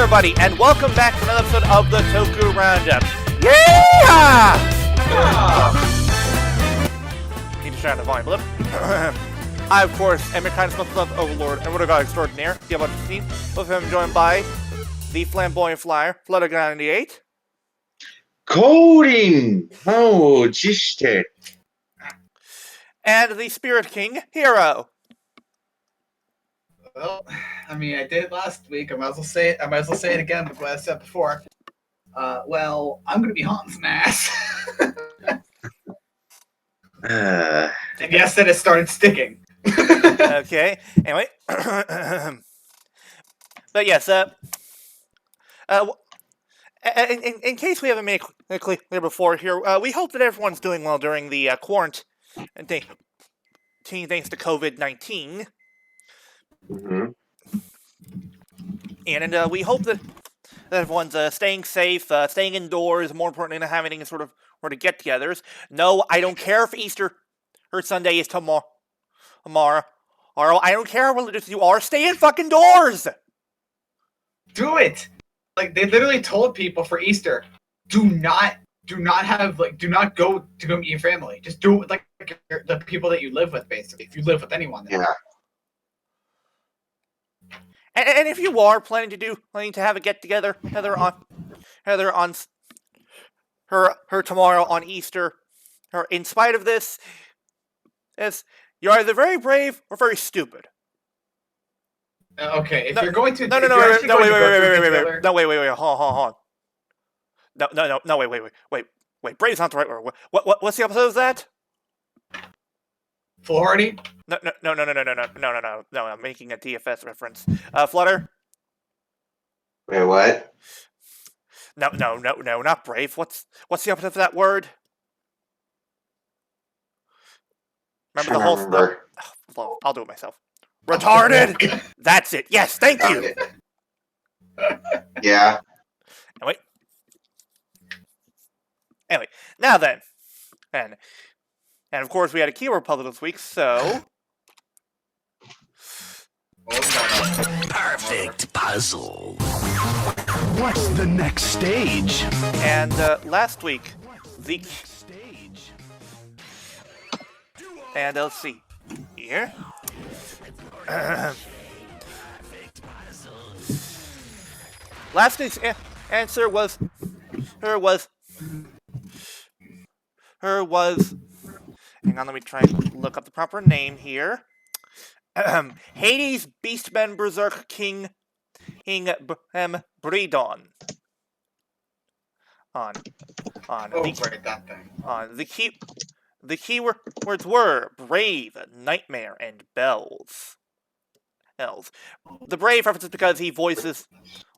everybody, and welcome back to another episode of the Toku Roundup. Yeah! Need to turn the volume up. I, of course, am your kind of smoke overlord and Roto God extraordinaire, DLBot 15. With him joined by the flamboyant flyer, Flutter 98. Coding! Oh, jishte. And the Spirit King, Hiiro. Well, I mean, I did it last week. I might as well say it again with what I said before. Well, I'm going to be haunting some ass. And yes, then it started sticking. Okay. Anyway. But yes, in case we haven't made it clear before here, we hope that everyone's doing well during the quarantine thanks to COVID-19. Mm-hmm. And we hope that everyone's staying safe, staying indoors, more importantly than having any sort of get-togethers. No, I don't care if Easter or Sunday is tomorrow. I don't care how religious you are, stay in fucking doors! Do it! Like, they literally told people for Easter, do not go to meet your family. Just do it with, like, the people that you live with, basically. If you live with anyone. Yeah. And if you are planning to have a get-together, Heather on her tomorrow on Easter, or in spite of this, as you're either very brave or very stupid. Okay, if you're going to... wait, hold on. No, wait, brave's not the right word. What's the opposite of that? Foolhardy? No, I'm making a DFS reference. Flutter? Wait, what? No, not brave. What's the opposite of that word? Remember the whole... Well, I'll do it myself. Retarded! That's it. Yes, thank you. Yeah. Anyway, now then. And of course we had a keyword puzzle this week, so... Perfect puzzle. What's the next stage? And last week, and let's see. Here. Last week's answer was hang on, let me try and look up the proper name here. Hades Beastman Berserk King Bredon. The keywords were brave, nightmare, and bells. The brave references because he voices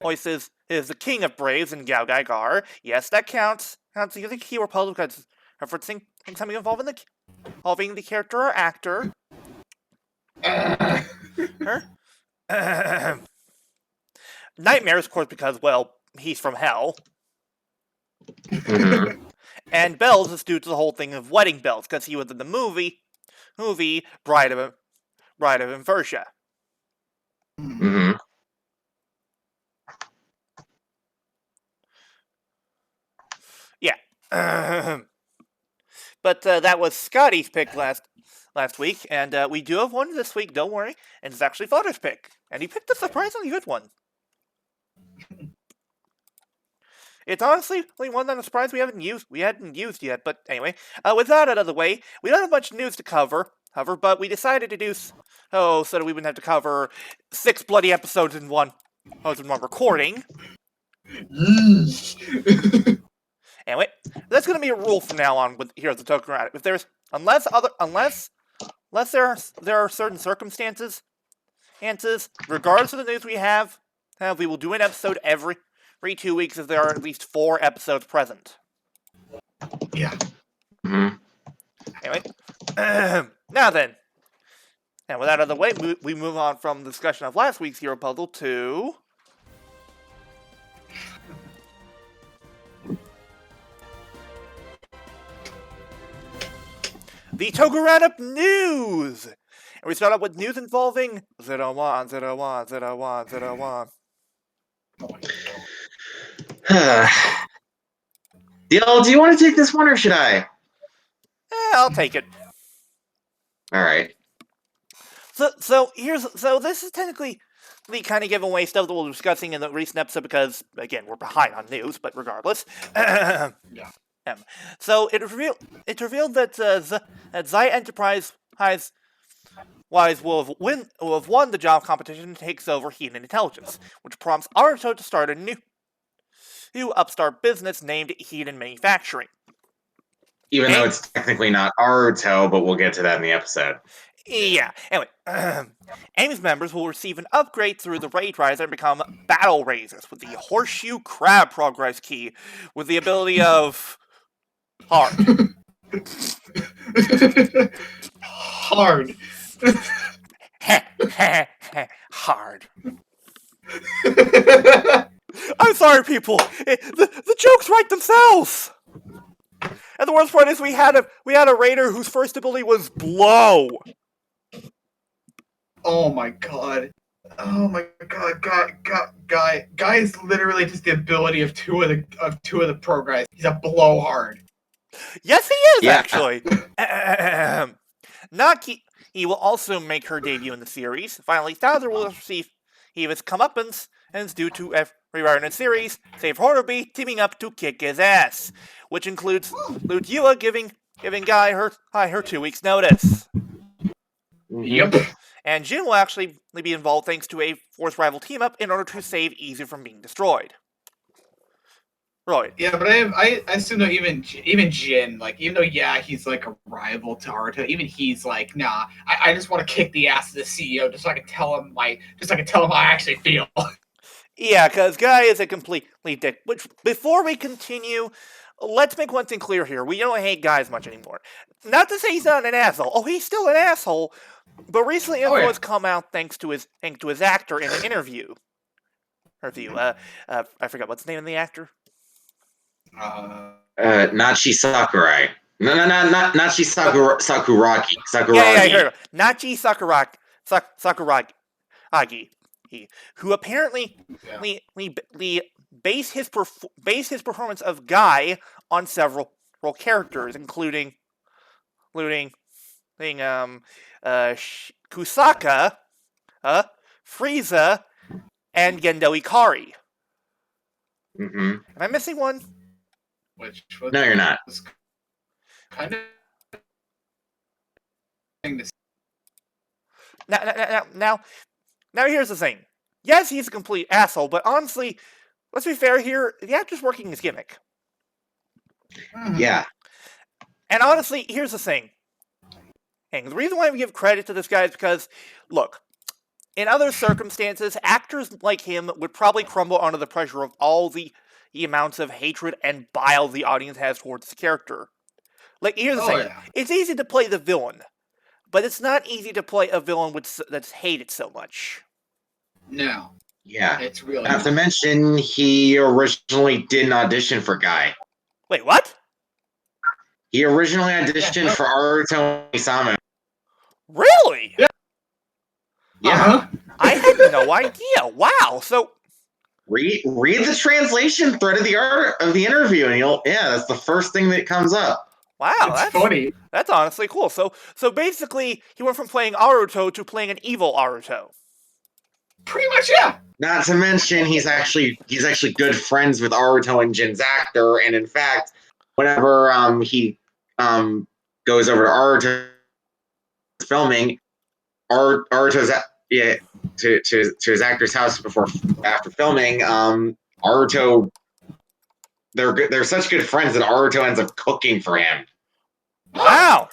is the king of braves in Gao Gai Gar. Yes, that counts. Counts using keyword puzzle because referencing something involving the character or actor. Nightmare, of course, because, well, he's from hell. Mm-hmm. And bells is due to the whole thing of wedding bells, because he was in the movie Bride of Inversia. Mm-hmm. Yeah. But that was Scotty's pick last week, and we do have one this week, don't worry, and it's actually Flutter's pick. And he picked a surprisingly good one. It's honestly one that I'm surprised we hadn't used yet, but anyway. With that out of the way, we don't have much news to cover, but we decided to do so that we wouldn't have to cover 6 bloody episodes in one recording. Anyway, that's going to be a rule from now on here at the Toku Roundup. If there's unless there are certain circumstances, regardless of the news we have, we will do an episode every 2 weeks if there are at least 4 episodes present. Yeah. Mm-hmm. Anyway, now then, and with that out of the way, we move on from the discussion of last week's hero puzzle to the Toku Roundup news! And we start out with news involving 01010101. DL, do you want to take this one or should I? I'll take it. All right. So this is technically the kind of giveaway stuff that we're discussing in the recent episode because, again, we're behind on news, but regardless. Yeah. So it revealed that Zai Enterprise will have won the job competition and takes over Heat Intelligence, which prompts Aruto to start a new upstart business named Heat Manufacturing. Even though it's technically not Aruto, but we'll get to that in the episode. Yeah. Anyway, AIM's members will receive an upgrade through the Raid Riser and become Battle Raisers with the Horseshoe Crab Progress Key, with the ability of Hard. Hard. Hard. I'm sorry, people. The jokes write themselves. And the worst part is we had a raider whose first ability was blow. Oh my god. Oh my god. Guy is literally just the ability of two of the pro guys. He's a blowhard. Yes, he is, Yeah. actually. Naki, he will also make her debut in the series. Finally, Thouser will receive Eva's comeuppance, and it's due to every writer in the series, save Horobi, teaming up to kick his ass, which includes Yua giving Guy her 2 weeks notice. Yep. And Jin will actually be involved thanks to a force rival team up in order to save Izu from being destroyed. Right. Yeah, but I still know even Jin, like, even though he's like a rival to Aruto, even he's like, nah, I just want to kick the ass of the CEO just so I can tell him how I actually feel. Yeah, because Guy is a complete dick. Which, before we continue, let's make one thing clear here. We don't hate Guy as much anymore. Not to say he's not an asshole. Oh, he's still an asshole. But recently info has come out thanks to his actor in an interview. I forgot what's the name of the actor. Nachi Sakurai. No, not Nachi Sakuragi. Yeah, here. Nachi Sakuragi, who apparently based his performance of Guy on several characters, including Kusaka, Frieza, and Gendo Ikari. Mm-hmm. Am I missing one? Which No, you're not. Kind of. Now, here's the thing. Yes, he's a complete asshole, but honestly, let's be fair here. The actor's working his gimmick. Yeah. And honestly, here's the thing. And the reason why we give credit to this guy is because, look, in other circumstances, actors like him would probably crumble under the pressure of all the amounts of hatred and bile the audience has towards the character. Like, here's the thing. Yeah. It's easy to play the villain, but it's not easy to play a villain that's hated so much. No. Yeah. It's really Not to mention, he originally didn't audition for Guy. Wait, what? He originally auditioned for Aruto Isamu. Really? Yeah. Yeah. Uh-huh. I had no idea. Wow. So Read the translation thread of the interview, and that's the first thing that comes up. wow, It's funny. That's honestly cool. So basically, he went from playing Aruto to playing an evil Aruto. Pretty much, yeah. Not to mention, he's actually good friends with Aruto and Jin's actor, and in fact, whenever he goes over to Aruto's filming, Aruto's to his actor's house after filming, Aruto, they're such good friends that Aruto ends up cooking for him. Wow.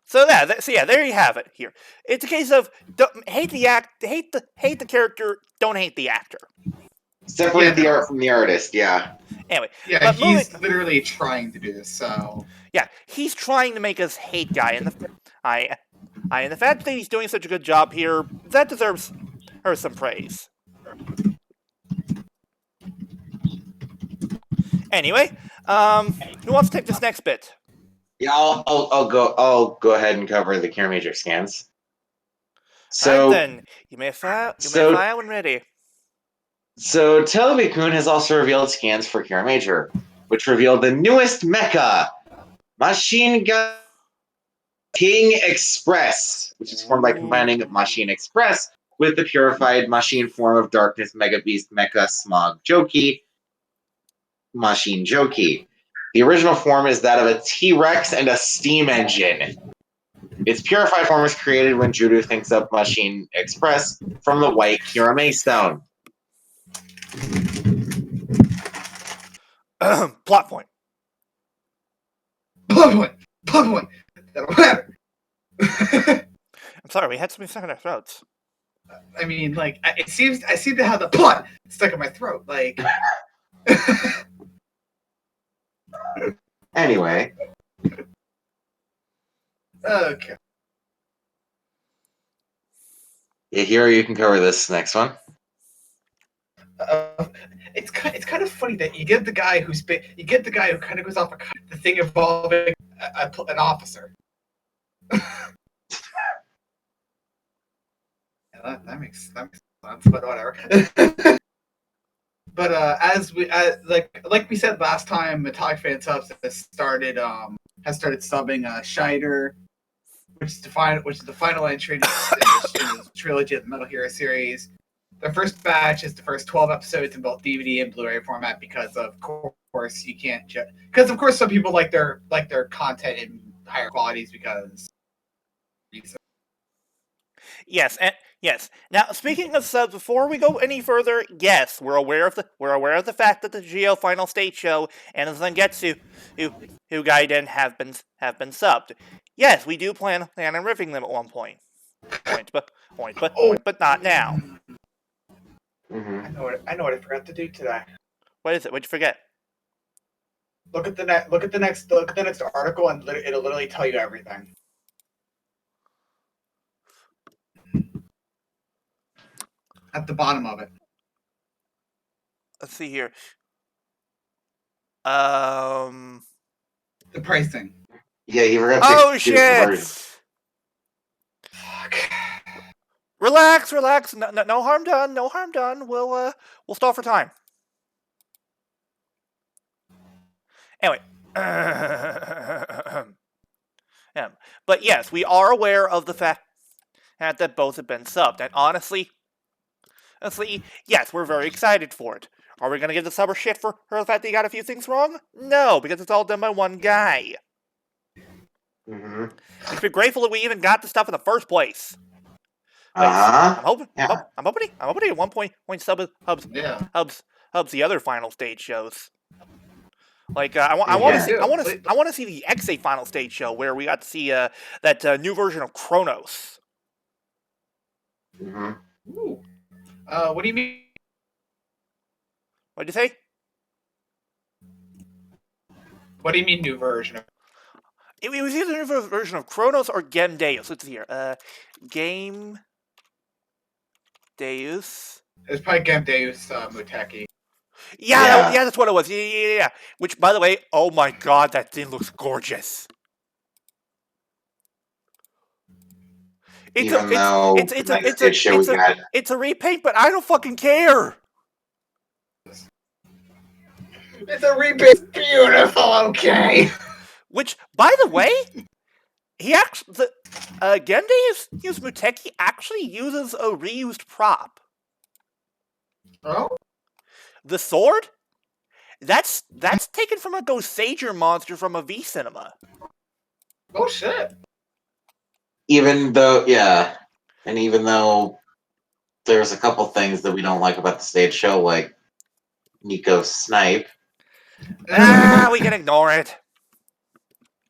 So there you have it. Here, it's a case of hate the character, don't hate the actor. Separate the art from the artist, yeah. Anyway, Yeah, he's literally trying to do this. So yeah, he's trying to make us hate Guy, and the fact that he's doing such a good job here, that deserves her some praise. Anyway, who wants to take this next bit? Yeah, I'll go ahead and cover the Care Matrix scans. So Alright then, you may fire when ready. So Televicoon has also revealed scans for Kira Major, which revealed the newest mecha, Machine Gun King Express, which is formed by combining Machine Express with the purified machine form of Darkness Mega Beast Mecha Smog Joki, Machine Joki. The original form is that of a T-Rex and a steam engine. Its purified form was created when Judo thinks up Machine Express from the white Kirame stone. Plot point. Plot point. That'll matter. I'm sorry, we had something stuck in our throats. I mean, like, I seem to have the plot stuck in my throat. Like, Anyway, okay. yeah, Hiiro, you can cover this next one. It's kind of funny that you get the guy who kind of goes off the thing involving an officer. Yeah, that makes sense, but whatever. But as we said last time, Metallic Fan Subs has started subbing Shider, which is the final entry in the trilogy of the Metal Hero series. The first batch is the first 12 episodes in both DVD and Blu-ray format because of course you can't because of course some people like their content in higher qualities because Yes. Now, speaking of subs, before we go any further, yes, we're aware of the fact that the Geo Final State Show and the Zangetsu who Gaiden have been subbed. Yes, we do plan on riffing them at one point. But not now. Mm-hmm. I know what I forgot to do today. What is it? What'd you forget? Look at the next article, and it'll literally tell you everything. At the bottom of it. Let's see here. The pricing. Yeah, you forgot to Oh do shit! conversion. Fuck. Relax. No harm done. We'll stall for time. Anyway. But yes, we are aware of the fact that both have been subbed, and honestly, yes, we're very excited for it. Are we gonna give the subber shit for the fact that he got a few things wrong? No, because it's all done by one guy. Mm-hmm. We should be grateful that we even got the stuff in the first place. Uh-huh. I'm hoping at one point sub hubs the other final stage shows. Like I want to see the XA final stage show where we got to see that new version of Kronos. Mm-hmm. Ooh. What do you mean? What'd you say? What do you mean new version? It was either a new version of Kronos or Game Deus. Let's see here. Game Deus. It's probably Game Deus Muteki. Yeah, that's what it was. Yeah. Which, by the way, oh my god, that thing looks gorgeous. It's a repaint, but I don't fucking care. It's a repaint. Beautiful. Okay. Which, by the way, Gende's use Muteki actually uses a reused prop. Oh? The sword? That's taken from a Gosager monster from a V Cinema. Oh shit. Even though there's a couple things that we don't like about the stage show, like Nico's snipe. We can ignore it.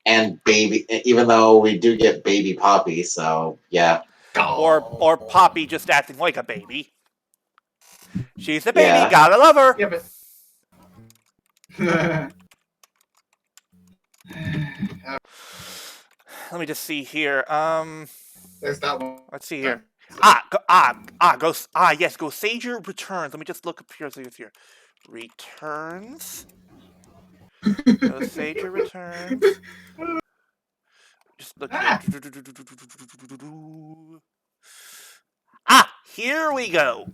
And even though we do get baby Poppy, so yeah. Or Poppy just acting like a baby. She's the baby, gotta love her. Yeah, but let me just see here. there's that one. Let's see here. Gosager returns. Let me just look up here. Returns. Gosager returns. Just look here. Here we go.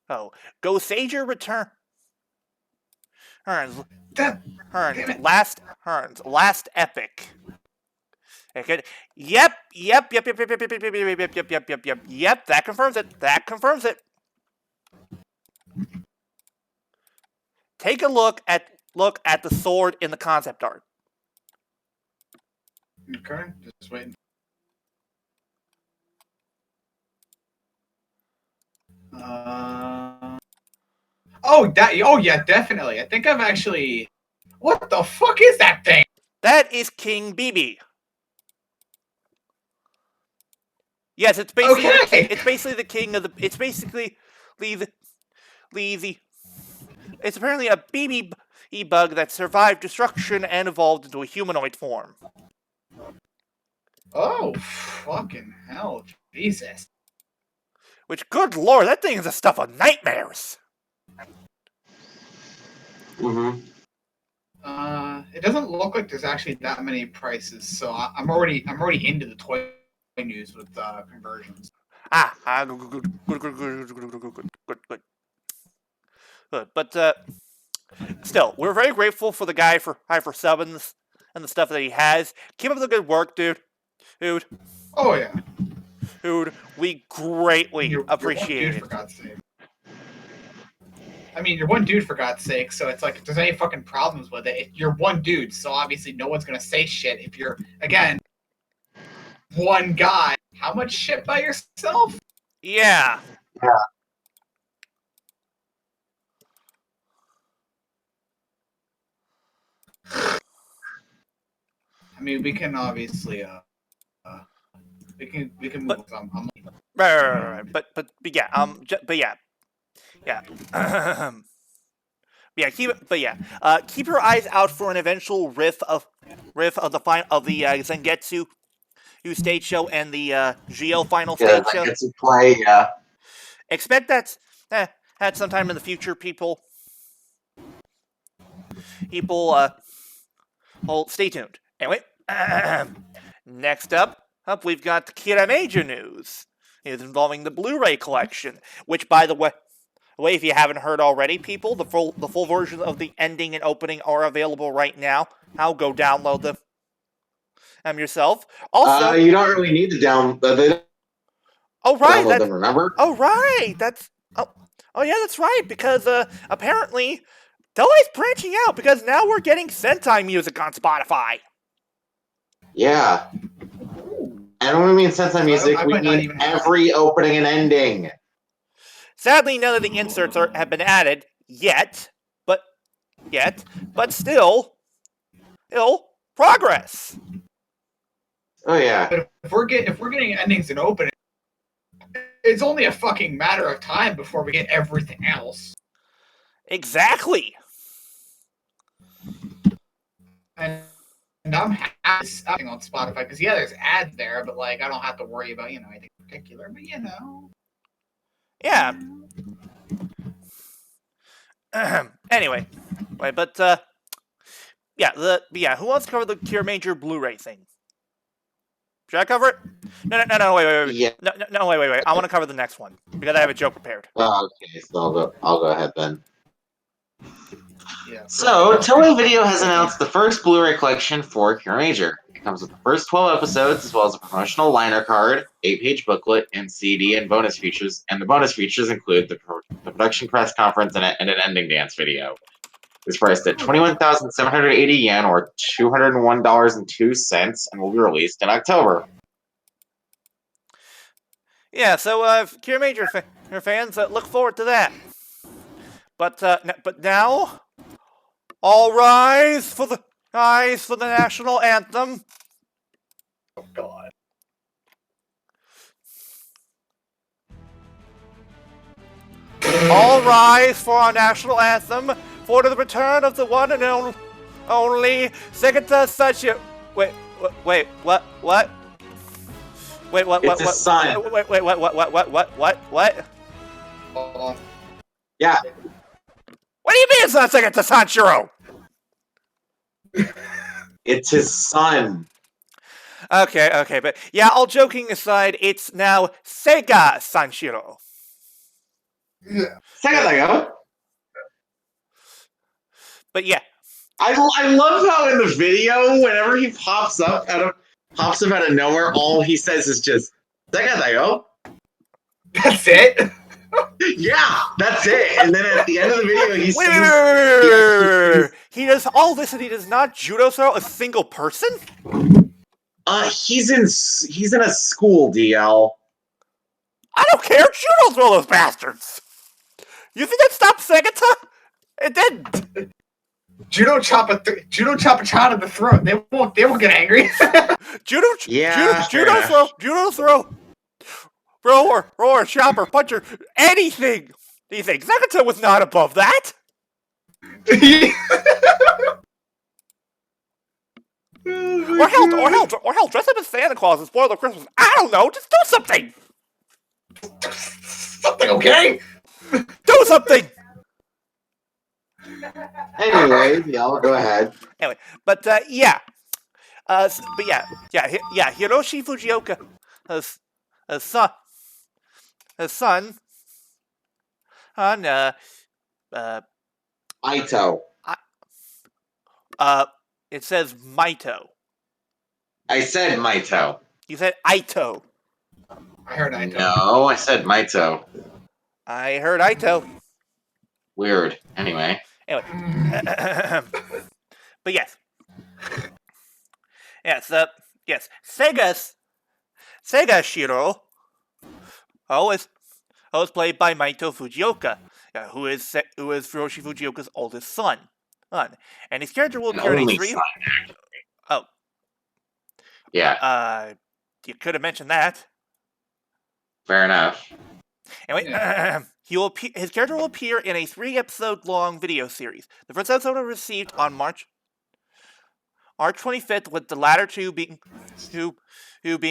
Oh, Gosager returns. Hearns, That last epic. Okay. Yep. That confirms it. Take a look at the sword in the concept art. okay. Just waiting. Oh, yeah, definitely. I think I've actually. What the fuck is that thing? That is King BB. Yes, it's basically Okay. it's basically the king of the. It's basically the. It's apparently a BB bug that survived destruction and evolved into a humanoid form. Oh, fucking hell, Jesus. Which, good lord, that thing is the stuff of nightmares. Mm-hmm. It doesn't look like there's actually that many prices, so I'm already into the toy news with conversions. Good. But still, we're very grateful for the guy for subbing and the stuff that he has. Keep up the good work, dude. Oh yeah. Dude, we greatly You're appreciate one dude, it. for God's sake. I mean, you're one dude, for God's sake, so it's like, if there's any fucking problems with it, you're one dude, so obviously no one's gonna say shit if you're, again, one guy. How much shit by yourself? Yeah. I mean, we can obviously, we can move on. Right. But yeah. Keep your eyes out for an eventual riff of the Zangetsu stage show and the GL final Yeah, stage that show. gets to play. Yeah. Expect that at sometime in the future, people. Stay tuned. Anyway, next up, we've got Kira Major news. It's involving the Blu-ray collection, which, by the way, if you haven't heard already, people, the full versions of the ending and opening are available right now. I'll go download them yourself. Also, You don't really need to download them. Remember? Oh right, that's right. Because apparently, Toei's branching out because now we're getting Sentai music on Spotify. Yeah. And when we mean Sentai music, we mean every opening and ending. Sadly, none of the inserts have been added yet, but still, progress. Oh yeah. But if we're getting endings and openings, it's only a fucking matter of time before we get everything else. Exactly. And I'm happy on Spotify because there's ads there, but like I don't have to worry about anything particular. But Yeah. Anyway, but who wants to cover the Cure Major Blu-ray thing? Should I cover it? No, wait. Yeah. No, wait. I want to cover the next one because I have a joke prepared. Oh, okay, so I'll go ahead then. Yeah. So, Toei Video has announced the first Blu-ray collection for Cure Major. It comes with the first 12 episodes, as well as a promotional liner card, 8-page booklet, and CD and bonus features. And the bonus features include the production press conference and an ending dance video. It's priced at 21,780 yen, or $201.02, and will be released in October. Yeah, so Cure Major fans, look forward to that. But now, all rise for the national anthem. Oh God. All rise for our national anthem, for the return of the one and only Segata Sachi. Wait, what? What? Wait, what? It's his son. Wait, what? Hold on. Yeah. What do you mean it's not Segata Sanshiro? It's his son. Okay, but yeah, all joking aside, it's now Sega Sanshiro. Second, But yeah, I love how in the video, whenever he pops up out of nowhere, all he says is just "Second, That's it. yeah, that's it. And then at the end of the video, he wait, sees he does all this and he does not judo throw a single person? he's in a school, DL. I don't care. Judo throw those bastards. You think that stopped Segata? It didn't. Judo chop a child in the throat. They won't get angry. Judo throw. Roar, chopper, puncher, anything. Do you think Segata was not above that? Or hell, dress up as Santa Claus and spoil the Christmas. I don't know. Just do something. Something, okay? Do something. Anyway, DL, go ahead. Anyway, but yeah. Hiroshi Fujioka, his son, on Aito. it says Maito. I said Maito. You said Aito. I heard Aito. No, I said Maito. I heard Aito. Weird. Anyway. But yes. Sega Shiro, always played by Maito Fujioka, who is Hiroshi Fujioka's oldest son. And his character will appear in Only three. son, actually. Oh, Yeah, you could have mentioned that. fair enough. Anyway, his character will appear in a 3-episode-long video series. The first episode was received on March 25th, with the latter two being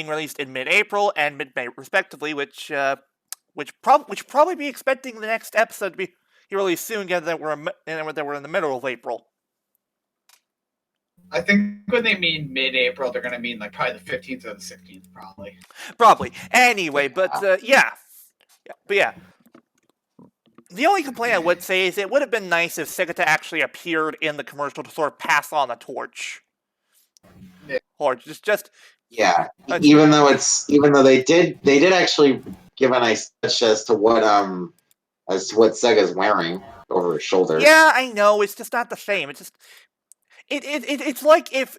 released in mid-April and mid-May, respectively. Which probably be expecting the next episode to be released soon, given that we're in the middle of April. I think when they mean mid-April, they're gonna mean like probably the 15th or the 16th, probably. Probably. Anyway, but yeah. The only complaint I would say is it would have been nice if Segata actually appeared in the commercial to sort of pass on the torch. Yeah. Or just Yeah, even though they did actually give a nice touch as to what Sega's wearing over his shoulder. Yeah, I know. It's just not the same. It's just it's like if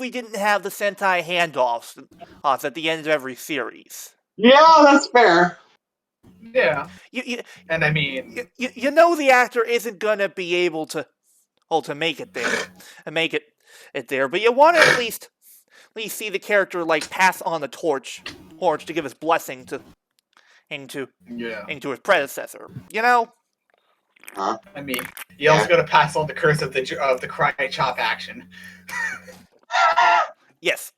we didn't have the Sentai handoffs at the end of every series. Yeah, that's fair. Yeah. And I mean, you know the actor isn't gonna be able to make it there, but you want to at least see the character like pass on the torch to give his blessing into his predecessor. You know. Huh? I mean, you also got to pass on the curse of the karate chop action. Yes.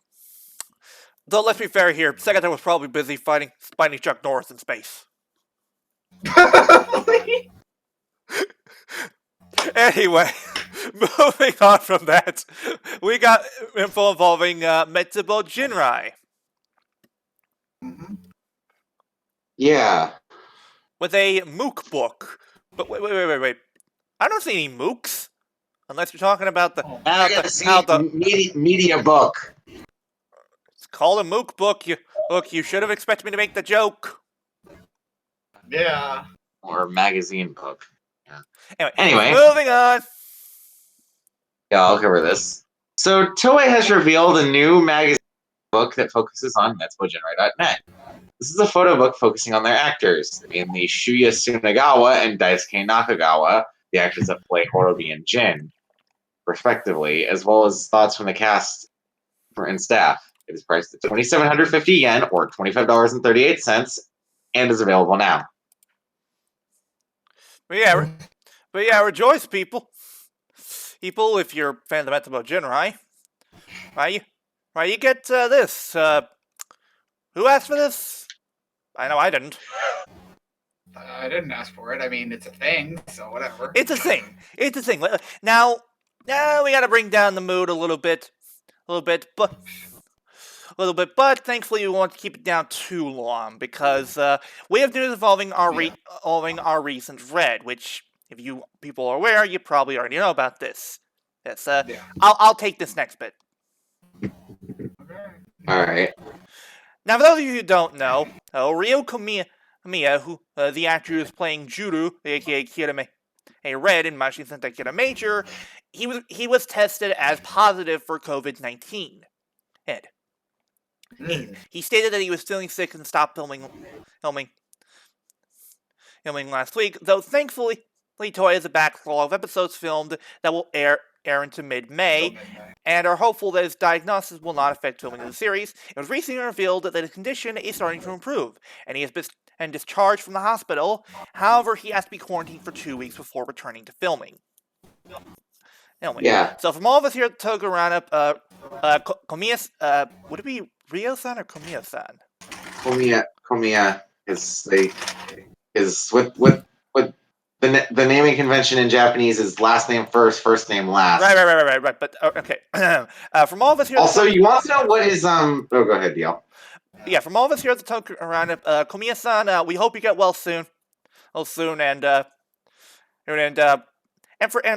Though let's be fair here, Segata was probably busy fighting Chuck Norris in space. Anyway, moving on from that, we got info involving Metsubo Jinrai. Yeah. With a MOOC book. But wait. I don't see any MOOCs. Unless you're talking about the media book. It's called a MOOC book. You should have expected me to make the joke. Yeah. Or magazine book. Yeah. Anyway, moving on. Yeah, I'll cover this. So Toei has revealed a new magazine book that focuses on MetsuboJinrai.net. This is a photo book focusing on their actors, namely Shuya Sunagawa and Daisuke Nakagawa, the actors that play Horobi and Jin, respectively, as well as thoughts from the cast and staff. It is priced at 2,750 yen, or $25.38, and is available now. But yeah, rejoice, people. People, if you're a fan of Metsubo Jinrai, right, you get this. Who asked for this? I know I didn't. I didn't ask for it. I mean, it's a thing, so whatever. It's a thing. Now we gotta bring down the mood a little bit, but little bit, but thankfully we won't keep it down too long because we have news involving our recent Red, which, if you people are aware, you probably already know about this. Yes, Yeah. I'll take this next bit. All right. Now, for those of you who don't know, Ryo Komiya, who the actor who is playing Juru, aka Kirame, a Red in Mashi Sentai Kira Major, he was tested as positive for COVID-19. And he stated that he was feeling sick and stopped filming last week, though thankfully Toei has a backlog of episodes filmed that will air into mid-May, and are hopeful that his diagnosis will not affect filming of the series. It was recently revealed that his condition is starting to improve, and he has been discharged from the hospital. However, he has to be quarantined for 2 weeks before returning to filming. Anyway, Yeah. so from all of us here at the Toku Roundup, Komiya, would it be Ryo-san or Komiya-san? Komiya is with the naming convention in Japanese is last name first name last. Right. But okay, from all of us here. Also, you want to know what is Oh, go ahead, DL. Yeah, from all of us here at the Toku Roundup, Komiya-san, we hope you get well soon, and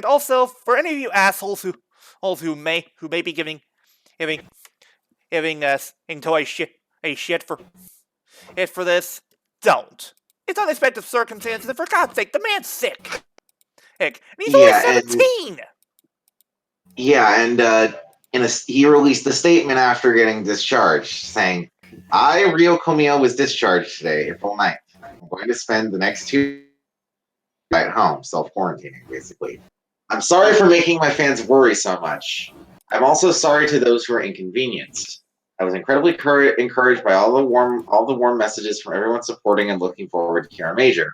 also for any of you assholes who may be giving us Toei shit for this, don't. It's unexpected circumstances, and for God's sake, the man's sick. Heck, and he's only 17! He released a statement after getting discharged, saying, I, Ryo Komiya, was discharged today, April 9th. I'm going to spend the next 2 at home, self-quarantining, basically. I'm sorry for making my fans worry so much. I'm also sorry to those who are inconvenienced. I was incredibly encouraged by all the warm messages from everyone supporting and looking forward to Kira Major.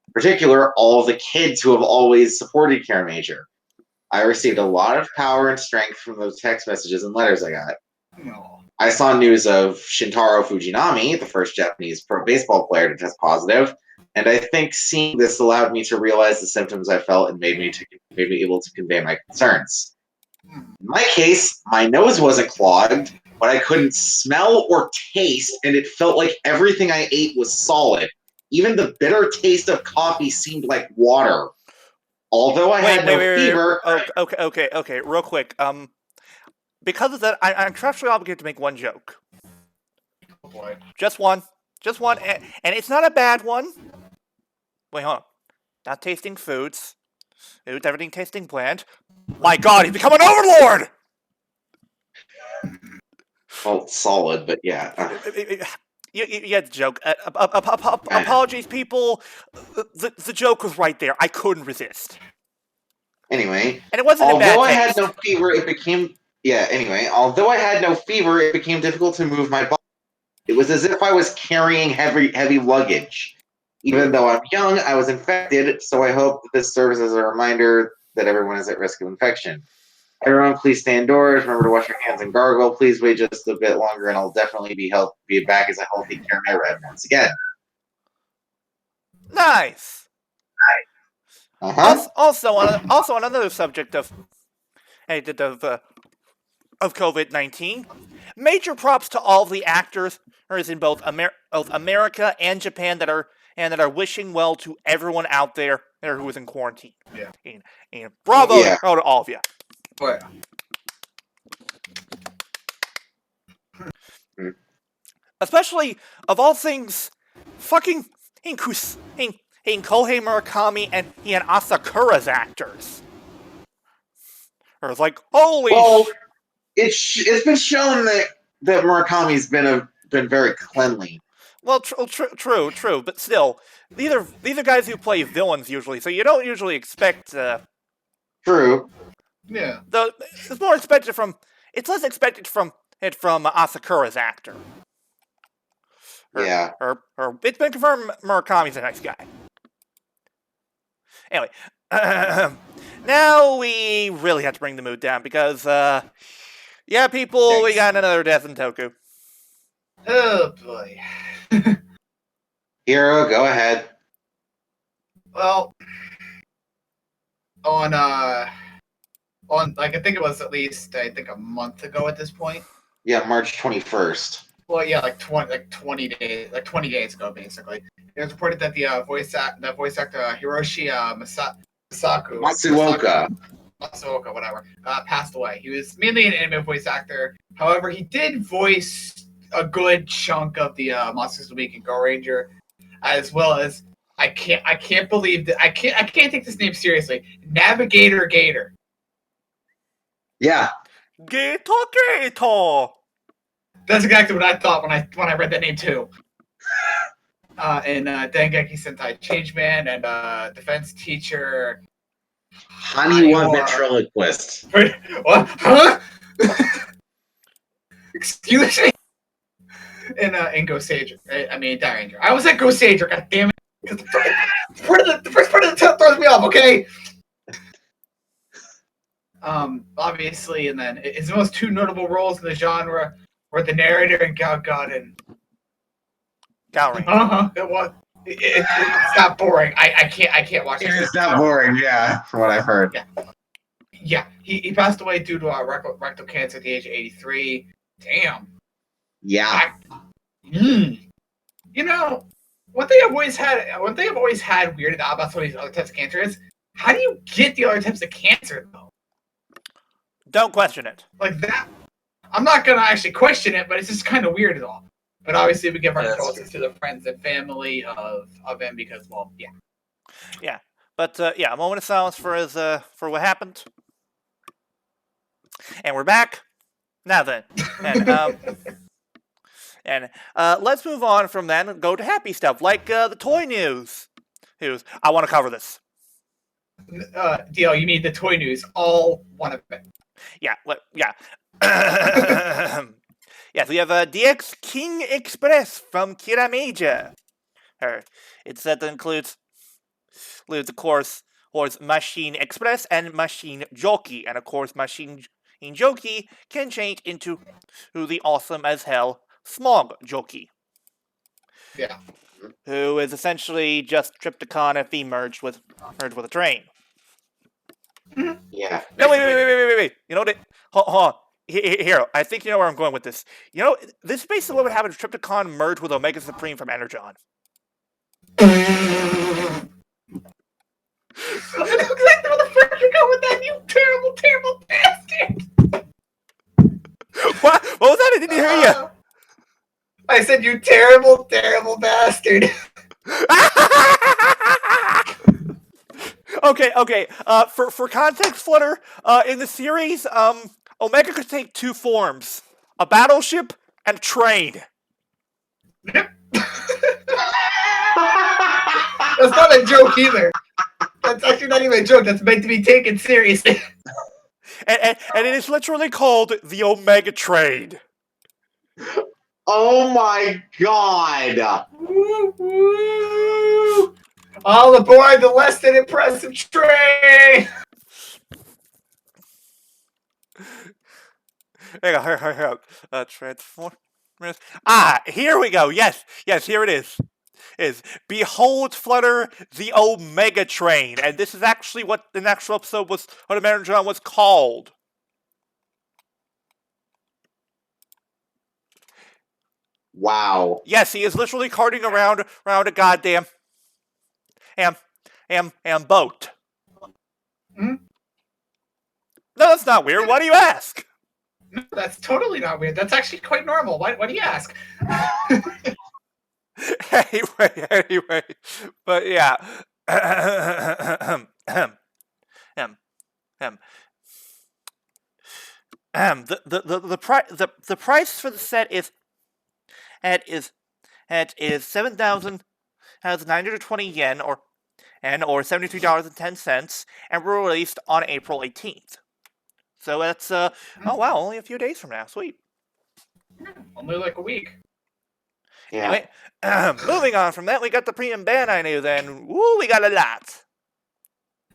In particular, all of the kids who have always supported Kira Major. I received a lot of power and strength from those text messages and letters I got. No. I saw news of Shintaro Fujinami, the first Japanese pro baseball player to test positive, and I think seeing this allowed me to realize the symptoms I felt and made me able to convey my concerns. In my case, my nose wasn't clogged, but I couldn't smell or taste, and it felt like everything I ate was solid. Even the bitter taste of coffee seemed like water. Although I had no fever... Okay, real quick. Because of that, I'm contractually obligated to make one joke. Oh boy. Just one, and it's not a bad one. Wait, hold on. Not tasting foods. Everything tasting bland. My God, he's become an overlord! Well, solid, but yeah. You had the joke. Apologies, people. The joke was right there. I couldn't resist. Anyway, and it wasn't although a bad I had taste. no fever, it became although I had no fever, it became difficult to move my body. It was as if I was carrying heavy luggage. Even though I'm young, I was infected, so I hope that this serves as a reminder that everyone is at risk of infection. Everyone, please stay indoors. Remember to wash your hands and gargle. Please wait just a bit longer, and I'll definitely be back as a healthy Kira Red once again. Nice. Uh-huh. Also, on another subject of COVID-19, major props to all the actors in both America and Japan that are wishing well to everyone out there who is in quarantine. Yeah. And bravo to all of you. Oh, yeah. Especially, of all things, fucking Kohei Murakami and Asakura's actors. Or it's like, holy it's been shown that Murakami's been very cleanly. Well, true, but still, these are guys who play villains usually, so you don't usually expect. True. Yeah. It's less expected from Asakura's actor. Yeah. Or it's been confirmed Murakami's a nice guy. Anyway, now we really have to bring the mood down because, people, Thanks. We got another death in Toku. Oh boy. Hiiro, go ahead. Well, on I think it was at least a month ago at this point. Yeah, March 21st. Well, yeah, like 20 days ago, basically. It was reported that the voice actor Hiroshi Masuoka, whatever, passed away. He was mainly an anime voice actor. However, he did voice a good chunk of the Monsters of the Week and Go Ranger, as well as I can't believe that I can't take this name seriously. Navigator Gator. Yeah. Gator. That's exactly what I thought when I read that name too. And Dengeki Sentai Changeman and defense teacher Haniwa ventriloquist. Wait, what? Huh? Excuse me? And Ghost Sager. I mean, Die Ranger. I was at Ghost Sager, god damn it. Because the first part of the tale throws me off, okay? Obviously, and then his most two notable roles in the genre were the narrator and God and Gowring. it was. It's not boring. I can't watch it. It's not boring, yeah, from what I've heard. Yeah. He passed away due to rectal cancer at the age of 83. Damn. Yeah. You know, one thing I've always had weirded out about some of these other types of cancer is how do you get the other types of cancer though? Don't question it. Like that. I'm not gonna actually question it, but it's just kind of weird at all. But obviously, we give our condolences to the friends and family of him because, well, yeah. Yeah, but a moment of silence for his for what happened, and we're back. Now then, and let's move on from that and go to happy stuff like the toy news. I want to cover this. DL, you mean the toy news? All one of it. Yeah. Yes, we have DX King Express from Kira Major. It said that includes, of course, Machine Express and Machine Jockey. And, of course, Machine Jockey can change into the awesome as hell Smog Jockey. Yeah. Who is essentially just Triptychon if he merged with a train. Yeah. No, wait. You know what? Hold on. Hiiro, I think you know where I'm going with this. You know, this is basically what would happen if Triptychon merged with Omega Supreme from Energon. I know exactly where the frick you're going with that, you terrible, terrible bastard! What was that? I didn't hear you. I said, you terrible, terrible bastard. Okay. For context, Flutter, in the series, Omega could take two forms: a battleship and a train. That's not a joke either. That's actually not even a joke. That's meant to be taken seriously. And it is literally called the Omega Train. Oh my god! Woo, woo. All aboard the less than impressive train! Hang on. Transformers. Here we go. Yes, here it is. Behold, Flutter, the Omega Train. And this is actually what the actual episode was, what American was called. Wow. Yes, he is literally carting around a goddamn boat. Hmm? No, that's not weird. Why do you ask? No, that's totally not weird. That's actually quite normal. Why do you ask? Anyway. But yeah. The price for the set is 7,920 yen or $73.10, and were released on April 18th. So that's oh wow, only a few days from now. Sweet. Only like a week. Yeah. Anyway, moving on from that, we got the premium Bandai news, and woo, we got a lot.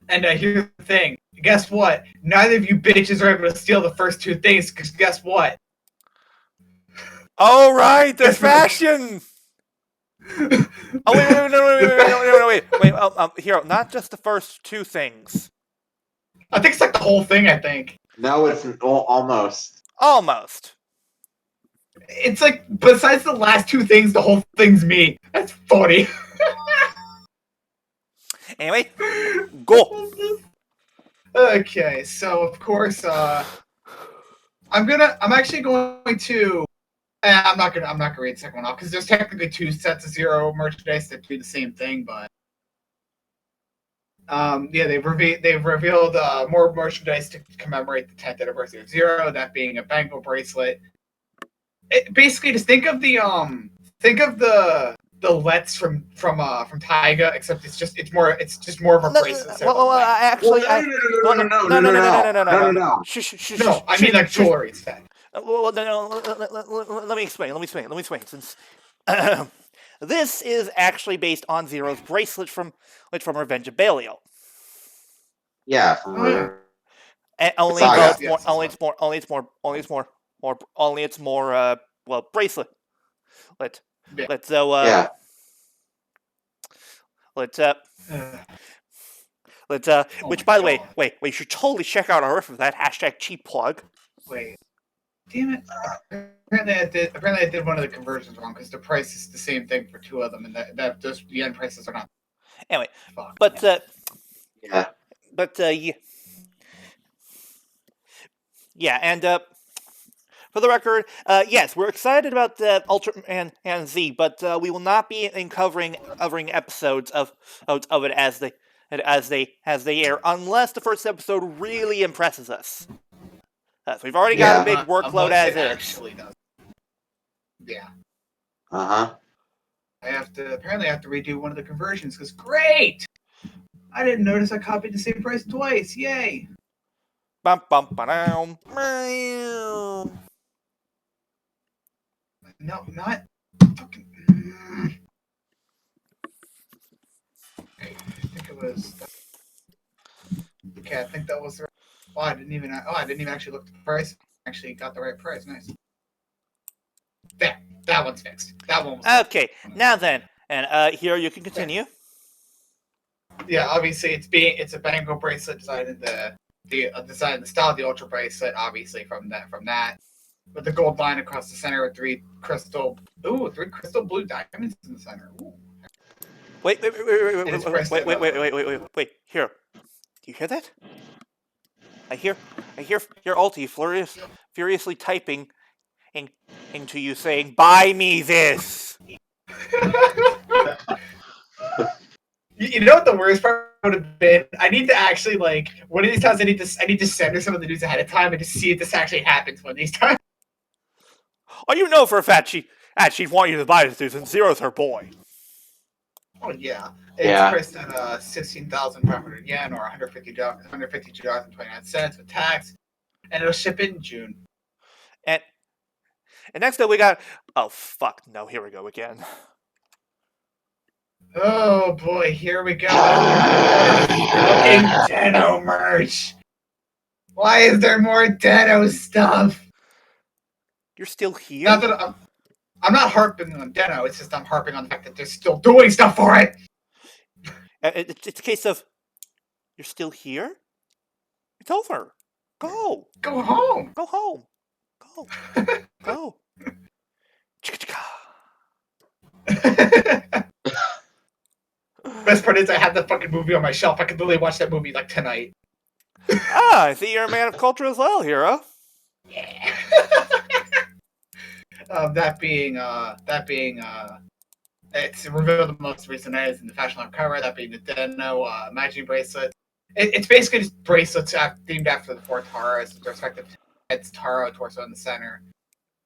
And here's the thing. Guess what? Neither of you bitches are able to steal the first two things, because guess what? All right, the fashion. Oh wait. Hiiro, not just the first two things. I think it's like the whole thing, I think. No, it's almost. Almost. It's like, besides the last two things, the whole thing's me. That's funny. Anyway, go. Okay, so of course, I'm actually going to. I'm not gonna read the second one off because there's technically two sets of Zero merchandise that do the same thing, but yeah, they've revealed more merchandise to commemorate the 10th anniversary of Zero. That being a bangle bracelet. Basically, just think of the Let's from Taiga, except it's just more of a bracelet. instead of a Let. No. No, I mean like jewelry instead. Well, no, let me explain. Since this is actually based on Zero's bracelet from Revenge of Belial. Yeah. And only Saga. it's more well, bracelet. Yeah. Let's which, by the way, wait, you should totally check out our riff of that hashtag cheap plug. Wait, damn it! Apparently I did one of the conversions wrong because the price is the same thing for two of them, and that just the end prices are not. Anyway, Fuck. but yeah, and for the record, yes, we're excited about the Ultra and Z, but we will not be covering episodes of it as they air, unless the first episode really impresses us. So we've already got a big workload as it actually does. Yeah. Apparently I have to redo one of the conversions because great! I didn't notice I copied the same price twice. Yay! Bum bum ba-dum. Meow. No, not fucking. Okay, I think it was. Okay, I think that was the. Oh, I didn't even actually look at the price. Actually, got the right price. Nice. There, that one's fixed. That one was. Okay, now then, and here you can continue. Yeah, obviously it's a bangle bracelet designed in the style of the Ultra bracelet. Obviously from that, with the gold line across the center with three crystal blue diamonds in the center. Ooh. Wait, here. Do you hear that? I hear Ulti furiously typing into you saying, "Buy me this." You know what the worst part would have been? I need to actually one of these times I need to send her some of the news ahead of time and to see if this actually happens one of these times. Oh, you know for a fact she'd want you to buy this dude since Zero's her boy. Oh yeah. It's priced at 16,500 yen or $152.29 with tax, and it'll ship in June. And next up we got fuck no, here we go again. Oh boy, here we go. Fucking Deno merch. Why is there more Deno stuff? You're still here? Not that I'm not harping on Deno. It's just I'm harping on the fact that they're still doing stuff for it. It's a case of you're still here. It's over. Go. Go home. Go home. Go. Go. Best part is I have that fucking movie on my shelf. I could literally watch that movie like tonight. I see you're a man of culture as well, Hiiro. Yeah. That being, it's revealed the most recent items in the fashion line cover. That being the Deno Magic bracelet. It's basically just bracelets themed after the four Taras, with their respective heads, Taro, torso, in the center.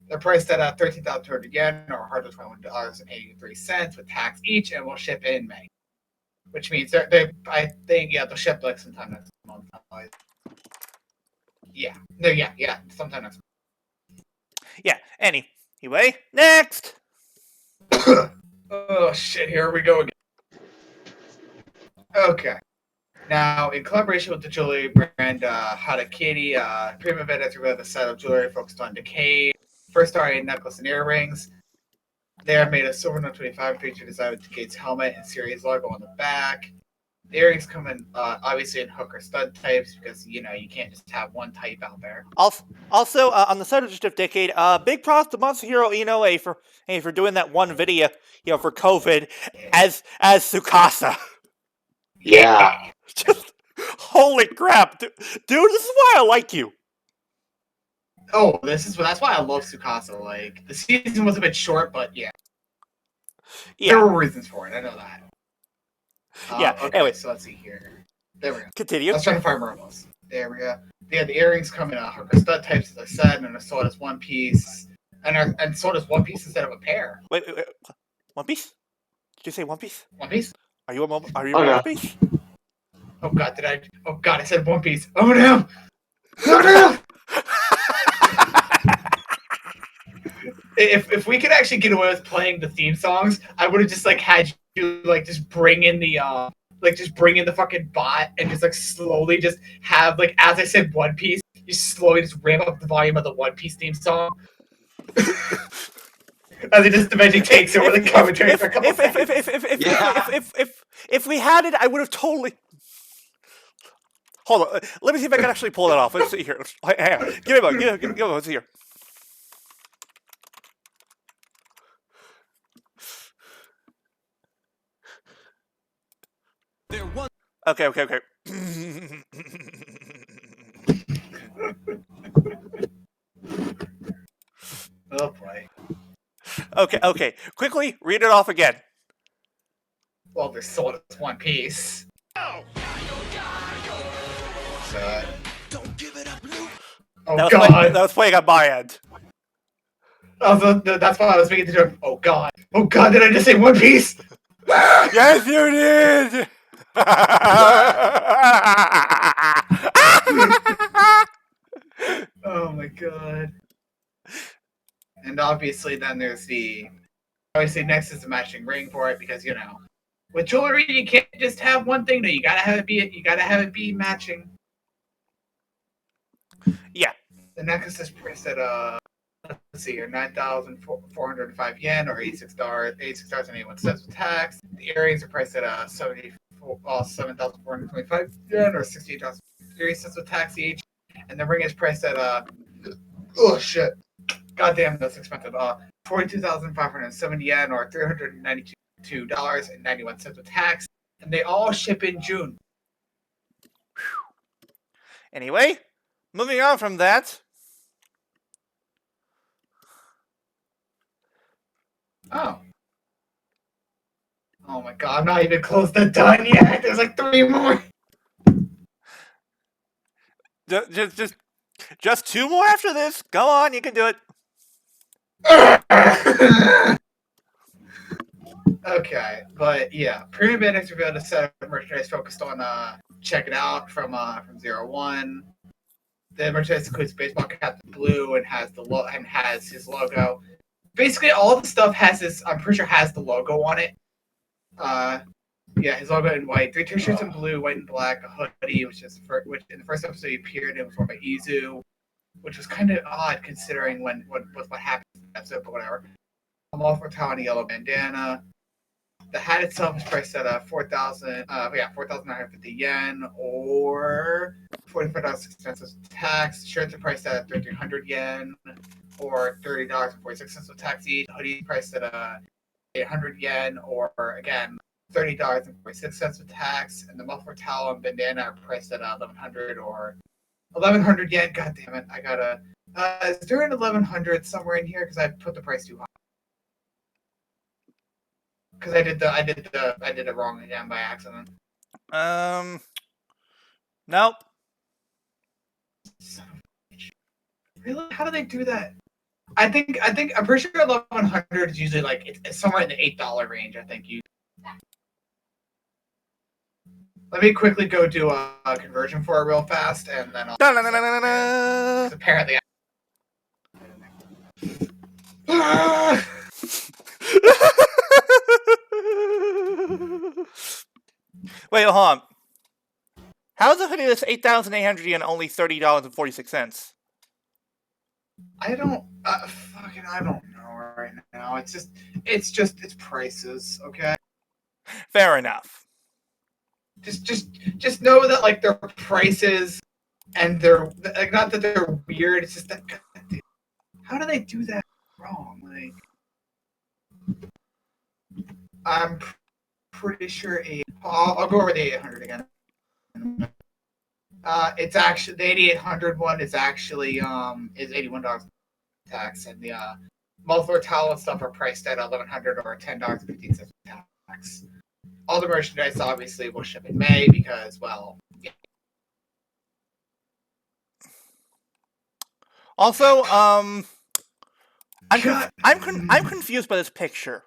They're priced at 13,200 yen or $121.83 with tax each, and will ship in May. Which means they'll ship like sometime next month. Sometime next month. Yeah, anyway, next! Oh shit, here we go again. Okay. Now, in collaboration with the jewelry brand Harakiri, Primavera has revealed a set of jewelry focused on decay. First starry necklace and earrings. They are made of silver note 25 feature design with Decade's helmet and series logo on the back. The earrings come in obviously in hook or stud types because you can't just have one type out there. Also, on the subject of Decade, big props to Monster Hero Inoue for doing that one video, for COVID as Tsukasa. Yeah. Just holy crap, dude! This is why I like you. Oh, that's why I love Tsukasa. Like the season was a bit short, but yeah, there Yeah, were reasons for it. I know that. Yeah, Okay, anyway. so let's see here. There we go. Continue. I was trying to find Ramos. There we go. Yeah, the earrings come in hook or stud types, as I said, and so does One Piece, and so does One Piece instead of a pair. Wait. One Piece? Did you say One Piece? One Piece? Are you Oh, One no. Piece? Oh God, did I? Oh God, I said One Piece. Oh no! Oh no! If we could actually get away with playing the theme songs, I would have just had you just bring in the fucking bot and just slowly just have as I said One Piece, you slowly just ramp up the volume of the One Piece theme song. As it just eventually takes over the commentary for a couple seconds. If we had it, I would have totally. Hold on, let me see if I can actually pull that off. Let's see here. Hang on. Give me a moment. Give me a moment. Let's see here. Okay. Oh boy. Okay. Quickly read it off again. Well, there's sold as One Piece. So, oh God. That was playing on my end. That's why I was making the joke. Oh God. Oh God, did I just say One Piece? Yes, you did. Oh my God. And obviously then there's obviously next is the matching ring for it because with jewelry you can't just have one thing. No, you gotta have it be matching. Yeah. The necklace is priced at let's see here, 9,405 yen or $86.81 with tax. The earrings are priced at 7,425 yen or $68.30 with tax each. And the ring is priced at oh shit. Goddamn, that's expensive. 42,570 yen or $392.91 with tax. And they all ship in June. Anyway, moving on from that. Oh my God, I'm not even close to done yet. There's 3 more. Just 2 more after this. Go on, you can do it. Okay, but yeah, Premium Bandits revealed a set of merchandise focused on check it out from 01. The merchandise includes baseball cap, blue, and has his logo. Basically, all the stuff I'm pretty sure has the logo on it. Yeah, his logo in white. 3 t-shirts in blue, white and black. A hoodie, which in the first episode he appeared in was worn by Izu, which was kind of odd considering what happened in the episode, but whatever. A multiple towel and a yellow bandana. The hat itself is priced at 4,950 yen or $45.06 with tax. Shirts are priced at 1,300 yen or $30.46 with tax each. Hoodie priced at 800 yen or again $30.46 with tax. And the muffler towel and bandana are priced at 1,100 or 1,100 yen. God damn it! I gotta. Is there an 1,100 somewhere in here? Because I put the price too high. Because I did it wrong again by accident. Nope. Really? How do they do that? I'm pretty sure 1,100 is usually it's somewhere in the $8 range. I think you. Let me quickly go do a conversion for it real fast, and then I'll. Apparently. Wait, hold on. How is a hoodie that's 8,800 yen only $30.46? I don't know right now. It's prices, okay? Fair enough. Just know that like their prices and they're like not that they're weird. It's just that how do they do that wrong? Like I'm pretty sure I'll go over the 800 again. It's actually the 8800 one is actually is $81 tax, and the muffler towel and stuff are priced at $1,100 or $10.15 tax. All the merchandise obviously will ship in May because, well. Yeah. Also, I'm confused by this picture.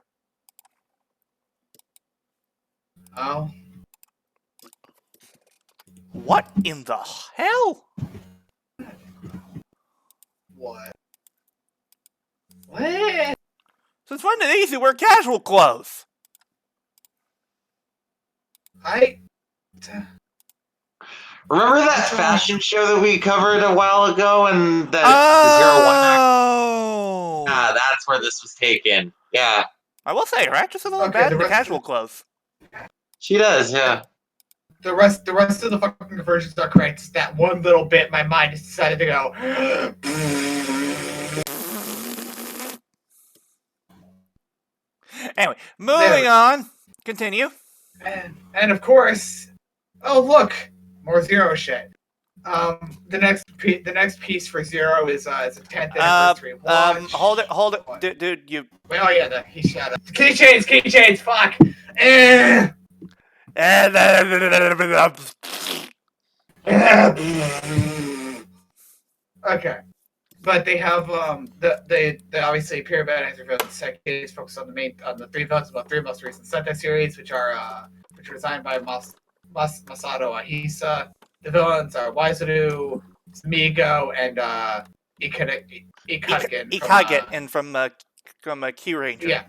Oh. What in the hell? What? What? Since when did they used to wear casual clothes? Remember that fashion show that we covered a while ago, and the Oh! 01 act? That's where this was taken. Yeah. I will say, her actress is a little bad in the casual clothes. She does, yeah. The rest of the fucking versions are correct. It's that one little bit my mind just decided to go. Anyway, moving on. Continue. And of course, oh look, more Zero shit. The next piece for Zero is a 10th anniversary watch. Hold it, dude. You. Oh yeah, he shot up. Keychains, fuck. Okay, but they have they obviously Pyramid has revealed the second is focused on the three villains of the three most recent Sentai series, which were designed by Masato Ahisa. The villains are Waizaru, Migo, and Ikagen from Q Ranger. Yeah.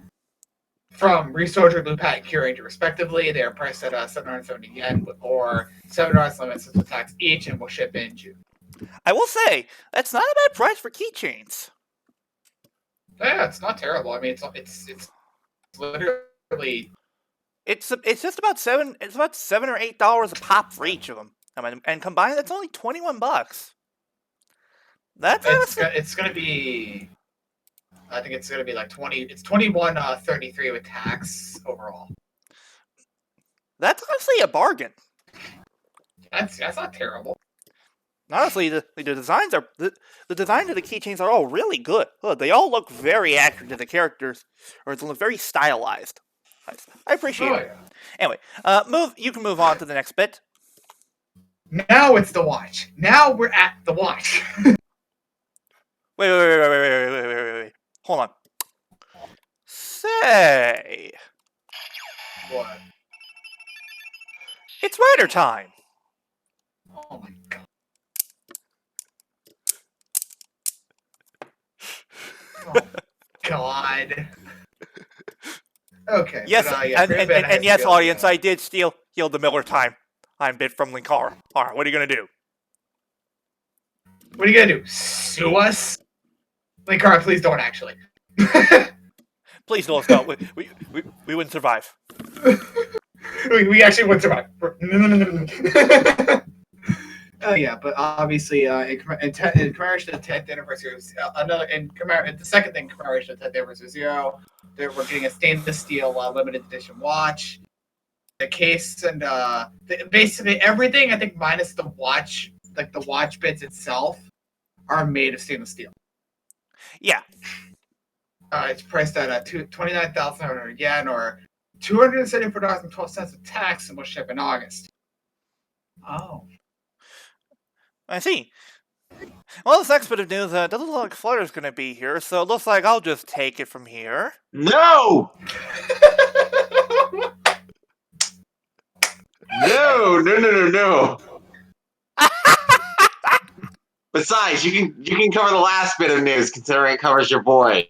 From Resoldier, Lupat, and Q Ranger, respectively. They are priced at 770 yen or $7 limit system tax each, and will ship in June. I will say that's not a bad price for keychains. Yeah, it's not terrible. I mean, it's literally. It's just about $7 or $8 a pop for each of them. I mean, and combined, that's only $21. That's it's gonna be. I think it's gonna be like 20. It's 21.33 with tax overall. That's honestly a bargain. That's not terrible. Honestly, the designs are the designs of the keychains are all really good. Look, they all look very accurate to the characters, or it's very stylized. I appreciate it. Yeah. Anyway, you can move on to the next bit. Now it's the watch. Now we're at the watch. Wait. Hold on. Say. What? It's rider time. Oh my god. Oh god. Okay. Yes, but, and yes, audience, I did steal the Miller time. I'm bit from Linkara. All right, what are you gonna do? What are you gonna do? Sue us? Linkara, please don't actually. Please don't stop. We wouldn't survive. we actually would survive. No. Yeah, but obviously, in commemoration of the 10th anniversary of the second thing, commemoration of the 10th anniversary of Zero, we're getting a stainless steel limited edition watch. The case and basically everything, I think, minus the watch, like the watch bits itself, are made of stainless steel. Yeah. It's priced at 29,700 yen or $274.12 of tax, and will ship in August. Oh. I see. Well, this next bit of news doesn't look like Flutter's going to be here, so it looks like I'll just take it from here. No! No. Besides, you can cover the last bit of news considering it covers your boy.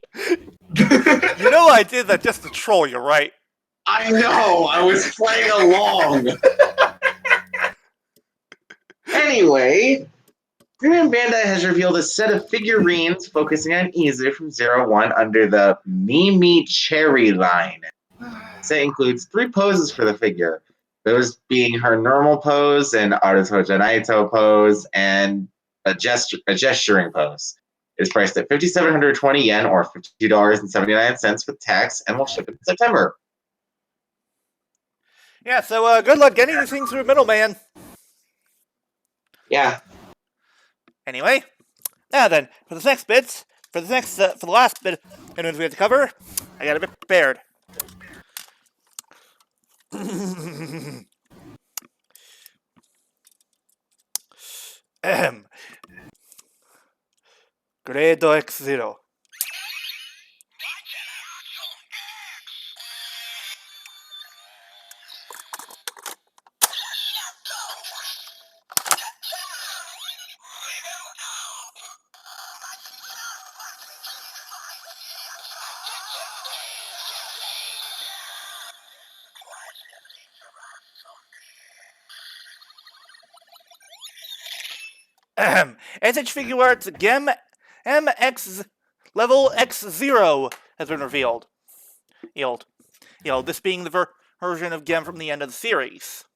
You know I did that just to troll you, right? I know, I was playing along. Anyway, Premium Bandai has revealed a set of figurines focusing on Izu from 01 under the Mimi Cherry line. The set includes 3 poses for the figure. those being her normal pose and Aruto Janaito pose and a gesturing pose. It is priced at 5,720 yen or $52.79 with tax and will ship in September. Yeah, so good luck getting these things through a middleman. Yeah. Anyway, now then, for the next bits, for the last bit of news we have to cover, I got a bit prepared. Grade X0. SH Figure Arts Gem MX Level X0 has been revealed. This being the version of Gem from the end of the series.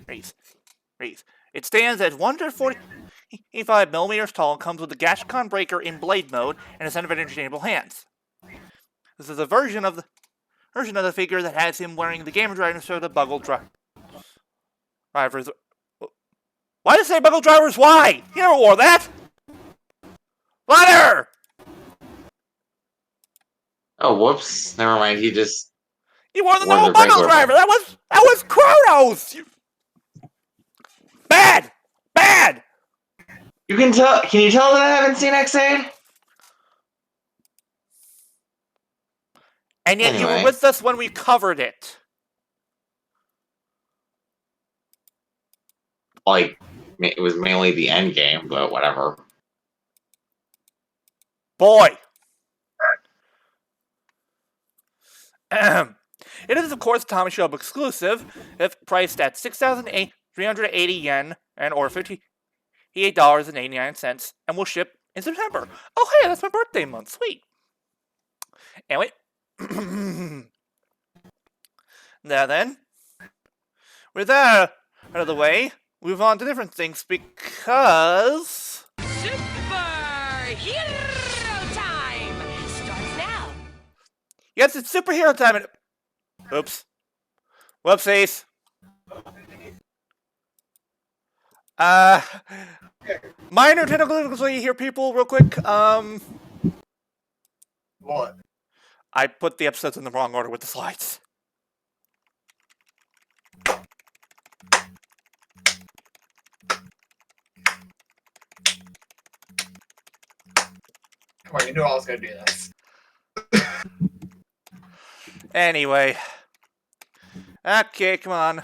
It stands at 145 millimeters tall and comes with a Gashcon breaker in blade mode and a set of interchangeable hands. This is a version of the figure that has him wearing the Gamer Driver instead of the Bugle Drivers. Why did it say Bugle Drivers? Why? You never wore that! Flutter! Oh, whoops. Never mind. He just... You wore the Wore normal the Bugle regular Driver! That was Kronos! Bad! You can tell... Can you tell that I haven't seen X8? And yet you were Anyway. with us when we covered it. Like, it was mainly the end game, but whatever. Boy! It is, of course, Tommy Shop exclusive, if priced at 6,380 yen and or $58.89, and will ship in September. Oh, hey, that's my birthday month. Sweet. Anyway. Now then, with that out of the way, move on to different things because... Super Hero Time starts now. Yes, it's superhero time and... Oops. Whoopsies. Minor technical difficulty here, people, real quick. What? I put the episodes in the wrong order with the slides. Come on, you knew I was gonna do this. Anyway. Okay, come on.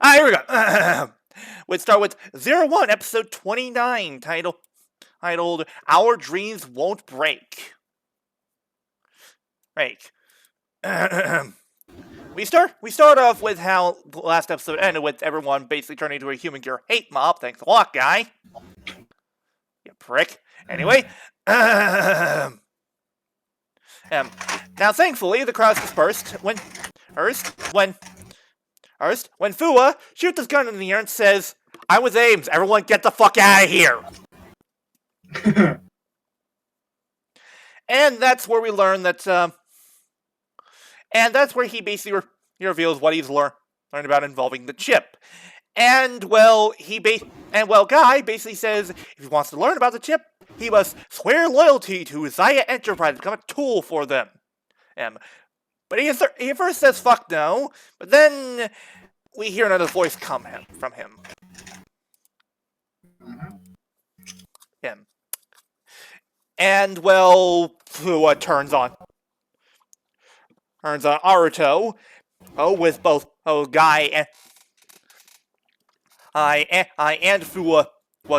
Here we go. We'd start with 01, episode 29, titled Our Dreams Won't Break. We start off with how the last episode ended, with everyone basically turning into a human gear hate mob. Thanks a lot, guy. You prick. Anyway. Now, thankfully, the crowd dispersed when Fua shoots his gun in the air and says, "I'm with Ames. Everyone get the fuck out of here." And that's where we learn that, and that's where he basically reveals what he's learned about involving the chip. And, well, Guy basically says if he wants to learn about the chip, he must swear loyalty to Zaya Enterprise, become a tool for them. But he first says fuck no, but then we hear another voice come from him. And, well, what turns on Aruto, with both Guy and Fua,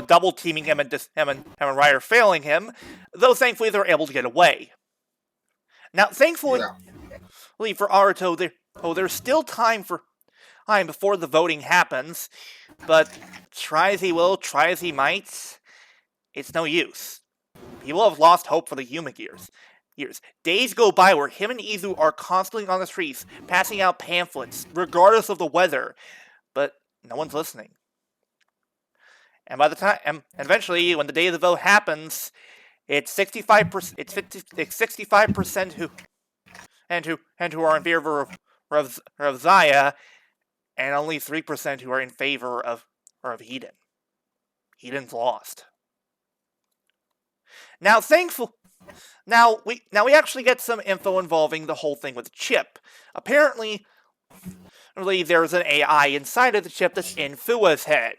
double teaming him and Ryder failing him, though thankfully they're able to get away. Now, thankfully for Aruto, there's still time before the voting happens, but try as he will, try as he might, it's no use. People have lost hope for the Human Gears. Days go by where him and Izu are constantly on the streets, passing out pamphlets, regardless of the weather. But no one's listening. And by the time, and eventually, when the day of the vote happens, it's 65%. It's 65% who are in favor of Zaya, and only 3% who are in favor of Eden. Eden's lost. Now, Now we actually get some info involving the whole thing with the chip. Apparently, there's an AI inside of the chip that's in Fua's head.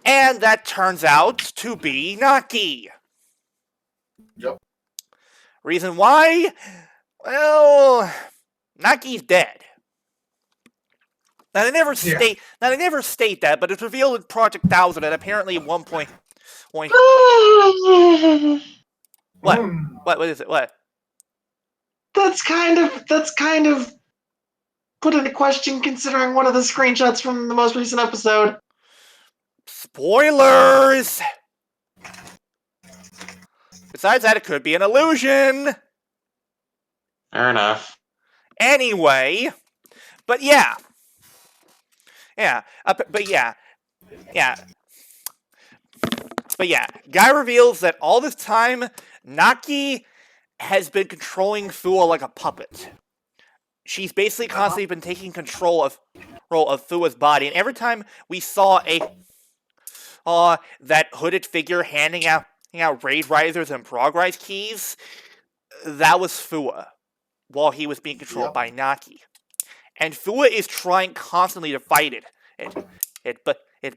And that turns out to be Naki. Yep. Reason why? Well, Naki's dead. Now they never state that, but it's revealed in Project 1000 that apparently at one point What? What is it? What? That's kind of put into question considering one of the screenshots from the most recent episode. Spoilers! Besides that, it could be an illusion. Fair enough. Anyway, but yeah. Guy reveals that all this time, Naki has been controlling Fua like a puppet. She's basically constantly been taking control of Fua's body, and every time we saw that hooded figure handing out raid risers and progress keys, that was Fua, while he was being controlled by Naki. And Fua is trying constantly to fight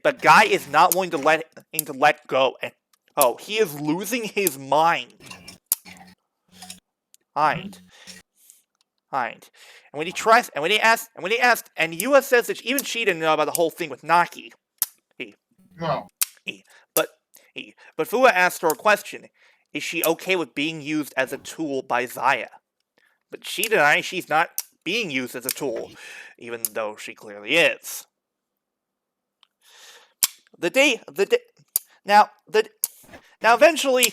but Guy is not willing to let go. And he is losing his mind. And when he asked, and Yua says that even she didn't know about the whole thing with Naki. But Fua asked her a question: is she okay with being used as a tool by Zaya? But she denies she's not being used as a tool, even though she clearly is. Now eventually,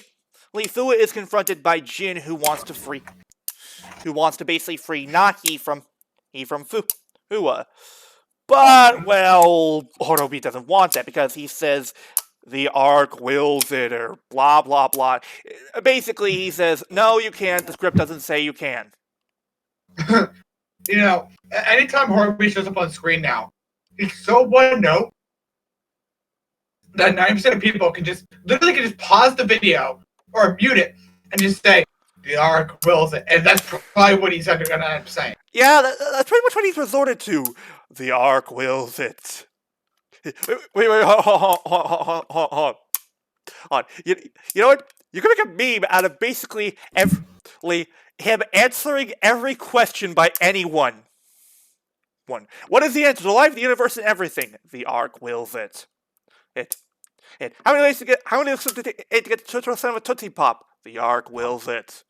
Fua is confronted by Jin, who wants to basically free Naki from Fua. But, well, Horobi doesn't want that because he says the Ark wills it, or blah, blah, blah. Basically, he says, no, you can't. The script doesn't say you can. Anytime Horobi shows up on screen now, he's so one note that 90% of people can just pause the video or mute it and just say, the Ark wills it. And that's probably what he's going to end up saying. Yeah, that's pretty much what he's resorted to. The Ark wills it. Wait, hold on. You know what? You can make a meme out of basically him answering every question by anyone. What is the answer to life, the universe, and everything? The Ark wills it. How many ways to get to of a Tootsie Pop? The Ark wills it.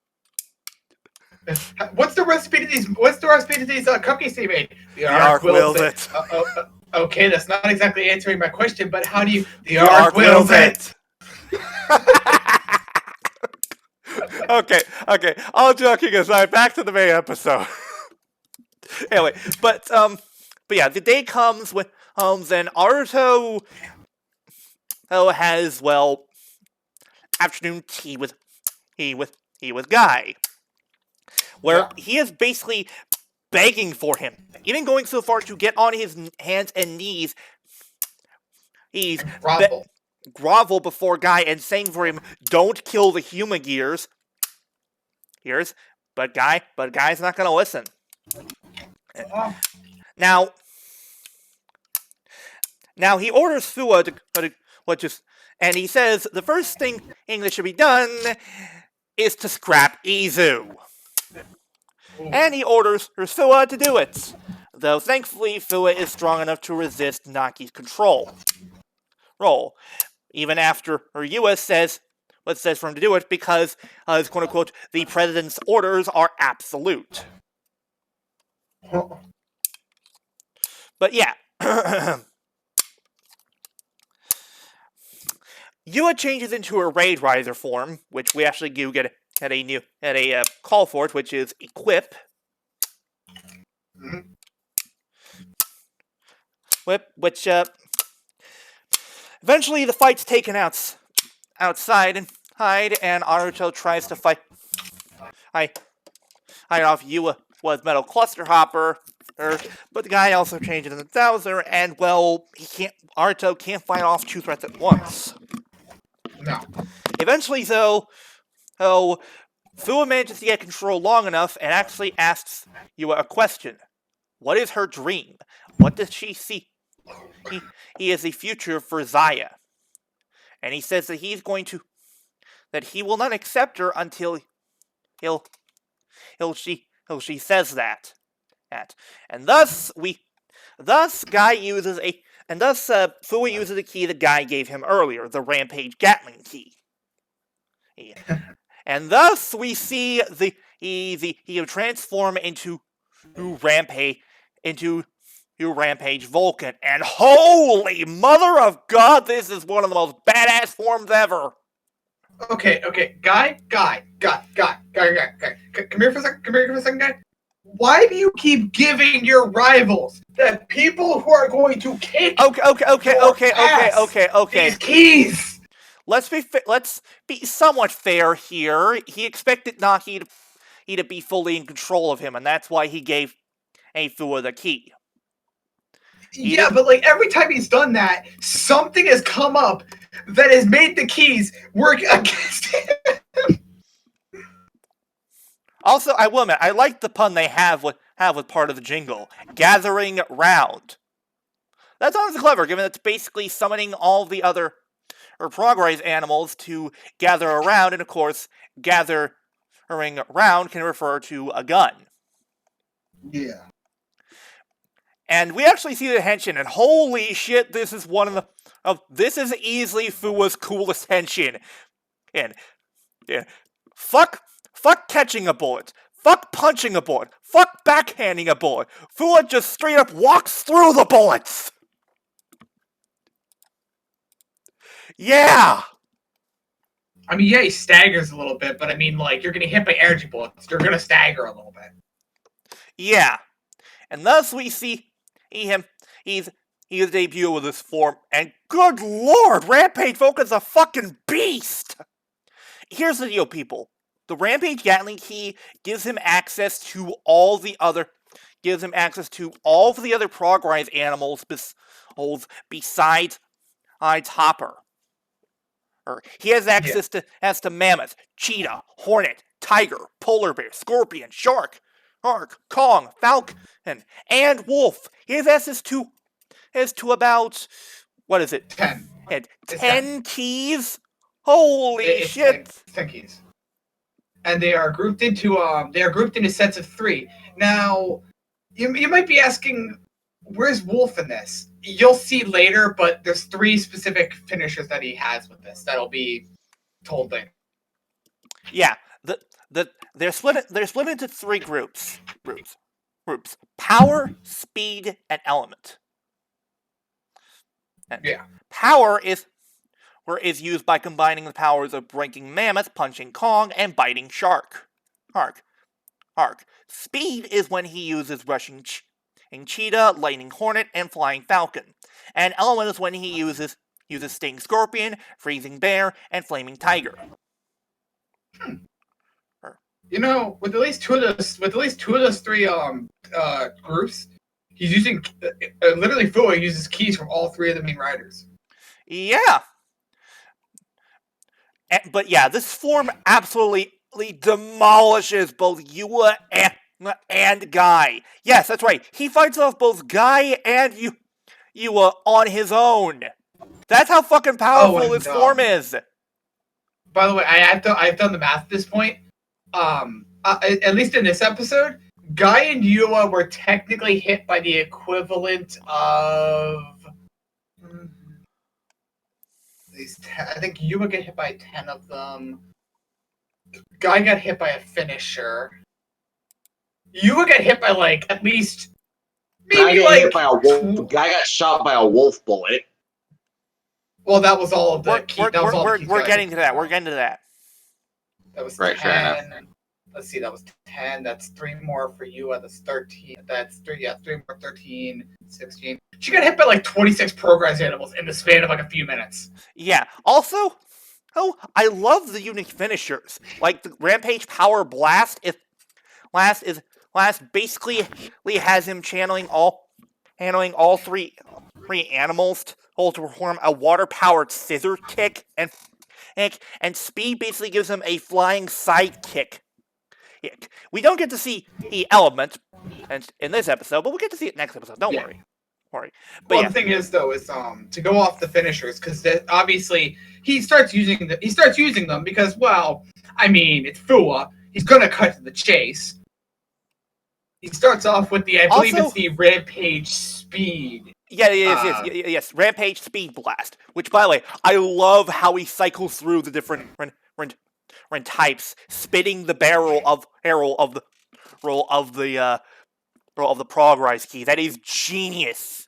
What's the recipe to these cupcakes they made? The Ark wills it. Okay, that's not exactly answering my question, but how do you... The Ark wills it. Okay. All joking aside, back to the main episode. Anyway, but yeah, the day comes when then Aruto has, well, afternoon tea with Guy, where he is basically begging for him, even going so far to get on his hands and knees. He's grovel before Guy and saying for him, "Don't kill the human gears." But Guy's not gonna listen. Now he orders Fua and he says the first thing that should be done is to scrap Izu. And he orders Fua to do it. Though thankfully Fua is strong enough to resist Naki's control. Even after Yua says for him to do it because, as quote unquote, the president's orders are absolute. But yeah. Yua changes into a raid riser form, which we actually do get call for it, which is equip. Mhm. Which eventually the fight's taken outside and Naruto tries to fight off Yua with Metal Cluster Hopper, but the guy also changes into Bowser, and well, Naruto can't fight off two threats at once. No. Eventually, though, Fua manages to get control long enough and actually asks Yua a question. What is her dream? What does she see? He is the future for Zaya. And he says that that he will not accept her until she says that. And thus Fua uses the key the guy gave him earlier, the Rampage Gatling key. And thus we see he transform into Rampage Vulcan, and holy mother of God, this is one of the most badass forms ever. Okay, guy. Come here for a second, guy. Why do you keep giving your rivals, the people who are going to kick these keys? Let's be somewhat fair here. He expected Naki to be fully in control of him, and that's why he gave Fua the key. Yeah, but like every time he's done that, something has come up that has made the keys work against him. Also, I will admit, I like the pun they have with part of the jingle, gathering round. That's honestly clever, given it's basically summoning all the other progress animals to gather around, and of course, gathering around can refer to a gun. Yeah. And we actually see the henshin, and holy shit, this is this is easily Fua's coolest henshin. And fuck catching a bullet, fuck punching a bullet, fuck backhanding a bullet. Fua just straight up walks through the bullets. Yeah. I mean, yeah, he staggers a little bit, but I mean, like, you're getting hit by energy bullets. You're gonna stagger a little bit. Yeah. And thus we see he's debut with this form, and good lord, Rampage Vulcan's a fucking beast! Here's the deal, people. The Rampage Gatling key gives him access to all the other progress animals besides Hopper. He has access to Mammoth, Cheetah, Hornet, Tiger, Polar Bear, Scorpion, Shark, Kong, Falcon, and Wolf. He has access to about, what is it? 10. 10 keys? Holy shit! 10 keys. And they are grouped into sets of 3. Now, you might be asking, where's Wolf in this? You'll see later, but there's 3 specific finishers that he has with this that'll be told later. Yeah, they're split into 3 groups. Power, speed, and element. And yeah. Power is used by combining the powers of breaking Mammoth, punching Kong, and biting Shark. Speed is when he uses rushing Cheetah, lightning Hornet, and flying Falcon. And element is when he uses sting Scorpion, freezing Bear, and flaming Tiger. You know, with at least two of those 3 groups, he's using literally Fua uses keys from all 3 of the main riders. Yeah. But yeah, this form absolutely demolishes both Yua and Guy. Yes, that's right. He fights off both Guy and Yua on his own. That's how fucking powerful this form is. By the way, I've done the math at this point. At least in this episode, Guy and Yua were technically hit by the equivalent of I think Yua got hit by 10 of them. Guy got hit by a finisher. Yua got hit by like at least maybe hit by a wolf. Guy got shot by a wolf bullet. Well, that was all of the We're getting to that. We're getting to that. That was Right, fair 10. Let's see, that was 10. That's 3 more for you. That's 13. That's 3. Yeah, 3 more. 13, 16. She got hit by like 26 progress animals in the span of like a few minutes. Yeah. Also, I love the unique finishers. Like the Rampage Power Blast. If last basically has him handling all three animals to perform a water-powered scissor kick, and Speed basically gives him a flying sidekick. We don't get to see the element in this episode, but we'll get to see it next episode. Don't worry. But well, the thing is, though, is to go off the finishers, because obviously he starts using them because, well, I mean, it's Fua. He's gonna cut to the chase. He starts off with I believe it's the Rampage Speed. Yeah, yes, Rampage Speed Blast. Which, by the way, I love how he cycles through the different types, spitting the barrel of the progress key. That is genius.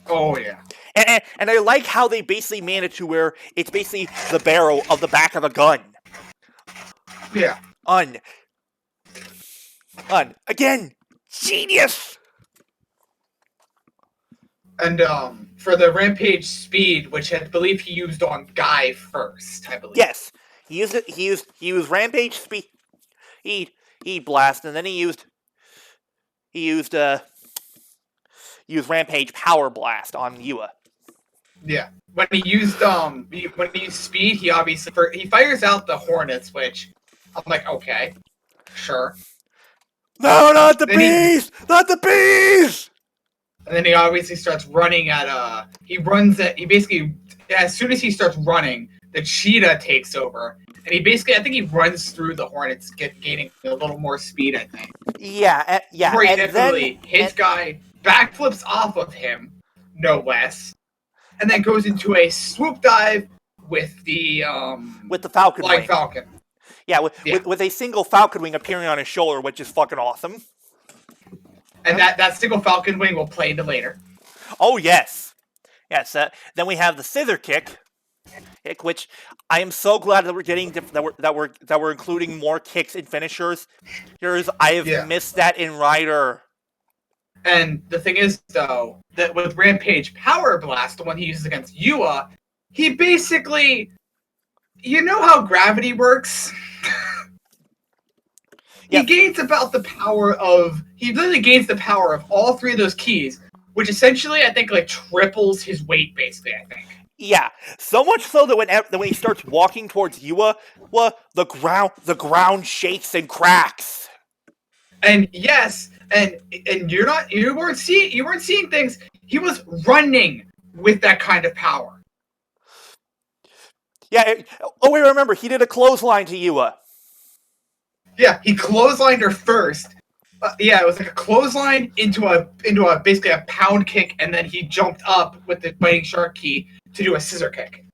Oh yeah. And I like how they basically manage to where it's basically the barrel of the back of a gun. Yeah. Again, genius. And for the Rampage Speed, which I believe he used on Guy first, I believe. Yes, he used it. He used Rampage Speed, Blast, and then he used Rampage Power Blast on Yua. Yeah, when he used Speed, he obviously he fires out the Hornets, which I'm like, okay, sure. No, not the bees! Not the bees! And then he obviously starts running he basically, as soon as he starts running, the cheetah takes over. And he basically, I think he runs through the Hornets, gaining a little more speed, I think. Yeah. Before he definitely hits Guy, backflips off of him, no less. And then goes into a swoop dive with the Falcon Flying Wing. Falcon. Yeah, with a single Falcon Wing appearing on his shoulder, which is fucking awesome. And that single Falcon Wing will play into later. Oh yes. Then we have the scissor kick, which I am so glad that we're getting that we're including more kicks in finishers. I have missed that in Rider. And the thing is, though, that with Rampage Power Blast, the one he uses against Yua, he basically, you know how gravity works. He gains about the power of. He literally gains the power of all three of those keys, which essentially, I think, like triples his weight. Basically, I think. Yeah, so much so that when he starts walking towards Yua, the ground shakes and cracks. And yes, and you weren't seeing things. He was running with that kind of power. Yeah. Oh, wait, remember he did a clothesline to Yua. Yeah, he clotheslined her first. It was like a clothesline into a basically a pound kick, and then he jumped up with the biting shark key to do a scissor kick.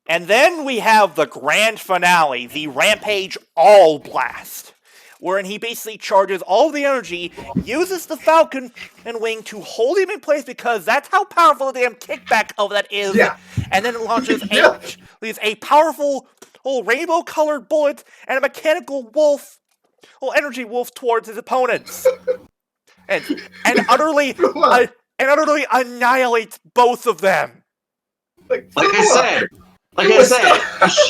And then we have the grand finale, the Rampage All Blast, wherein he basically charges all the energy, uses the Falcon and Wing to hold him in place because that's how powerful the damn kickback of that is. Yeah. And then launches a powerful rainbow-colored bullet and a mechanical energy wolf towards his opponents. and utterly annihilates both of them. Like I said,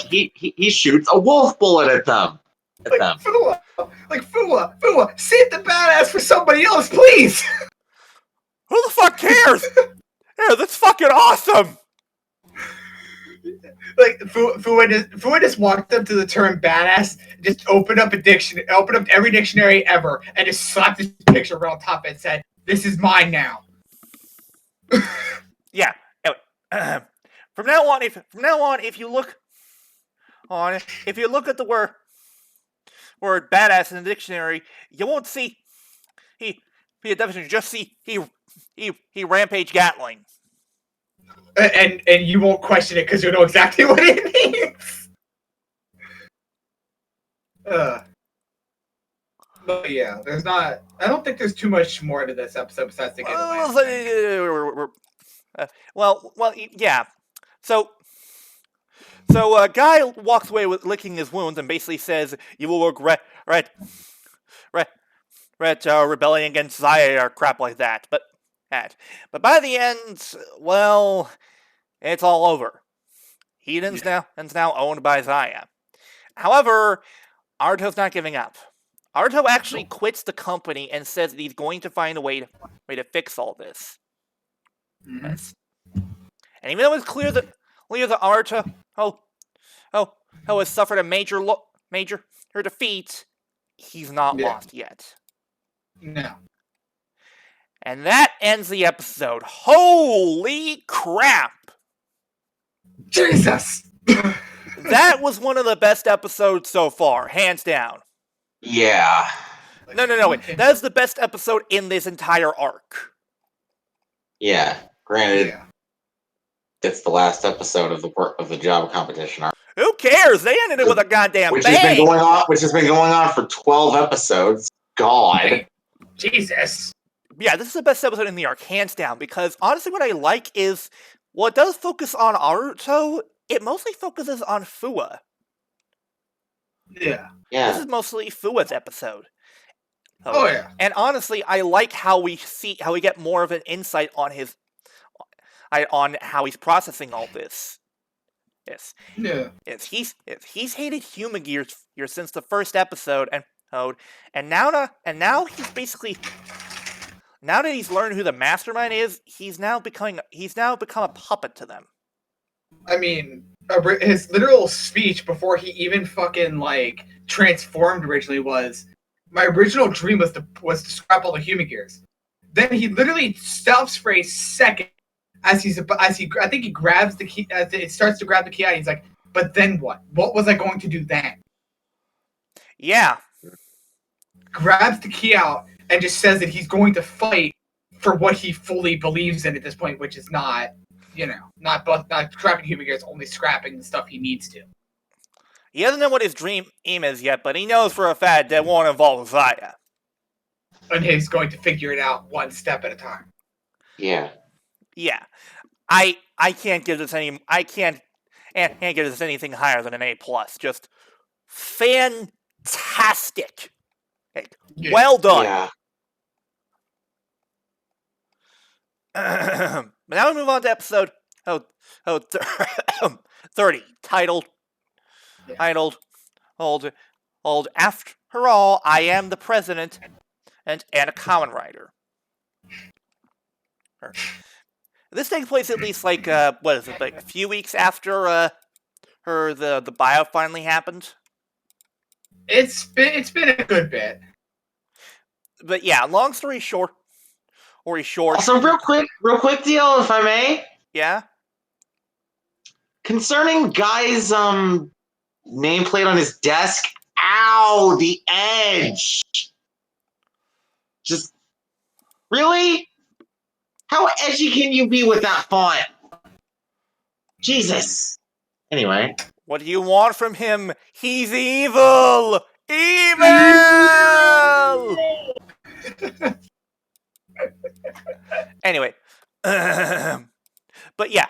he shoots a wolf bullet at them. Fua, save the badass for somebody else, please. Who the fuck cares? Yeah, that's fucking awesome. Like Fua just walked up to the term "badass," just opened up every dictionary ever, and just slapped his picture right on top and said, "This is mine now." Yeah. Anyway, from now on, if you look at the word "badass" in the dictionary, you won't see a definition. You just see he rampage Gatling. And you won't question it because you know exactly what it means. But yeah, there's not. I don't think there's too much more to this episode besides the yeah. So So a guy walks away with licking his wounds and basically says, "You will regret rebelling against Zaya or crap like that." But by the end, well, it's all over. Heden's now owned by Zaya. However, Aruto's not giving up. Aruto actually quits the company and says that he's going to find a way to fix all this. Yes. And even though it's clear that Aruto has suffered a major defeat, he's not lost yet. No. And that ends the episode. Holy crap! Jesus! That was one of the best episodes so far, hands down. Yeah. No, wait. That is the best episode in this entire arc. Yeah. Granted, Yeah. it's the last episode of the job competition arc, Who cares? They ended it with a goddamn which bang! has been going on for 12 episodes. God. Jesus. Yeah, this is the best episode in the arc, hands down, because honestly what I like is, while it does focus on Aruto, it mostly focuses on Fua. Yeah. Yeah. This is mostly Fua's episode. Oh yeah. And honestly, I like how we get more of an insight on on how he's processing all this. Yes. Yeah. He's hated human gears since the first episode, and now he's basically, now that he's learned who the mastermind is, he's now become a puppet to them. I mean, his literal speech before he even fucking transformed originally was, "My original dream was to scrap all the human gears." Then he literally stops for a second as he I think he grabs the key, as it starts to grab the key out. He's like, "But then what? What was I going to do then?" Yeah. Grabs the key out and just says that he's going to fight for what he fully believes in at this point, which is not scrapping human gears, only scrapping the stuff he needs to. He doesn't know what his dream aim is yet, but he knows for a fact that won't involve Zaya. And he's going to figure it out one step at a time. Yeah. Yeah. I can't give this can't give this anything higher than an A+. Just fantastic. Yeah. Well done. Yeah. But now we move on to episode 30, titled After All, I Am the President and a Common Rider. This takes place at least a few weeks after the buyout finally happened. It's been a good bit. But yeah, long story short. Also, real quick deal, if I may. Yeah. Concerning Guy's nameplate on his desk. Ow, the edge. Just really? How edgy can you be with that font? Jesus. Anyway. What do you want from him? He's evil! Evil! Anyway. But yeah.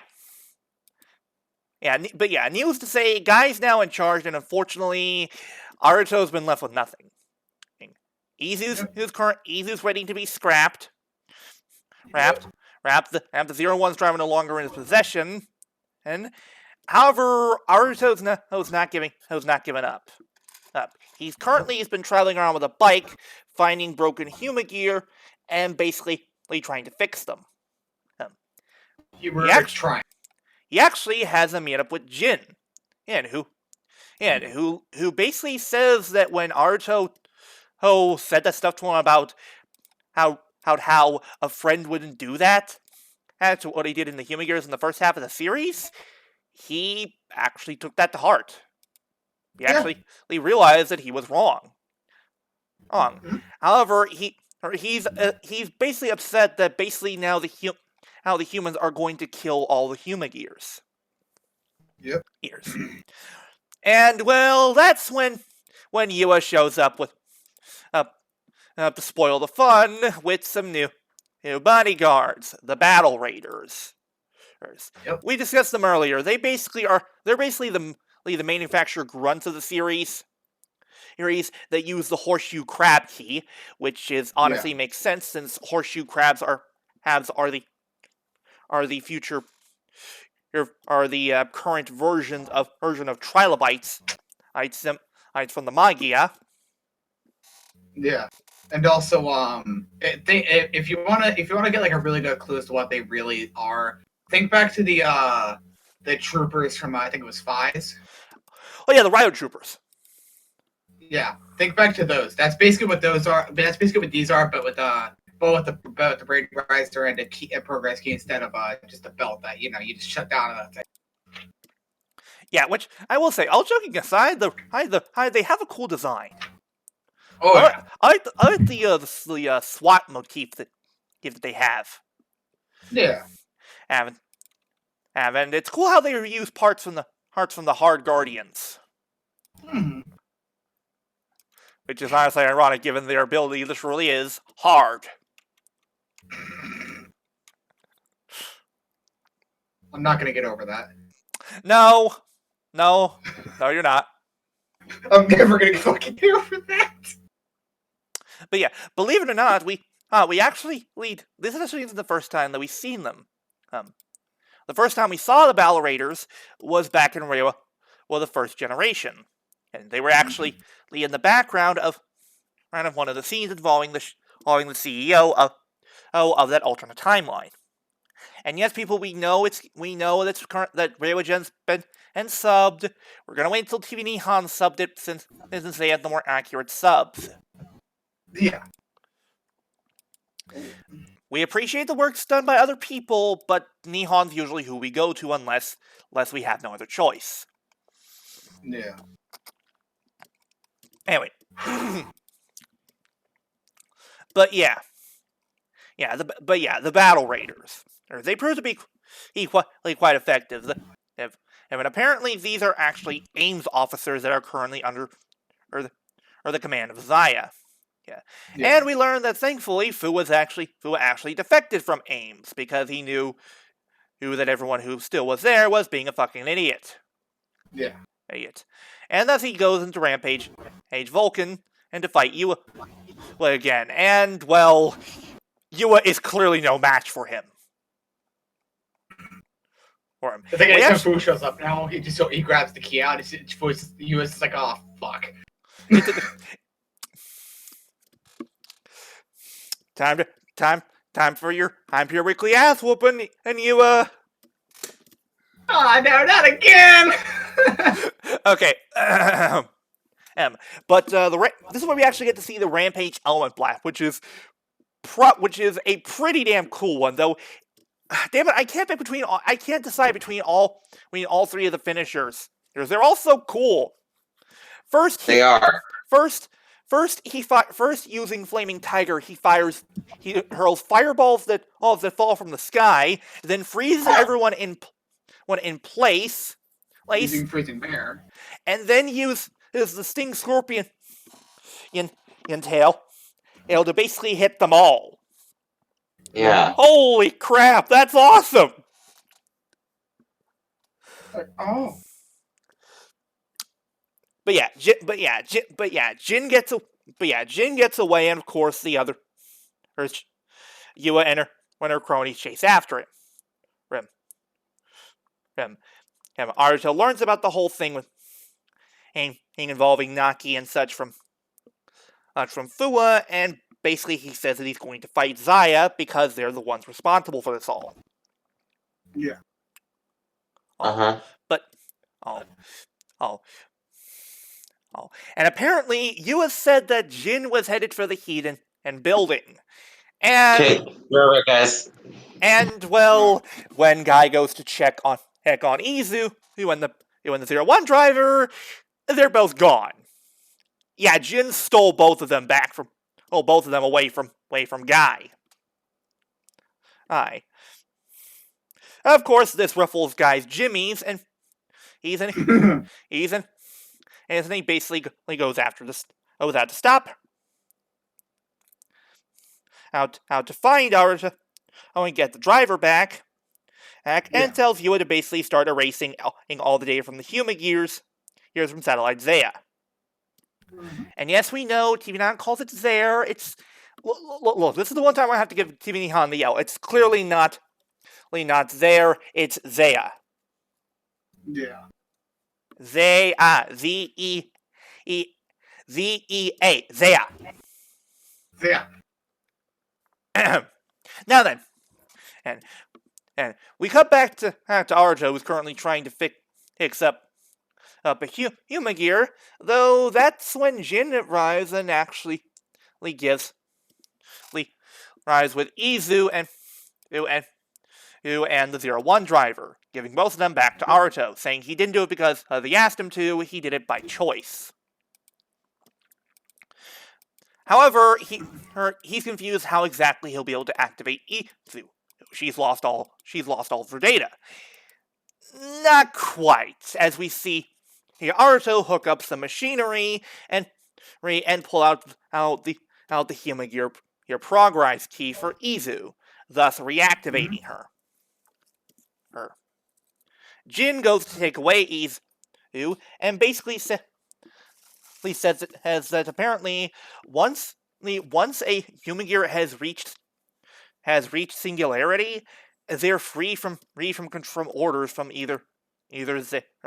Needless to say, Guy's now in charge, and unfortunately, Aruto's been left with nothing. Izu's ready to be scrapped. The 01's driver no longer in his possession. And however, Aruto's not giving up. He's been traveling around with a bike, finding broken human gear, and basically trying to fix them. Trying. He actually has a meetup with Jin, who basically says that when Aruto said that stuff to him about how a friend wouldn't do that, as to what he did in the human gears in the first half of the series, he actually took that to heart. He actually realized that he was wrong. However, he's basically upset that basically now the humans are going to kill all the human gears. Yep. Gears. And well, that's when Yua shows up with to spoil the fun with some new bodyguards, the Battle Raiders. Yep. We discussed them earlier. They're basically the manufacturer grunts of the series that use the horseshoe crab key, which is honestly makes sense since horseshoe crabs are the future are the current version of trilobites, from the Magia. Yeah, and also, if you wanna get like a really good clue as to what they really are, think back to the troopers from I think it was Fies. Oh yeah, the Riot Troopers. Yeah, think back to those. That's basically what those are. That's basically what these are, but with the braid riser and a progress key instead of just a belt that you just shut down on that thing. Yeah, which I will say, all joking aside, they have a cool design. Oh yeah. I like the SWAT motif that they have. Yeah. And it's cool how they reuse parts from the Hard Guardians. Hmm. Which is honestly ironic given their ability. This really is hard. I'm not gonna get over that. No, you're not. I'm never gonna fucking get over that. But yeah, believe it or not, we actually this actually isn't the first time that we've seen them. The first time we saw the Battle Raiders was back in Reiwa, the first generation, and they were actually in the background of one of the scenes involving the CEO of that alternate timeline. And yes, people, we know that Reiwa Gen's been and subbed. We're gonna wait until TV Nihon subbed it since they have the more accurate subs. Yeah. We appreciate the works done by other people, but Nihon's usually who we go to unless we have no other choice. Yeah. Anyway. the Battle Raiders. They prove to be quite effective. And apparently these are actually AIMS officers that are currently under the command of Zaya. Yeah. And we learned that thankfully Fuwa actually defected from AIMS because he knew that everyone who still was there was being a fucking idiot. Yeah. Idiot. And thus he goes into Rampage Vulcan and to fight Yua again. And well, Yua is clearly no match for him. I think anytime Fu shows up now, he grabs the key out. Yua's just like, oh fuck. Time for your weekly ass whooping, and you Oh no, not again! Okay. But this is where we actually get to see the Rampage Element Blast, which is a pretty damn cool one, though. Damn it, I can't decide between all three of the finishers. They're all so cool. First, using Flaming Tiger, he hurls fireballs that fall from the sky, then freezes everyone in place. Using Freezing Bear. And then uses the Sting Scorpion in tail to basically hit them all. Yeah. Holy crap, that's awesome! Oh. Jin gets away, and of course Yua and her cronies chase after him. Aruto learns about the whole thing involving Naki and such from Fuwa, and basically he says that he's going to fight Zaya because they're the ones responsible for this all. Yeah. And apparently Yua said that Jin was headed for the heat and building. And guys. And well, when Guy goes to check on Izu, who and the 01 driver, they're both gone. Yeah, Jin stole both of them away from Guy. Aye. Of course, this ruffles Guy's jimmies, and he basically goes out to stop, out to find Aruto, and get the driver back, and tells Yua to basically start erasing all the data from the human gears from satellite Zaya. And yes, we know TV9 calls it Zaire. It's look, this is the one time I have to give TV9 the L. It's clearly not Zaire. It's Zaya. Yeah. Zaya. Z-E-A. Zaya. Yeah. Now then, and we cut back to Arjo, who's currently trying to fix up a human gear, though that's when Jin arrives and actually gives rise with Izu and the 01 driver, giving both of them back to Aruto, saying he didn't do it because they asked him to, he did it by choice. However, he's confused how exactly he'll be able to activate Izu. She's lost all of her data. Not quite, as we see Aruto hook up some machinery and pull out the human gear progress key for Izu, thus reactivating her. Jin goes to take away Izu and basically says that apparently once a human gear has reached singularity, they're free from orders from either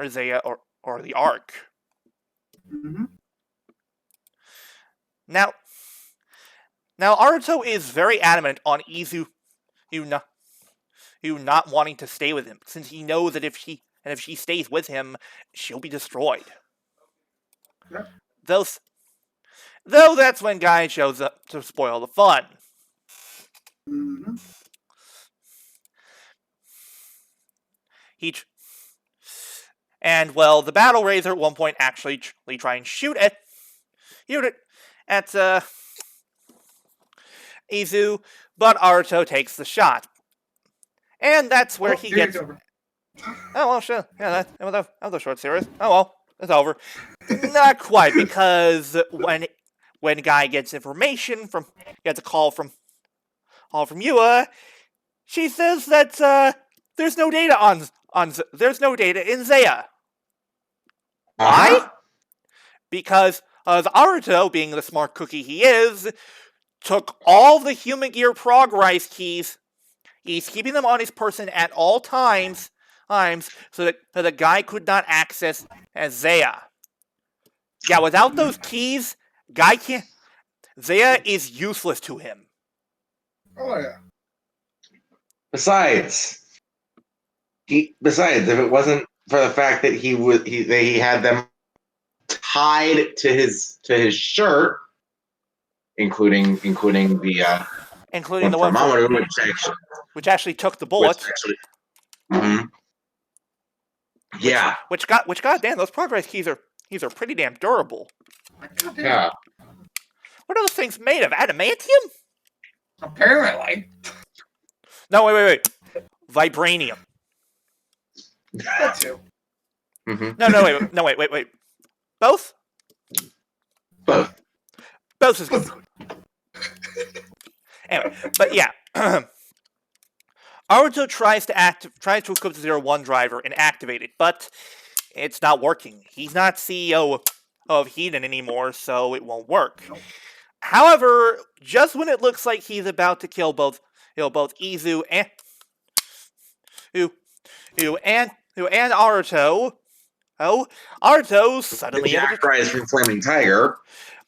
Zaya or the Ark. Mm-hmm. Now Aruto is very adamant on Izu not wanting to stay with him, since he knows that if she stays with him, she'll be destroyed. Yep. Though that's when Guy shows up to spoil the fun. Mm-hmm. The Battle Razor at one point actually try and shoot it at Izu, but Aruto takes the shot. And that's where he gets... Over. Oh, well, sure. Yeah, that was a short series. Oh, well, it's over. Not quite, because when Guy gets a call from Yua, she says that there's no data there's no data in Zaya. Why? Because Aruto, being the smart cookie he is, took all the human gear progress keys. He's keeping them on his person at all times, so that the Guy could not access Zaya. Yeah, without those keys, Guy can't. Zaya is useless to him. Oh yeah. Besides, if it wasn't for the fact that he had them tied to his shirt, including the one thermometer, which actually took the bullet. Yeah. Which goddamn, those progress keys are pretty damn durable. Yeah. What are those things made of? Adamantium? Apparently. No, wait. Vibranium. That too. Mm-hmm. No, wait. Both? Both. Both is good. Anyway, but yeah. Aruto tries to equip the 01 driver and activate it, but it's not working. He's not CEO of Hedon anymore, so it won't work. However, just when it looks like he's about to kill both Izu and Aruto, Aruto's suddenly able to from Flaming Tiger.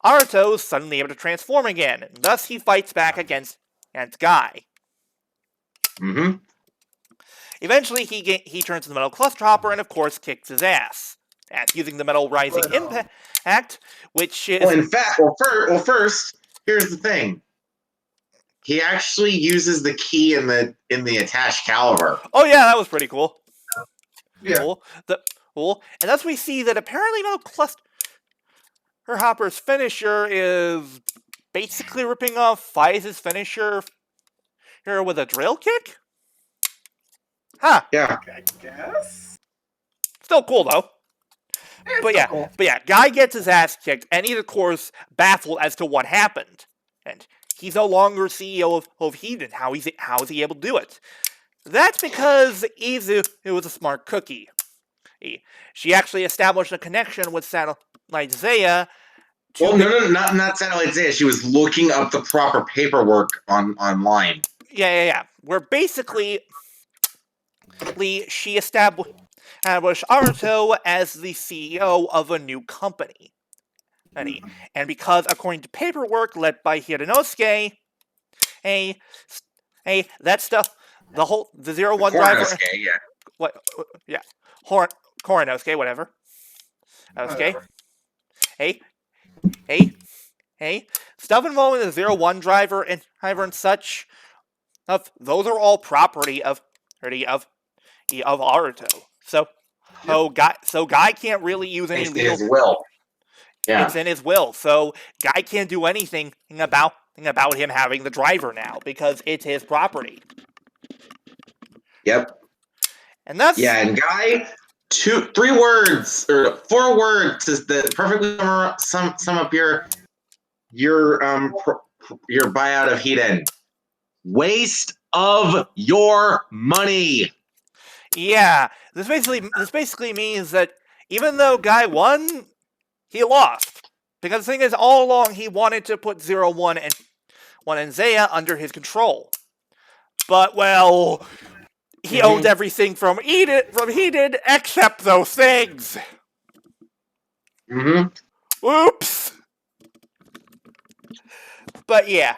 Aruto's suddenly able to transform again, and thus he fights back against Guy. Mm-hmm. Eventually, he turns to the metal cluster hopper and, of course, kicks his ass at using the metal rising impact, which is... Well, first, here's the thing. He actually uses the key in the attached caliber. Oh yeah, that was pretty cool. Yeah. Cool. And thus we see that apparently metal cluster hopper's finisher is basically ripping off Fize's finisher here with a drill kick? Huh. Yeah. I guess. Still cool, though. But yeah, Guy gets his ass kicked, and he's, of course, baffled as to what happened. And he's no longer CEO of Hedon. How is he able to do it? That's because Izu was a smart cookie. She actually established a connection with Satellite Zaya. Well, no, not Satellite Zaya. She was looking up the proper paperwork online. Yeah. Where basically, she established Aruto as the CEO of a new company. And because, according to paperwork led by Hironosuke, that stuff, the 01 driver. Korinosuke, yeah. What? Yeah. Korinosuke, whatever. Okay. Hey. Stuff involving the 01 driver and such. Those are all property of Aruto. So, Guy can't really use any It's legal. his will. Yeah. It's in his will, so Guy can't do anything about him having the driver now because it's his property. Yep. And that's and Guy, 3 words or 4 words is the perfectly sum up your buyout of Hiden. Waste of your money. Yeah, this basically means that even though Guy won, he lost. Because the thing is, all along he wanted to put 01 and Zaya under his control. But, well, he owned everything from Hiden except those things. Oops. But yeah.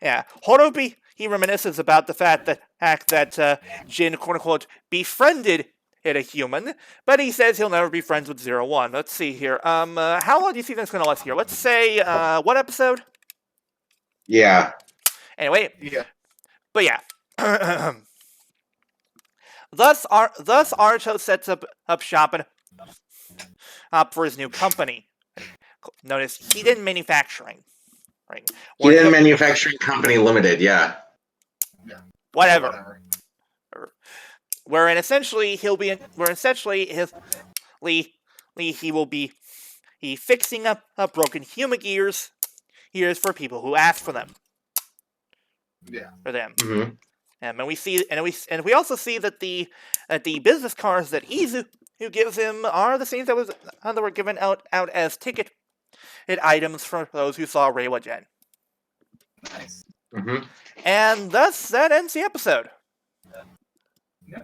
Horobi, he reminisces about the fact that Jin, quote-unquote, befriended a human, but he says he'll never be friends with 01. Let's see here. How long do you think that's going to last here? Let's say, what episode? Yeah. Anyway. Yeah. But yeah. Thus Aruto sets up shop for his new company. Notice, Hiden Manufacturing. Right? Hiden Manufacturing Company Limited, yeah. Whatever. Wherein essentially he will be fixing up broken human gears for people who ask for them. Yeah. For them. Mm-hmm. And we also see that the business cards that Izu who gives him are the same that were given out as ticket items for those who saw Reiwa Gen. Nice. Mm-hmm. And thus that ends the episode. Yeah.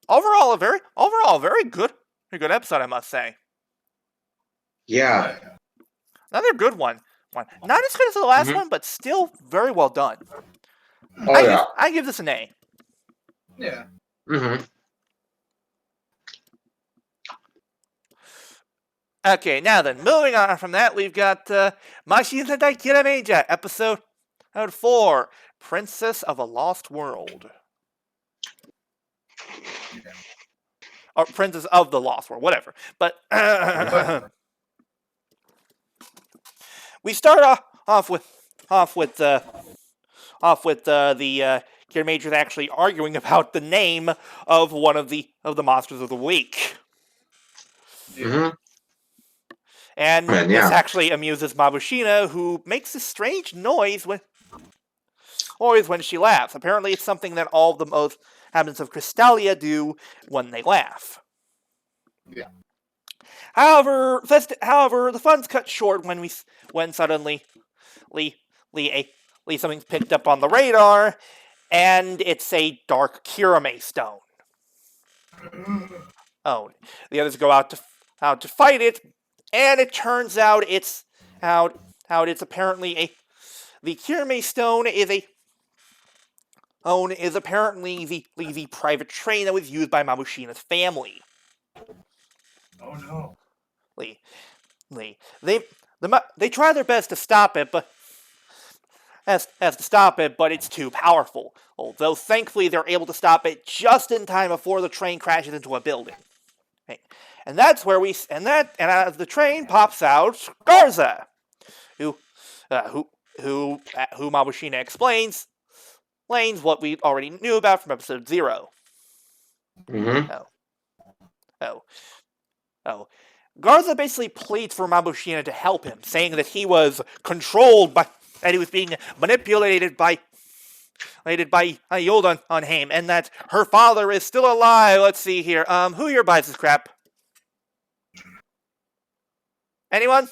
Overall, a very good episode, I must say. Yeah. Another good one. Not as good as the last one, but still very well done. Oh, I give this an A. Yeah. Mm-hmm. Okay, now then, moving on from that, we've got Mashina Daikira Meija, episode 4, Princess of a Lost World. Or Princess of the Lost World, whatever. But we start off with the Kira Majors actually arguing about the name of one of the monsters of the week. Mm-hmm. And this actually amuses Mabushina, who makes a strange noise when she laughs. Apparently, it's something that all the most inhabitants of Crystallia do when they laugh. Yeah. However, the fun's cut short when suddenly something's picked up on the radar, and it's a dark Kirame stone. Oh, the others go out to fight it, and it turns out it's apparently the Kirame stone is apparently the private train that was used by Mabushina's family. Oh no. They try their best to stop it, but it's too powerful. Although thankfully they're able to stop it just in time before the train crashes into a building. And that's where as the train pops out Garza, who Mabushina explains what we already knew about from episode 0. Mm-hmm. Oh. Garza basically pleads for Mabushina to help him, saying that he was controlled by, and he was being manipulated by related by Yoldunheim, and that her father is still alive. Let's see here. Who here buys this crap? Anyone?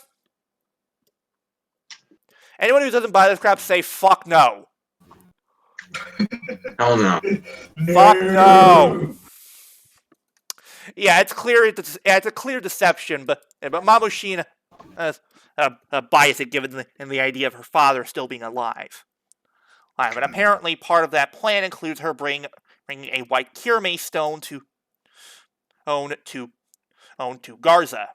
Anyone who doesn't buy this crap, say fuck no. Hell no. Fuck no. Yeah, it's clear. It's a clear deception, but Mabushina buys it given the idea of her father still being alive. But apparently, part of that plan includes her bringing a white Kirame stone to Garza.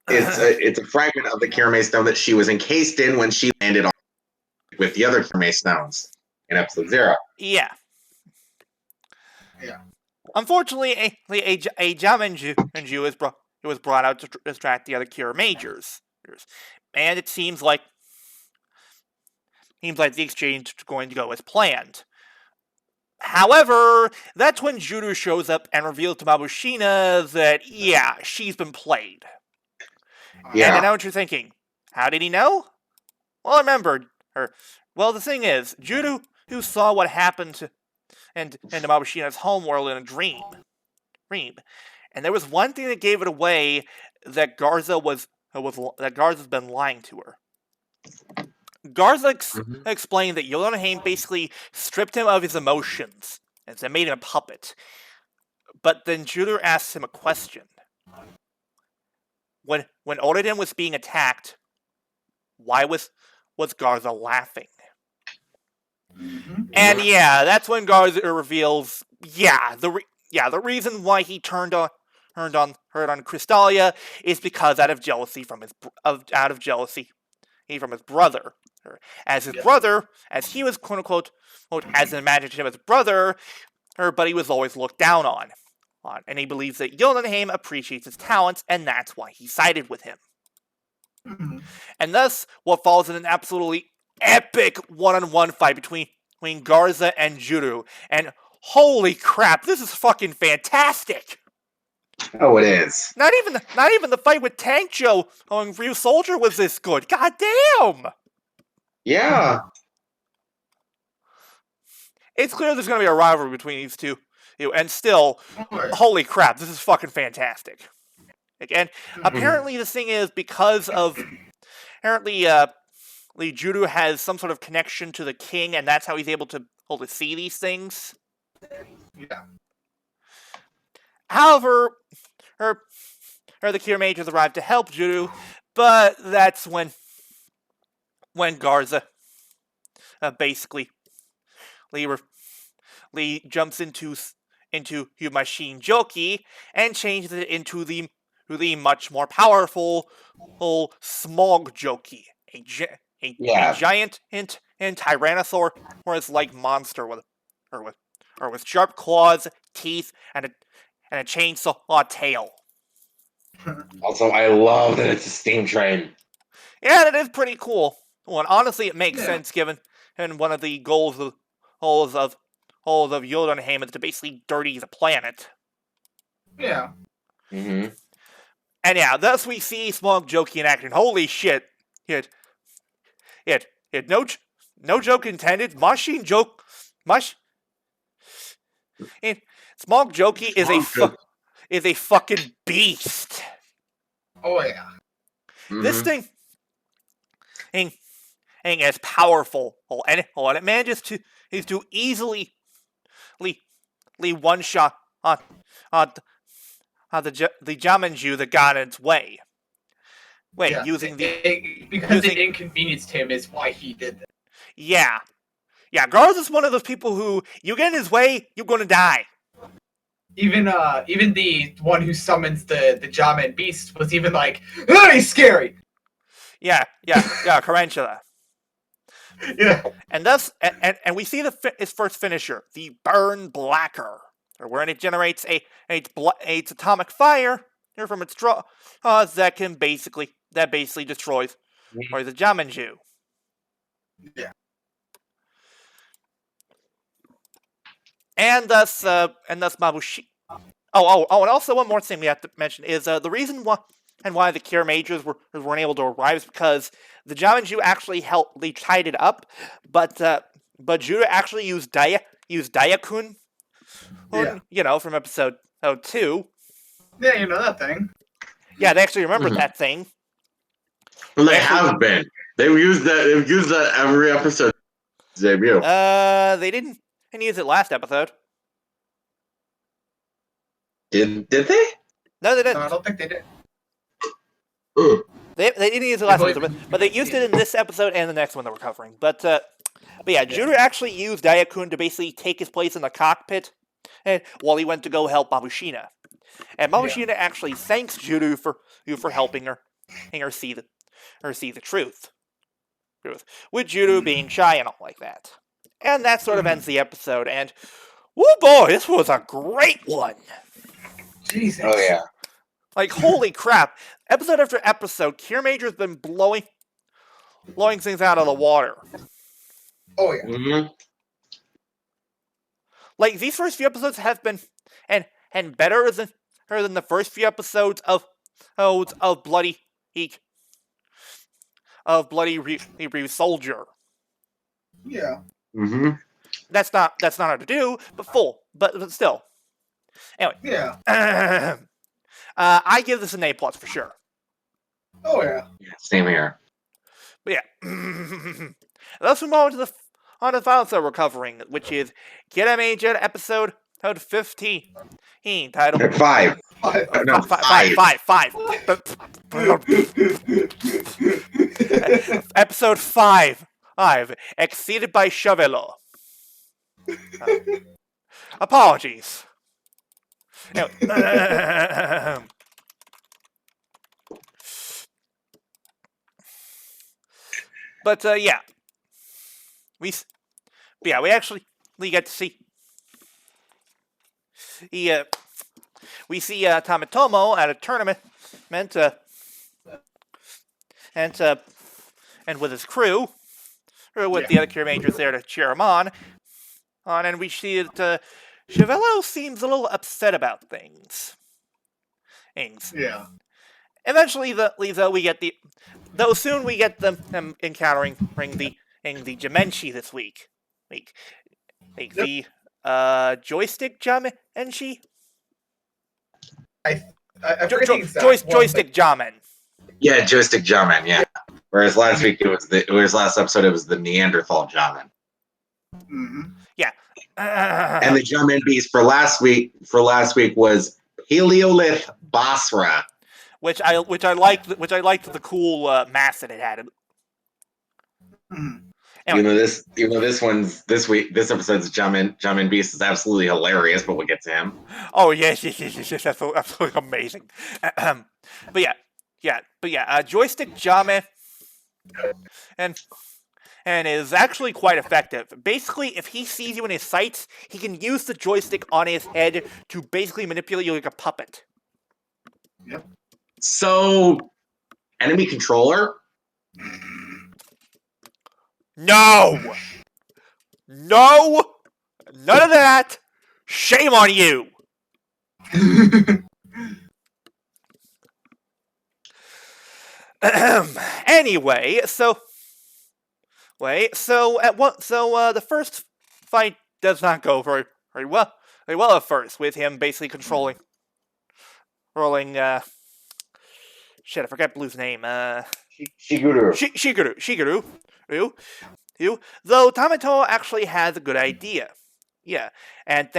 It's a fragment of the Kirame stone that she was encased in when she landed on with the other Kirame stones in episode 0. Yeah. Yeah. Unfortunately, a Jamenju was brought out to distract the other Kiramagers, and it seems like the exchange is going to go as planned. However, that's when Juru shows up and reveals to Mabushina that, yeah, she's been played. Yeah. And I know what you're thinking. How did he know? Well, I remembered her. Well, the thing is, Juru, who saw what happened to Mabushina's homeworld in a dream. And there was one thing that gave it away, that Garza's been lying to her. Garza explained that Yoldunheim basically stripped him of his emotions and made him a puppet. But then Juru asked him a question. When Odin was being attacked, why was Garza laughing? And yeah, that's when Garza reveals, the reason why he turned on Crystalia is because out of jealousy from his brother. As his brother, as he was quote unquote as imaginative as brother, but he was always looked down on. And he believes that Yoldunheim appreciates his talents, and that's why he sided with him. And thus, what follows in an absolutely epic one-on-one fight between Garza and Juru. And holy crap, this is fucking fantastic! Oh, it is. Not even the fight with Tank Joe on Ryu Soldier was this good. God damn! Yeah. It's clear there's going to be a rivalry between these two. And still, holy crap, this is fucking fantastic. And apparently the thing is, because of... Apparently, Juru has some sort of connection to the king, and that's how he's able to see these things. Yeah. However, the Kiramagers arrive to help Juru, but that's when Garza basically jumps into Machine Joki and changes it into the much more powerful Smog Joki, a giant and Tyrannosaurus-like monster with sharp claws, teeth, and a chainsaw tail. Also, I love that it's a steam train. Yeah, that is pretty cool. Well, and honestly, it makes sense given one of the goals of Yoldunheim is to basically dirty the planet. Yeah. Mm-hmm. And yeah, thus we see Smog Joki in action. Holy shit! No joke intended. Smog Joki is a fucking beast. Oh yeah. This thing is powerful, and it manages to easily one shot on the Jamenju that got in its way. Because it inconvenienced him is why he did that. Yeah, Garza's one of those people who you get in his way, you're gonna die. Even the one who summons the Jaman beast was even like, oh, he's scary. Yeah, Tarantula. Yeah. And thus, and we see his first finisher, the Burn Blacker, wherein it generates its atomic fire from its draw that basically destroys the Jamenju. Yeah. And thus Mabushi. Oh, and also one more thing we have to mention is the reason why why the Cure Majors weren't able to arrive is because the Jamenju actually helped. They tied it up, but Judah actually used Dayakun, from episode 2. Yeah, you know that thing. Yeah, they actually remembered that thing. Well, they have been. They've used that every episode debut. They didn't use it last episode. Did they? No, they didn't. No, I don't think they did. They didn't use it last episode, but they used it in this episode and the next one that we're covering. But yeah, Judah actually used Dayakun to basically take his place in the cockpit, and while he went to go help Mabushina. And Mabushina actually thanks Judah for helping her see the truth. With Judah being shy and all like that. And that sort of ends the episode. And woo boy, this was a great one. Jesus. Oh yeah. Like, holy crap. Episode after episode, Cure Major's been blowing things out of the water. Oh yeah. Mm-hmm. Like, these first few episodes have been and better than the first few episodes of Bloody Ryu Soldier. Yeah. Mm-hmm. That's not hard to do, but still. Anyway. Yeah. I give this an A+ for sure. Oh yeah. Same here. But yeah. Let's move on to the final episode we're covering, which is Kira Major episode 15. Titled 5. No, 5. Episode 5. Exceeded by Chavelo. Apologies. Anyway, but yeah, we actually get to see. We see Tamatomo at a tournament, and with his crew, or with the other Cure Majors there to cheer him on, and we see that Chavelo seems a little upset about things. Yeah. Eventually, we get soon we get them encountering the Jamenshi this week. The joystick Jamenshi. I forget the exact one, joystick Jamen. Yeah, joystick Jamin. Yeah. Whereas last week last episode it was the Neanderthal Jamin. Mm-hmm. Yeah. And the Jamin beast for last week was Paleolith Basra. Which I liked the cool mask that it had. Mm-hmm. Anyway. This episode's Jamin Beast is absolutely hilarious, but we'll get to him. Oh yes, absolutely amazing. But yeah, joystick Jamin and is actually quite effective. Basically, if he sees you in his sights, he can use the joystick on his head to basically manipulate you like a puppet. Yep. So, enemy controller? No! None of that! Shame on you! Anyway, the first fight does not go very well at first, with him basically controlling, shit, I forgot Blue's name. Shigeru. Though Tamato actually has a good idea. Yeah, and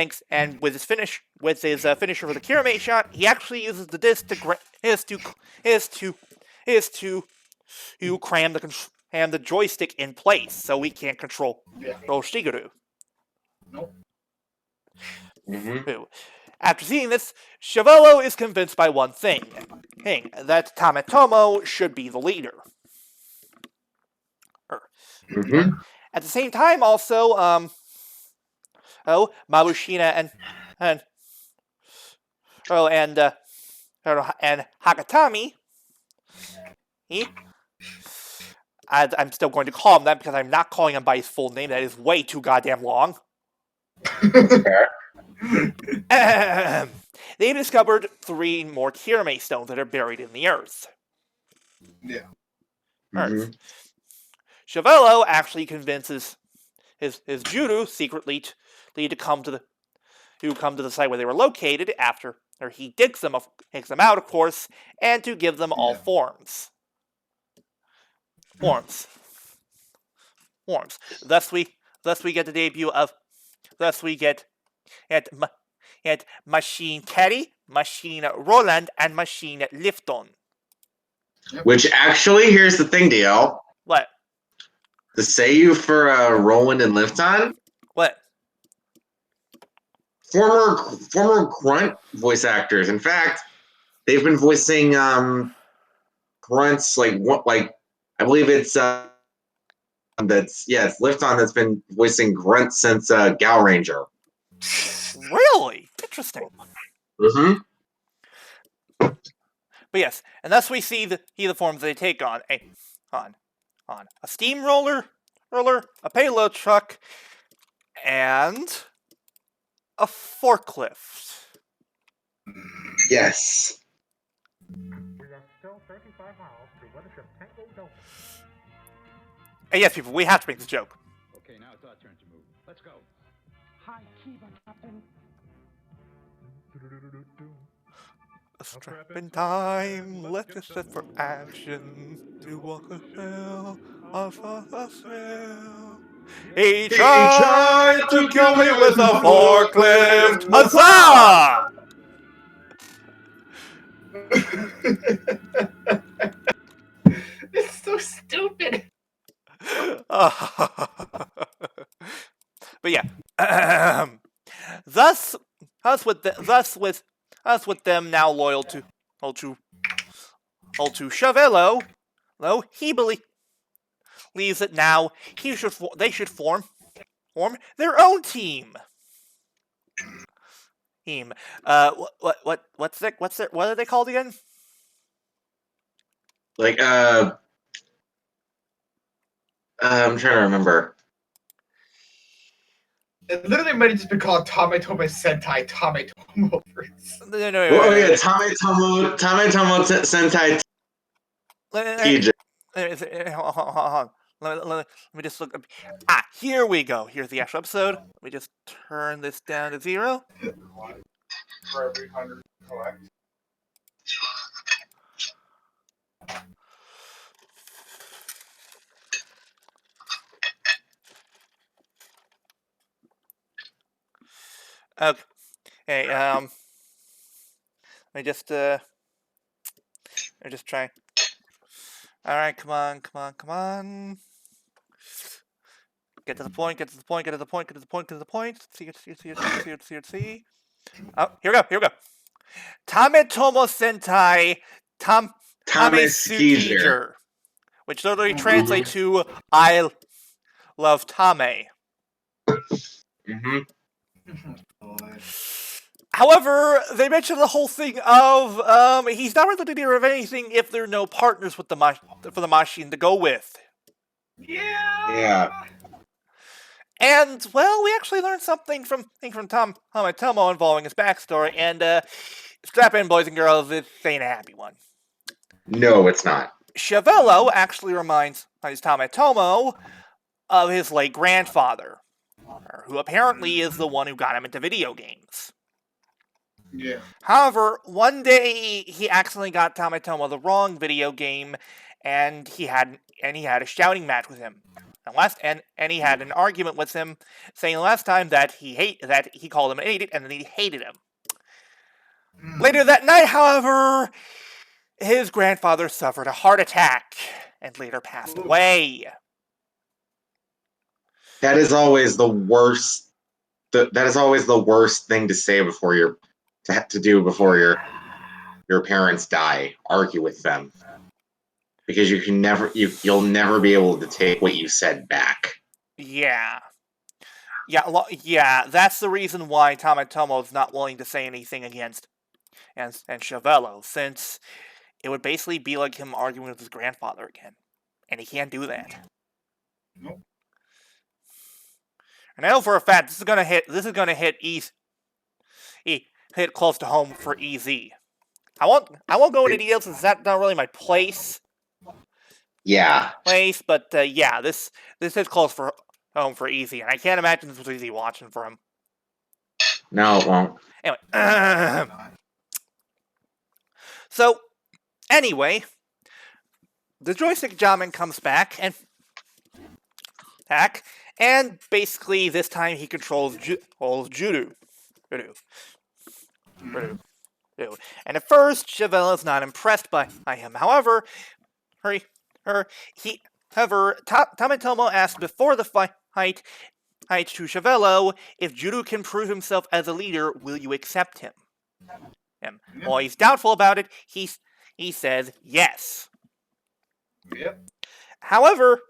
with his finisher for the Kirame shot, he actually uses the disc to cram the joystick in place, so we can't control Shigeru. Nope. Mm-hmm. After seeing this, Chavelo is convinced by one thing, that Tamatomo should be the leader. Mm-hmm. At the same time, also, Mabushina and Hakatami, I'm still going to call him that because I'm not calling him by his full name. That is way too goddamn long. That's fair. they discovered 3 more Kirame stones that are buried in the earth. Yeah. Earth. Chevello actually convinces his Judo secretly to come to the site where they were located after he takes them out, of course, and to give them all forms. Thus we get the debut of Machine Teddy, Machine Roland, and Machine Lifton. Which actually, here's the thing, DL. What? The seiyuu for Roland and Lifton, What? former Grunt voice actors. In fact, they've been voicing Grunts like I believe it's it's Lifton that's been voicing Grunt since Gal Ranger. Really? Interesting. Mm-hmm. But yes, and thus we see the forms they take on a steamroller, a payload truck, and a forklift. Yes. And yes, people, we have to make this joke. Okay, now it's our turn to move. Let's go. Hi, Kiva, Captain. A strap in time, let's get set for action. To walk a hill, off a hill. He tried to kill me with a forklift. Huzzah! It's so stupid. But yeah, thus with them now loyal to Chevello, though he believes that now they should form their own team. What are they called again? Like I'm trying to remember. It literally might have just been called Tametomo Sentai Tametomo. No. Oh yeah, Tametomo Sentai TJ. Hold on. Let me just look up. Here we go. Here's the actual episode. Let me just turn this down to 0. For every 100 collect. Okay. Let me just try. All right, come on. Get to the point. See. Oh, here we go. Tametomo Sentai Tame Tsukiger, which literally translates to I love Tame. Mm-hmm. However, they mentioned the whole thing of he's not really doing anything if there are no partners with for the machine to go with. Yeah. And well, we actually learned something from Tametomo involving his backstory, and strap in, boys and girls, this ain't a happy one. No, it's not. Chevello actually reminds Tametomo of his late grandfather, who apparently is the one who got him into video games. Yeah. However, one day he accidentally got Tametomo the wrong video game, and he had a shouting match with him. And he had an argument with him, saying last time that he called him an idiot, and then he hated him. Later that night, however, his grandfather suffered a heart attack and later passed away. That is always the worst. That is always the worst thing to say before your parents die. Argue with them, because you'll never be able to take what you said back. Yeah. That's the reason why Tametomo is not willing to say anything against and Chevello, since it would basically be like him arguing with his grandfather again, and he can't do that. Nope. And I know for a fact this is gonna hit hit close to home for EZ. I won't go into details since that's not really my place. Yeah. But yeah, this is close for home for EZ, and I can't imagine this was easy watching for him. No, it won't. Anyway, so anyway, the joystick Jamin comes back and basically this time he controls Judo. And at first, Chevelle is not impressed by him. However, Tametomo asked before the fight to Chevelle, if Judo can prove himself as a leader, will you accept him? While he's doubtful about it, he says yes. Yep. However,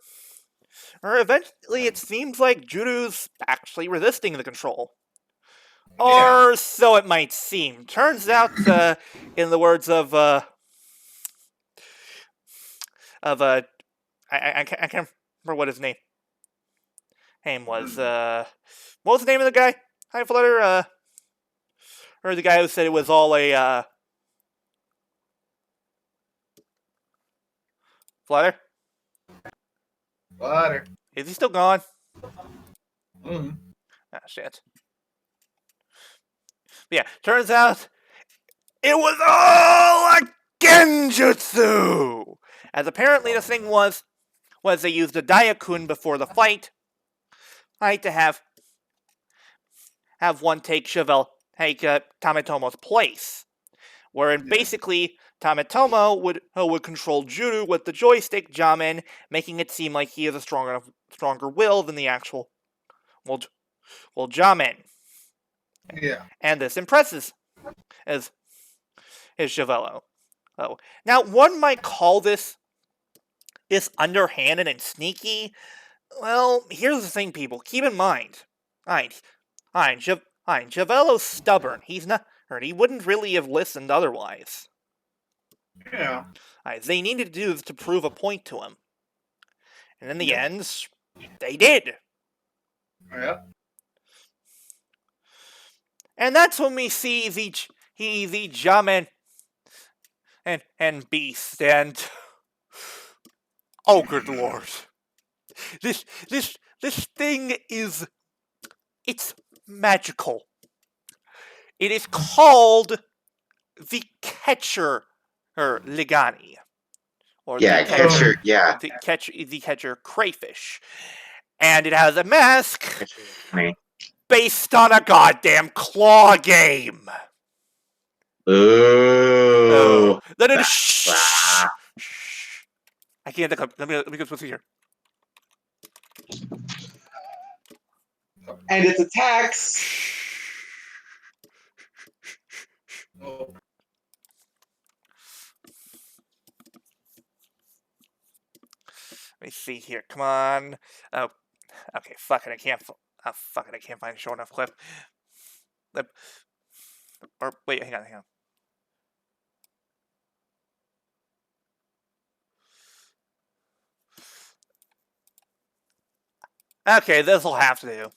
eventually it seems like Judo's actually resisting the control. Or so it might seem. Turns out, in the words of I can't remember what his name was. What was the name of the guy? Hi, Flutter. Or the guy who said it was all a Flutter. Flutter. Is he still gone? Mm-hmm. Ah, shit. But yeah, turns out it was all a genjutsu! As apparently the thing was they used a Daikun before the fight, to have one take Tametomo's place. Wherein basically Tametomo would control Judo with the joystick Jamin, making it seem like he has a stronger will than the actual Jamin. Yeah. And this impresses his Chevelle. Now one might call this underhanded and sneaky. Well, here's the thing, people. Keep in mind, Chevelle's stubborn. He's not, or he wouldn't really have listened otherwise. Yeah. They needed to do this to prove a point to him, and in the end, they did. Yeah. And that's when we see the Jamin and Beast, and oh good lord, this thing it's magical. It is called the Catcher Ligani, or the Catcher Crayfish, and it has a mask based on a goddamn claw game. Ooh. Shh. I can't think of. Let me go switch here. And its attacks. Oh. Let me see here. Come on. Oh, okay. Fuck it. I can't. Fuck it. I can't find a short enough clip. Or wait. Hang on. Okay, this will have to do.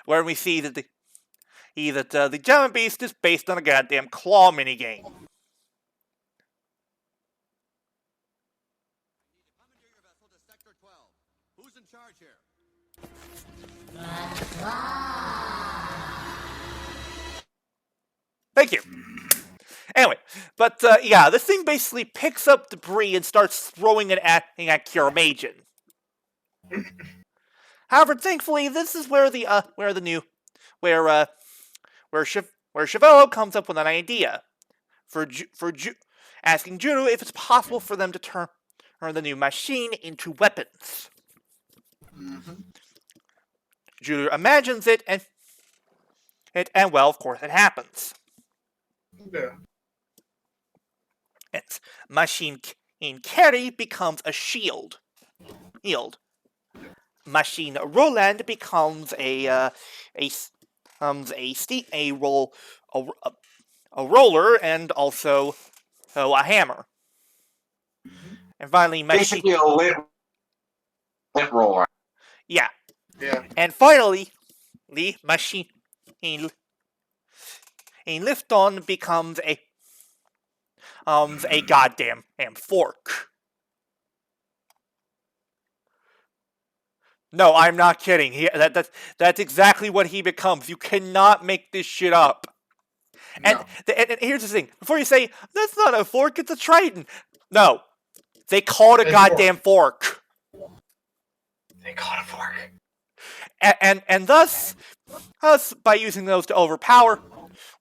Where we see that the Giant Beast is based on a goddamn claw minigame. Commandeer your vessel to Sector 12. Who's in charge here? Thank you. Anyway, but yeah, this thing basically picks up debris and starts throwing it at Kiramajin. However, thankfully, this is where Chevelle comes up with an idea for asking Judo if it's possible for them to turn the new machine into weapons. Mm-hmm. Judo imagines it, and well, of course, it happens. Yeah. Its machine in carry becomes a shield. Machine Roland becomes a roller and also a hammer. And finally, Basically a lit roller. Yeah. Yeah. And finally, the machine Lifton becomes a goddamn fork. No, I'm not kidding. That's exactly what he becomes. You cannot make this shit up. And, No. and here's the thing. Before you say, that's not a fork, it's a trident. No. They call it a It's goddamn fork. They call it a fork. And thus, by using those to overpower,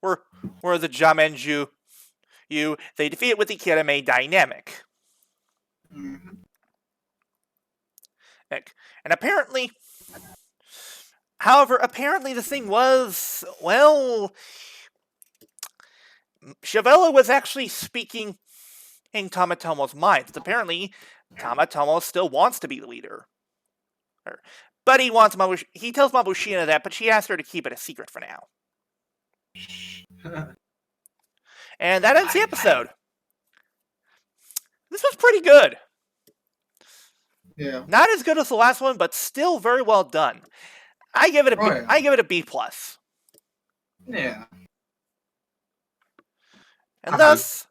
were the Jamenju, they defeat it with the Kirame dynamic. Mm-hmm. And apparently, apparently the thing was, well, Shavella was actually speaking in Tamatomo's mind. Apparently, Tamatomo still wants to be the leader. But he tells Mabushina that, but she asked her to keep it a secret for now. And that ends the episode. This was pretty good. Yeah. Not as good as the last one, but still very well done. I give it a B. Yeah. I give it a B plus. Yeah. And thus,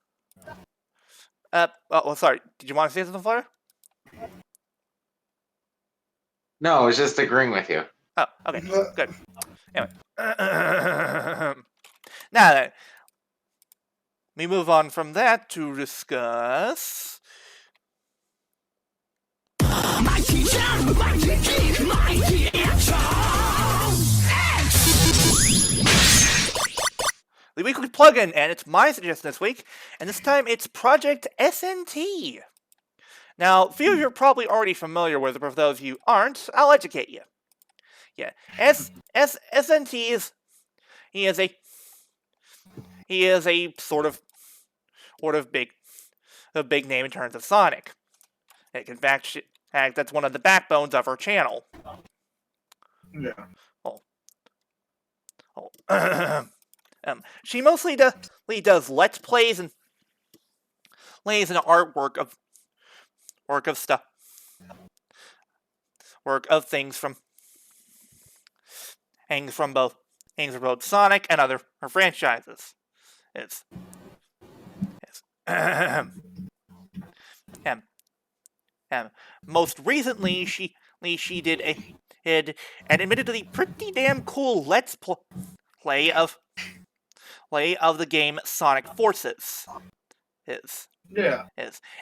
sorry. Did you want to say something, Flutter? No, I was just agreeing with you. Oh, okay, good. Anyway, now then, we move on from that to discuss. The weekly plugin, and it's my suggestion this week, and this time it's Project SNT. Now, a few of you are probably already familiar with it, but for those of you who aren't, I'll educate you. Yeah, SNT is he is a sort of big name in terms of Sonic. In fact, that's one of the backbones of her channel. Yeah. She mostly does Let's Plays and artwork of stuff, things from both Sonic and other franchises. Most recently, she did an admittedly pretty damn cool Let's Play of the game Sonic Forces. Yeah.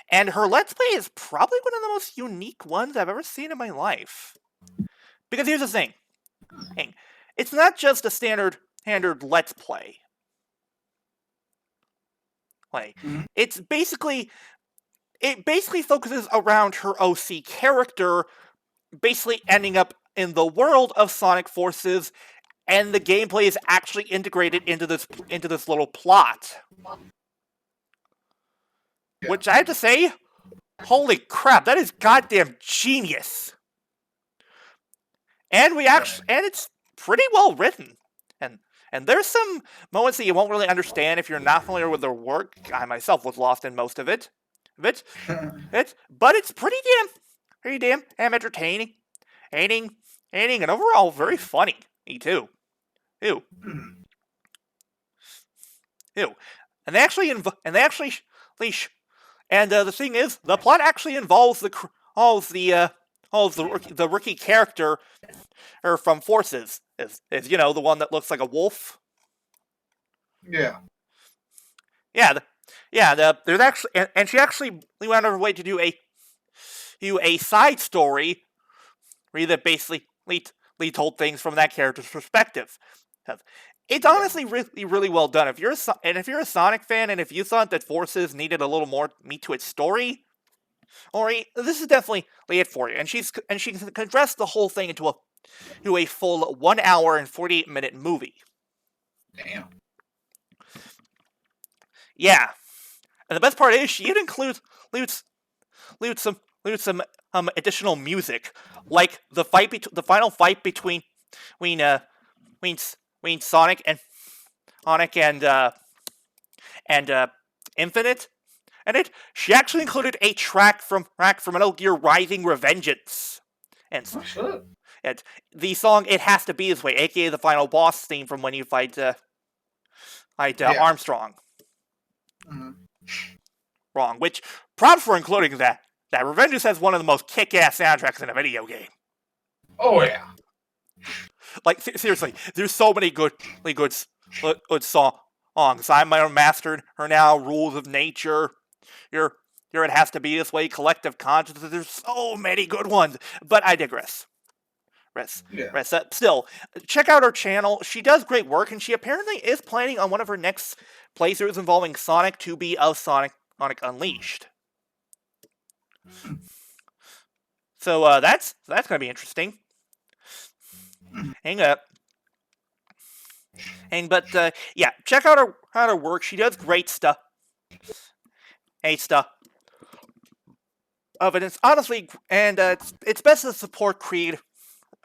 And her Let's Play is probably one of the most unique ones I've ever seen in my life. Because here's the thing. It's not just a standard Let's Play. It basically focuses around her OC character basically ending up in the world of Sonic Forces, and the gameplay is actually integrated into this little plot. Yeah. Which I have to say, holy crap, that is goddamn genius. And it's pretty well written. And there's some moments that you won't really understand if you're not familiar with their work. I myself was lost in most of it. But it's pretty damn entertaining, and overall very funny. Me too. Ew. And the thing is, the plot actually involves the rookie character from Forces. Is the one that looks like a wolf? Yeah. There's actually, and she actually went out of her way to do a side story where that basically told things from that character's perspective. It's honestly really, really well done. If you're a Sonic fan, and if you thought that Forces needed a little more meat to its story, this is definitely it for you. And she compressed the whole thing into a full 1 hour and 48-minute movie. Damn. Yeah, and the best part is she even includes some additional music, like the final fight between Sonic and Infinite, and she actually included a track from Metal Gear Rising: Revengeance, and Oh, shit. the song "It Has to Be This Way," aka the final boss theme from when you fight Armstrong. Mhm. Wrong. Which props for including that. That Revengeance has one of the most kick-ass soundtracks in a video game. Oh yeah. Like seriously, there's so many good songs. I'm My Own Master her now. Rules of Nature. Your It Has to Be This Way. Collective Consciousness. There's so many good ones. But I digress. Still, check out her channel. She does great work, and she apparently is planning on one of her next playthroughs involving Sonic to be of Sonic Unleashed. So that's gonna be interesting. Yeah, check out her work. She does great stuff. Of it. It's honestly, and it's best to support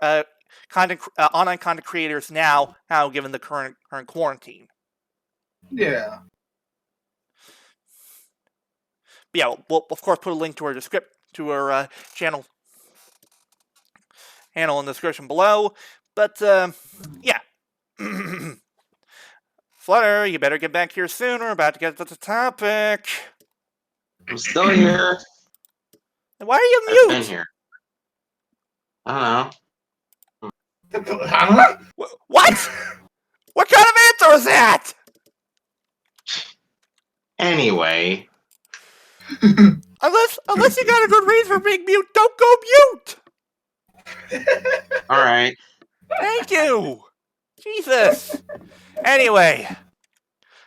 online content creators now given the current quarantine. Yeah. But yeah, we'll of course put a link to her channel in the description below. But yeah, Flutter, you better get back here soon. We're about to get to the topic. I'm still here. Why are you I've mute? been here. I don't know. Huh? What? What kind of answer is that? Anyway. Unless you got a good reason for being mute, don't go mute. All right. Thank you. Jesus. Anyway,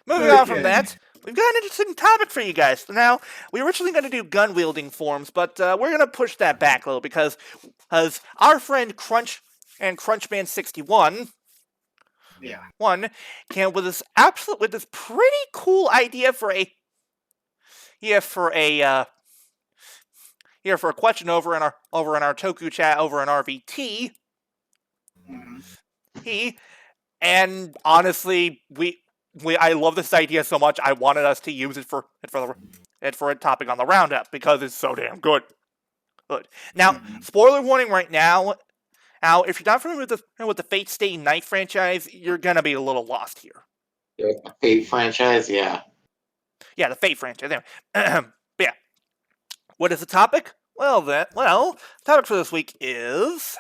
moving on from that, we've got an interesting topic for you guys. Now, we were originally going to do gun-wielding forms, but we're going to push that back a little because our friend Crunchman61 came up with this pretty cool idea for a question over in our Toku chat over in RVT. And honestly, I love this idea so much. I wanted us to use it for a topic on the Roundup because it's so damn good. Now, spoiler warning right now. Now, if you're not familiar with the Fate Stay Night franchise, you're gonna be a little lost here. The Fate franchise, yeah. Yeah, the Fate franchise. Anyway. But yeah, what is the topic? The topic for this week is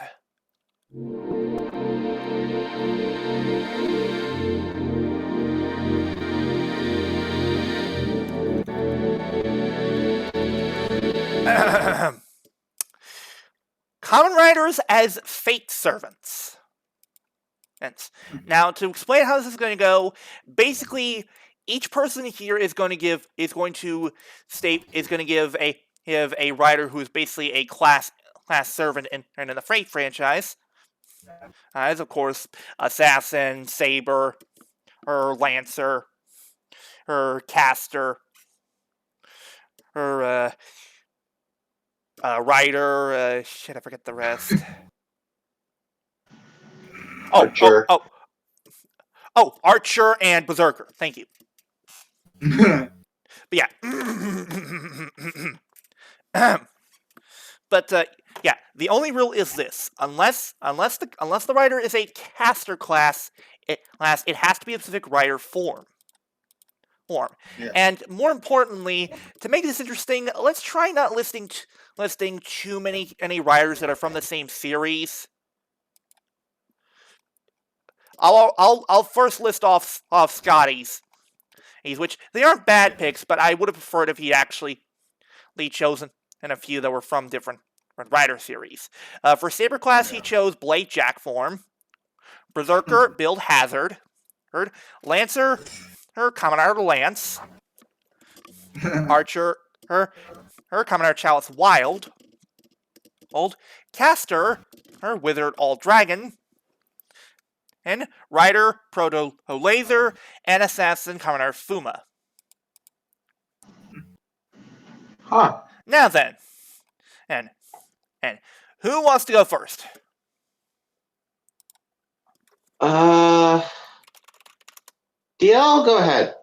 Kamen Riders as Fate Servants. Now, to explain how this is going to go, basically, each person here is going to give a rider who is basically a class servant in the Fate franchise. As of course, Assassin, Saber, or Lancer, or Caster, or Rider. Shit, I forget the rest. Archer. Archer and Berserker. Thank you. But yeah. Yeah, the only rule is this: unless the rider is a caster class, it has to be a specific rider form. Yeah. And more importantly, to make this interesting, let's try not listing too any riders that are from the same series. I'll first list off Scotty's, which they aren't bad picks, but I would have preferred if he'd actually chosen a few that were from different rider series. For Saber class, he chose Blade Jack form. Berserker, Build Hazard. Lancer, Kamen Rider Lance. Archer, Kamen Rider Chalice Wild. Caster, Withered All Dragon. And Rider, Proto Laser, and Assassin, Kamen Rider Fuma. Huh. Now then, and who wants to go first? DL, go ahead.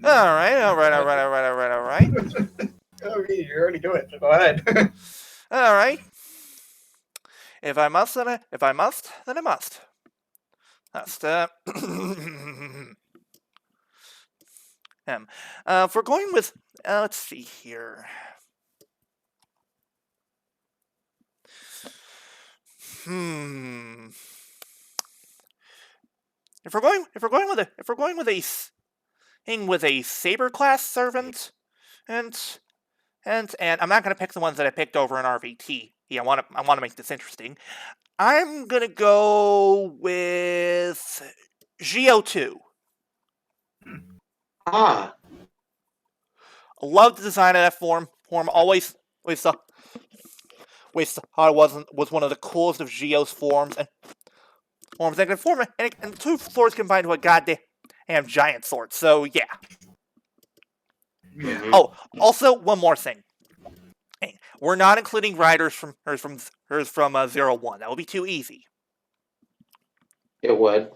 All right. Oh, you already do it. So go ahead. All right. If I must, then I must. That's if we're going with, let's see here. If we're going with a saber class servant, and I'm not gonna pick the ones that I picked over in RVT. Yeah, I want to make this interesting. I'm gonna go with Geo2. Ah, Love the design of that form. Always thought it was one of the coolest of Geo's forms that can form, and the two swords combined to a goddamn giant sword. So yeah. Yeah. Oh, also one more thing. Hey, we're not including riders from 01. That would be too easy. it would.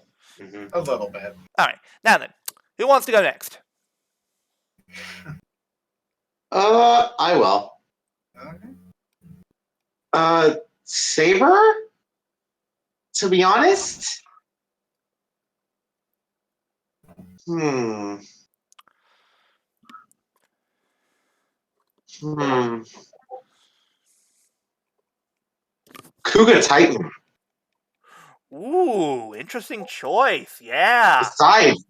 A little bit. All right, now then, who wants to go next? I will. Okay. Saber? To be honest? Kuga Titan. Ooh, interesting choice. Yeah. Besides,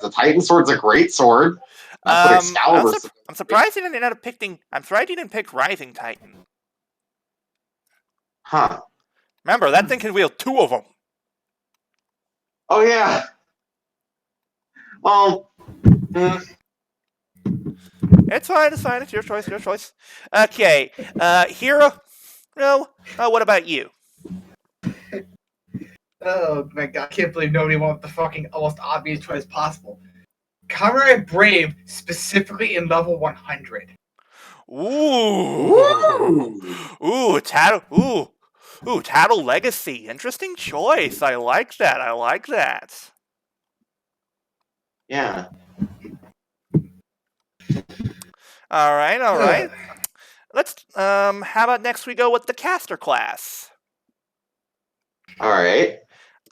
the Titan sword's a great sword. That's what Excalibur's. I'm surprised you didn't end up picking. I'm surprised you didn't pick Rising Titan. Huh. Remember, that thing can wield 2 of them. Oh yeah. Well. It's fine. It's your choice. Okay, Hiiro. No. What about you? Oh my god, I can't believe nobody went with the fucking most obvious choice possible. Comrade Brave, specifically in level 100. Ooh, Tattle Legacy. Interesting choice. I like that. Yeah. All right. Let's how about next we go with the caster class? All right.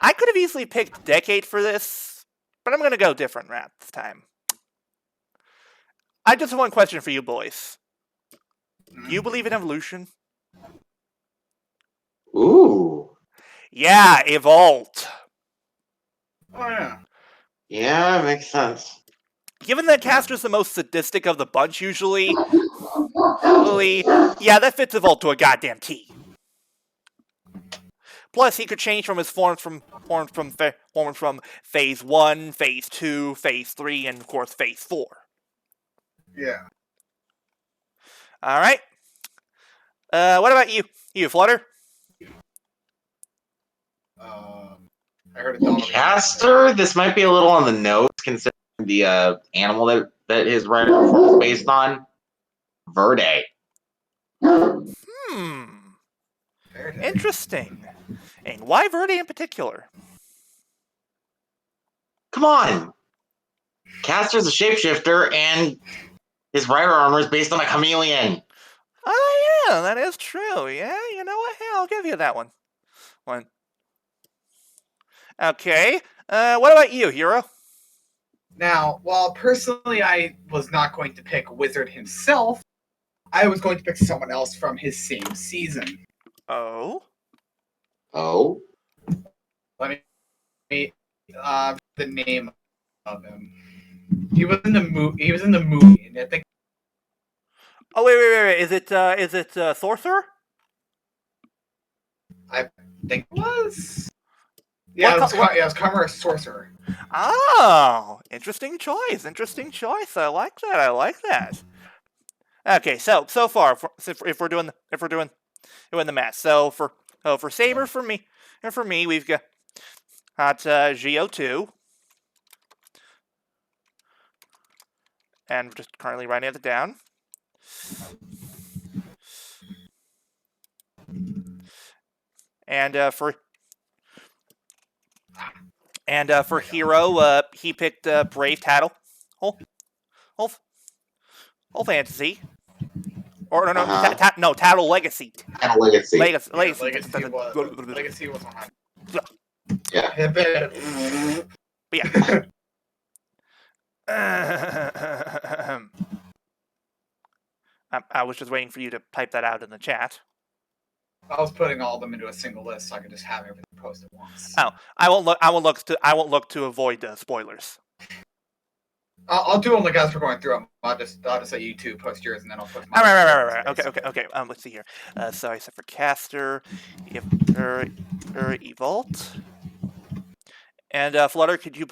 I could have easily picked Decade for this, but I'm going to go different route this time. I just have one question for you boys. Do you believe in evolution? Ooh. Yeah, evolved. Oh yeah. Yeah, makes sense. Given that Caster's the most sadistic of the bunch usually, yeah, that fits evolved to a goddamn T. Plus, he could change from his forms from phase 1, phase 2, phase 3, and of course phase 4. Yeah. All right. What about you, Flutter? I heard a dog. Caster, this might be a little on the nose considering the animal that his rider form is based on. Verde. Interesting. And why Verde in particular? Come on. Caster's a shapeshifter, and his rider armor is based on a chameleon. Oh yeah, that is true. Yeah, you know what? Hey, I'll give you that one. Okay. What about you, Hiiro? Now, while personally I was not going to pick Wizard himself, I was going to pick someone else from his same season. Oh? Oh? Let me the name of him. He was in the movie, and I think. Oh wait. Is it Sorcerer? I think it was. Yeah, it was Comrade Sorcerer. Oh, interesting choice. I like that. Okay, so far, if we're doing the math, so for Saber for me, we've got Geo2, and we're just currently writing it down. And for Hiiro, he picked Brave Tattle. Whole fantasy. Or no, Uh-huh. no, Tattle Legacy. And a legacy. Legacy. Yeah, Legacy was on. Yeah. But yeah. I was just waiting for you to type that out in the chat. I was putting all of them into a single list so I could just have everything posted once. Oh, I won't look to avoid spoilers. I'll do them like as we're going through them. I'll just let you two post yours and then I'll post mine. All right. Okay. Let's see here. So I said for caster, Evolt, and Flutter. Could you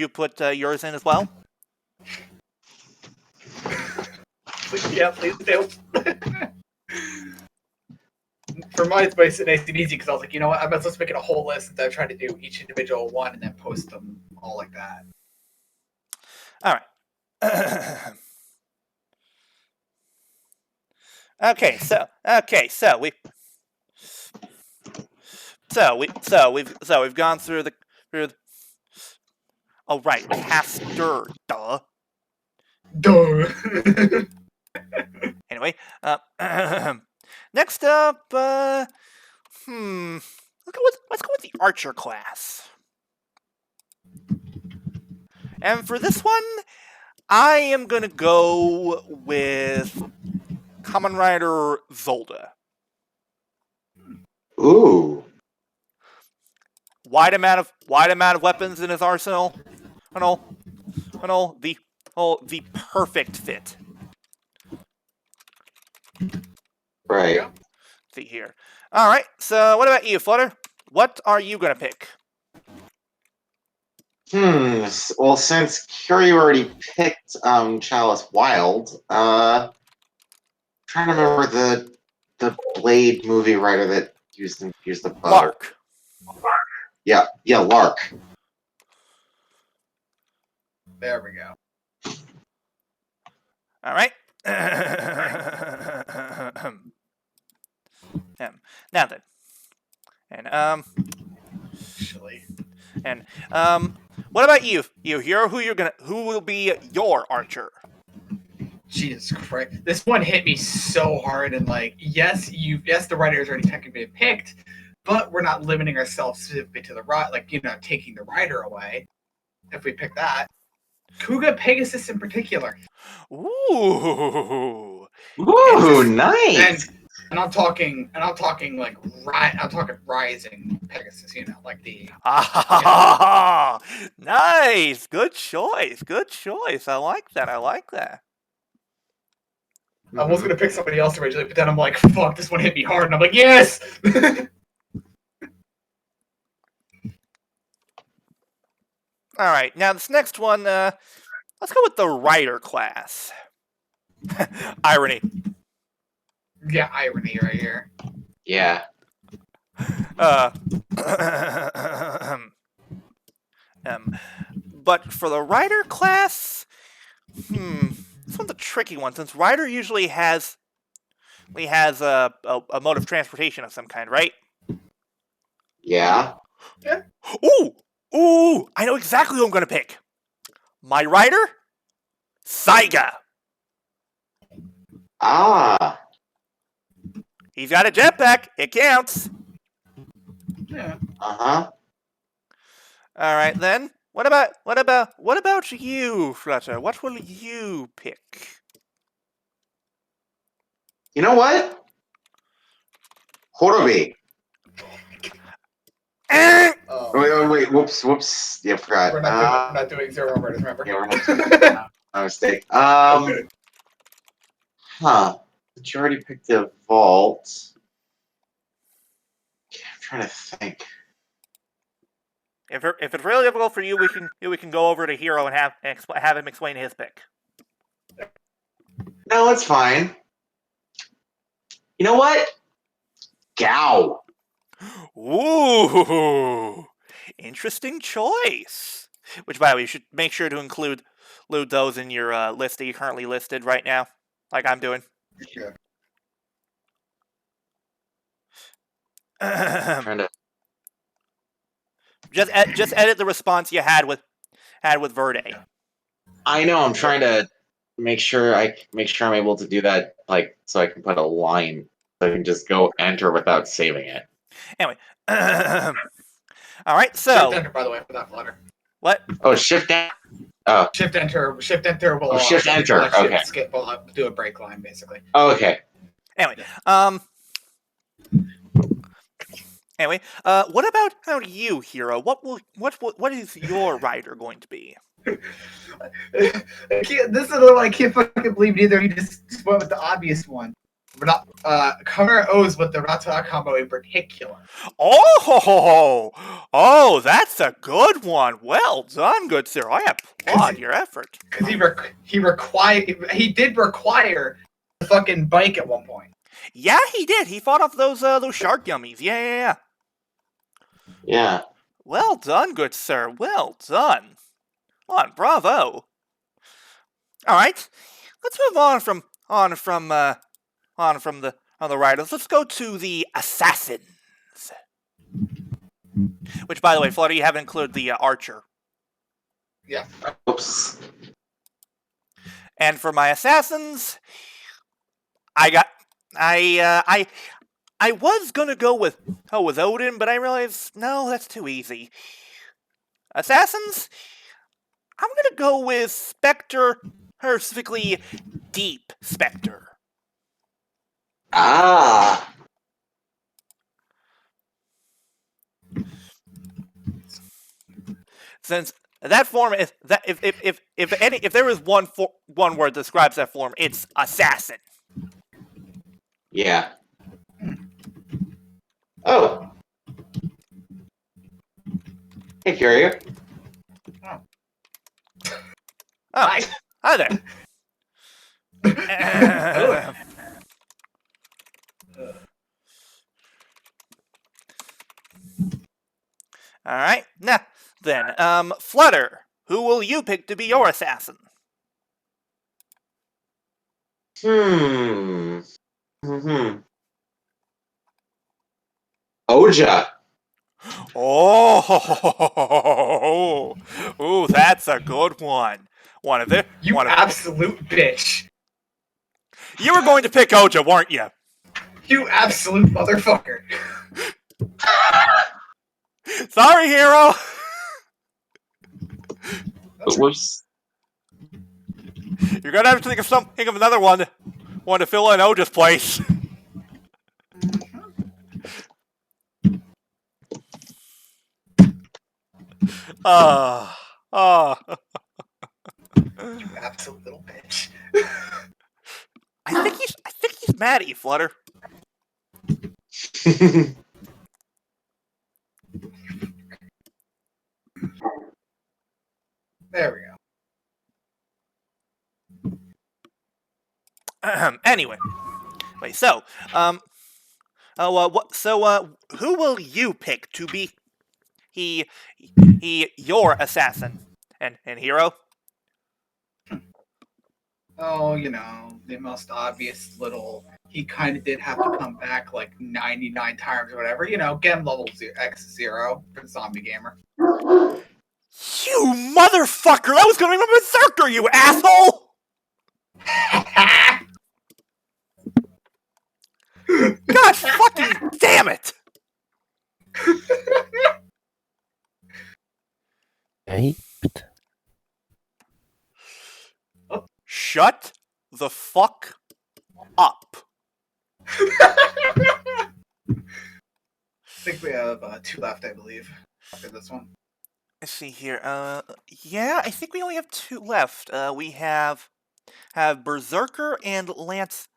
put yours in as well? Yeah, please do. For mine, it's nice and easy because I was like, you know what? I might as well make it a whole list instead of trying to do each individual one and then post them all like that. All right. Okay, so we've gone through the. Oh right, caster. Duh. Anyway, next up, let's go with the archer class. And for this one, I am gonna go with Kamen Rider Zolda. Ooh. Wide amount of weapons in his arsenal. The perfect fit. Right. Yeah. See here. All right. So, what about you, Flutter? What are you gonna pick? Well, since Curie already picked Chalice Wild, trying to remember the Blade movie writer that used the bow. Lark. Yeah, Lark. There we go. All right. Now then, and Actually, what about you, Hiiro? Who will be your archer? Jesus Christ, this one hit me so hard, and like, yes, the writer is already technically picked, but we're not limiting ourselves specifically to the taking the rider away. If we pick that, Kuga Pegasus in particular. Ooh. Nice. And I'm talking like I'm talking rising Pegasus, like the Nice. Good choice. I like that. I was gonna pick somebody else originally, but then I'm like, fuck, this one hit me hard, and I'm like, yes. All right. Now this next one, let's go with the rider class. Irony. Yeah, irony right here. Yeah. But for the rider class, this one's a tricky one since rider usually has a mode of transportation of some kind, right? Yeah. Yeah. Ooh! I know exactly who I'm gonna pick. My rider, Saiga. Ah. He's got a jetpack. It counts. Yeah. Uh-huh. All right then. What about you, Flutter? What will you pick? You know what? Horobi. Wait. Whoops. Yeah, forgot. We're not doing zero writers, remember? Yeah, we're not doing my mistake. But you already picked the vault. Okay, I'm trying to think. If it's really difficult for you, we can go over to Hiiro and have him explain his pick. No, it's fine. You know what? Gao. Ooh, interesting choice. Which, by the way, you should make sure to include those in your list that you currently listed right now, like I'm doing. Yeah. Trying to. Just edit the response you had with Verde. I know. I'm trying to make sure I'm able to do that, like, so I can put a line, so I can just go enter without saving it. Anyway. All right, Shift so enter, by the way, for that Flutter. what? Oh, shift enter. Oh, Shift enter will shift enter, will shift okay. skip will do a break line basically. oh, okay. Anyway, what about you, Hiiro? What is your rider going to be? This is the one I can't fucking believe neither. You just went with the obvious one. We're not cover O's with the Rata combo in particular. Oh, that's a good one. Well done, good sir. I applaud your effort. Because he did require the fucking bike at one point. Yeah, he did. He fought off those shark gummies. Yeah. Yeah. Well done, good sir. Well done. On, bravo. All right, let's move on from the riders. Let's go to the assassins. Which, by the way, Flutter, you haven't included the archer. Yeah. Oops. And for my assassins, I was gonna go with Odin, but I realized no, that's too easy. Assassins, I'm gonna go with Spectre, or specifically Deep Spectre. Ah. Since that form is that if there is one word that describes that form, it's assassin. Yeah. Oh. Hey, Curio. Oh, Hi. hi there. All right, now then, Flutter, who will you pick to be your assassin? Oja. Oh, ooh, that's a good one. Absolute bitch. You were going to pick Oja, weren't you? You absolute motherfucker. Sorry, Hiiro. Whoops. You're gonna have to think of another one to fill in Oja's place. You absolute little bitch. I think he's mad at you, Flutter. There we go. Anyway, wait. So, who will you pick to be your assassin and Hiiro? Oh, the most obvious little. He kind of did have to come back like 99 times or whatever. Get him level X0 for the zombie gamer. You motherfucker! That was gonna be my berserker, you asshole! God fucking damn it! Shut the fuck up. I think we have 2 left, I believe, after this one. Let's see here. Yeah, I think we only have 2 left. We have Berserker and Lancer.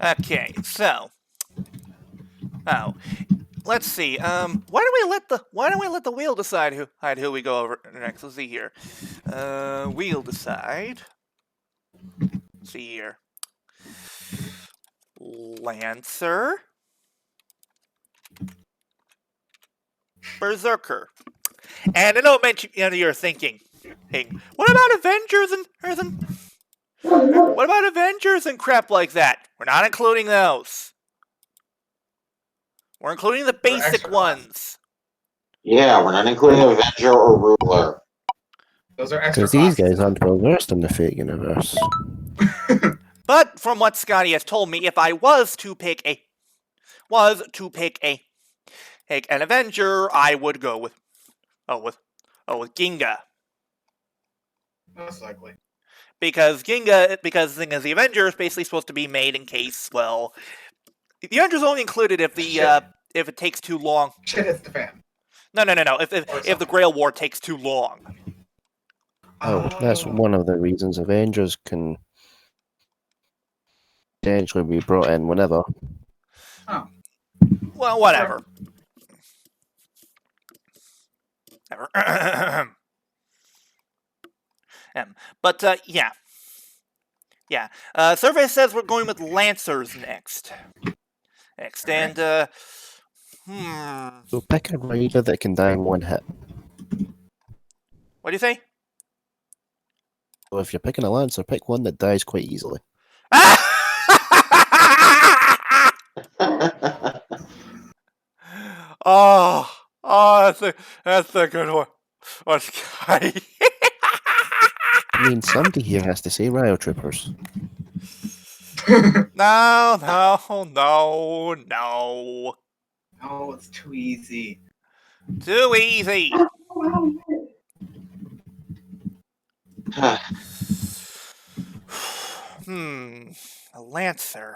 Okay, so. Oh, let's see. Why don't we let the wheel decide who we go over next? Let's see here. Wheel decide. Let's see here. Lancer. Berserker. And I know it meant you're thinking, hey, what about Avengers what about Avengers and crap like that? We're not including those. We're including the basic ones. Yeah, we're not including Avenger or Ruler. Those are extra Because these costs. guys aren't well versed in the Fate universe. But from what Scotty has told me, if I was to pick an Avenger, I would go with Ginga. Most likely. Because the thing is, the Avenger is basically supposed to be made in case, well, the Avenger's only included if if it takes too long. Shit hits the fan. No. If the Grail War takes too long. Oh, that's one of the reasons Avengers can potentially be brought in whenever. Oh. Well, whatever. But yeah. Survey says we're going with Lancers next. And So pick a rider that can die in one hit. what do you say? So if you're picking a Lancer, pick one that dies quite easily. Oh, that's a good one. What's guy? I mean, somebody here has to say Ryo Troopers. No. Oh, it's too easy. Too easy. A Lancer.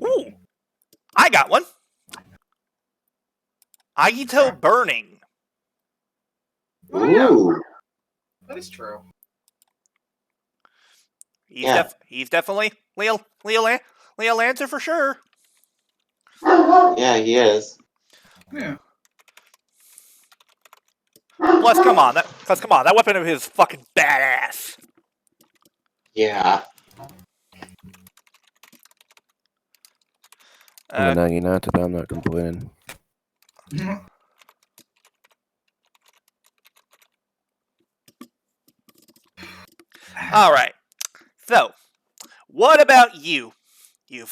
Ooh, I got one. Agito Burning. Ooh. That is true. He's definitely Leo Lancer for sure. Yeah, he is. Yeah. Plus, come on, that weapon of his is fucking badass. Yeah. I'm an United, but I'm not complaining. All right. So, what about you? You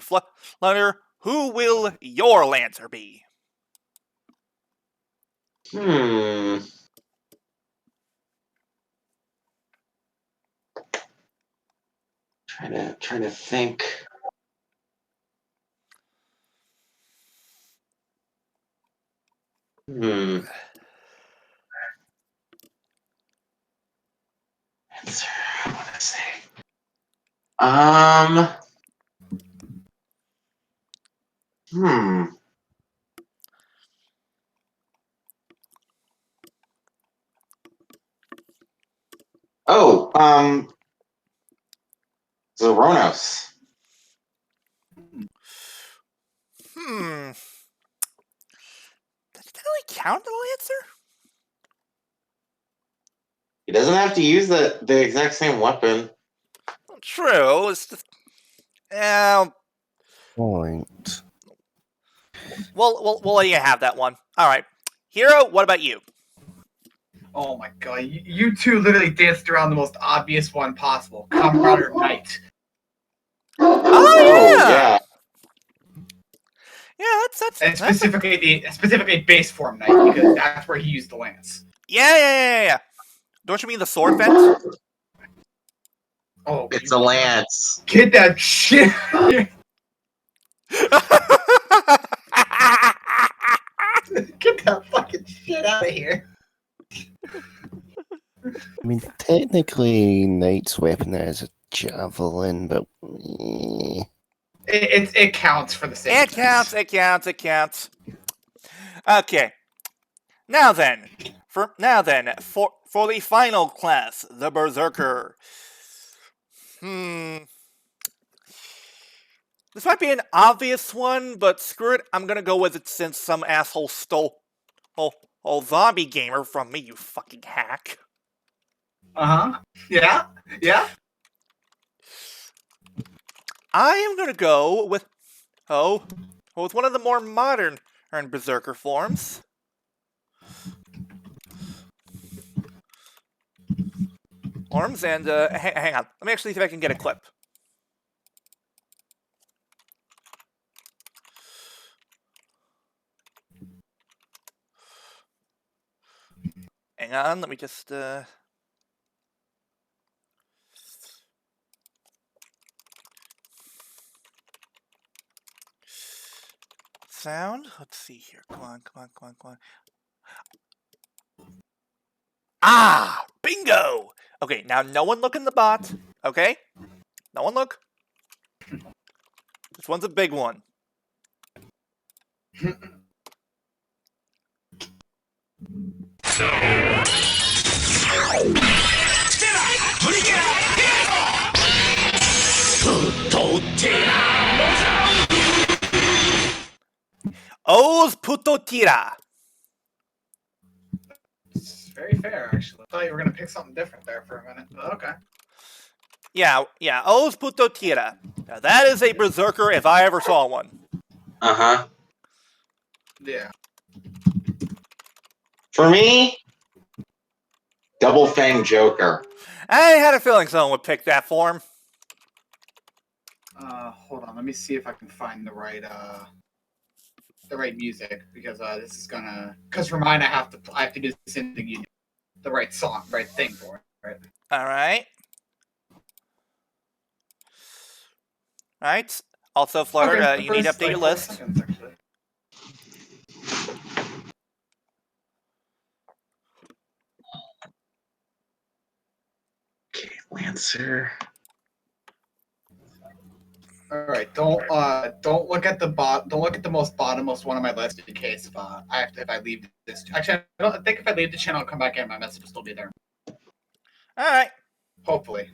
Flutter, who will your Lancer be? Trying to think. Answer. I want to say. Oh, Zoronos. Does that really count as a Lancer? He doesn't have to use the exact same weapon. True. It's just, Point. we'll let you have that one. All right, Hiiro, what about you? Oh my god, you two literally danced around the most obvious one possible. Comrade Knight. Oh yeah. Yeah, And specifically base form Knight, because that's where he used the lance. Yeah. Don't you mean the sword fence? Oh, It's a lance. Get that shit out of here. Get that fucking shit out of here. I mean, technically, Knight's weapon is a javelin, but It counts for the same. It counts. Okay. Now then, for the final class, the Berserker. This might be an obvious one, but screw it, I'm gonna go with it since some asshole stole zombie gamer from me, you fucking hack. Yeah. I am gonna go with one of the more modern Berserker forms. And hang on, let me actually see if I can get a clip. hang on. Let me just sound. Let's see here. Come on. Ah, bingo. Okay, now no one look in the bot. Okay, no one look. This one's a big one. Os puto tira. It's very fair, actually. I thought you were gonna pick something different there for a minute, but okay. Yeah, os puto tira. Now that is a berserker if I ever saw one. Uh-huh. Yeah. For me, Double Fang Joker. I had a feeling someone would pick that form. Hold on. Let me see if I can find the right music, because this is gonna. Because for mine, I have to do the same thing you do. The right song, right thing for it. Right. All right. Alright. Also, Flutter, Okay, you need to update your list. Seconds, Okay, Lancer. All right, don't look at the most bottommost one on my list in case if I leave this. Actually, I think if I leave the channel and come back in, my message will still be there. All right. Hopefully,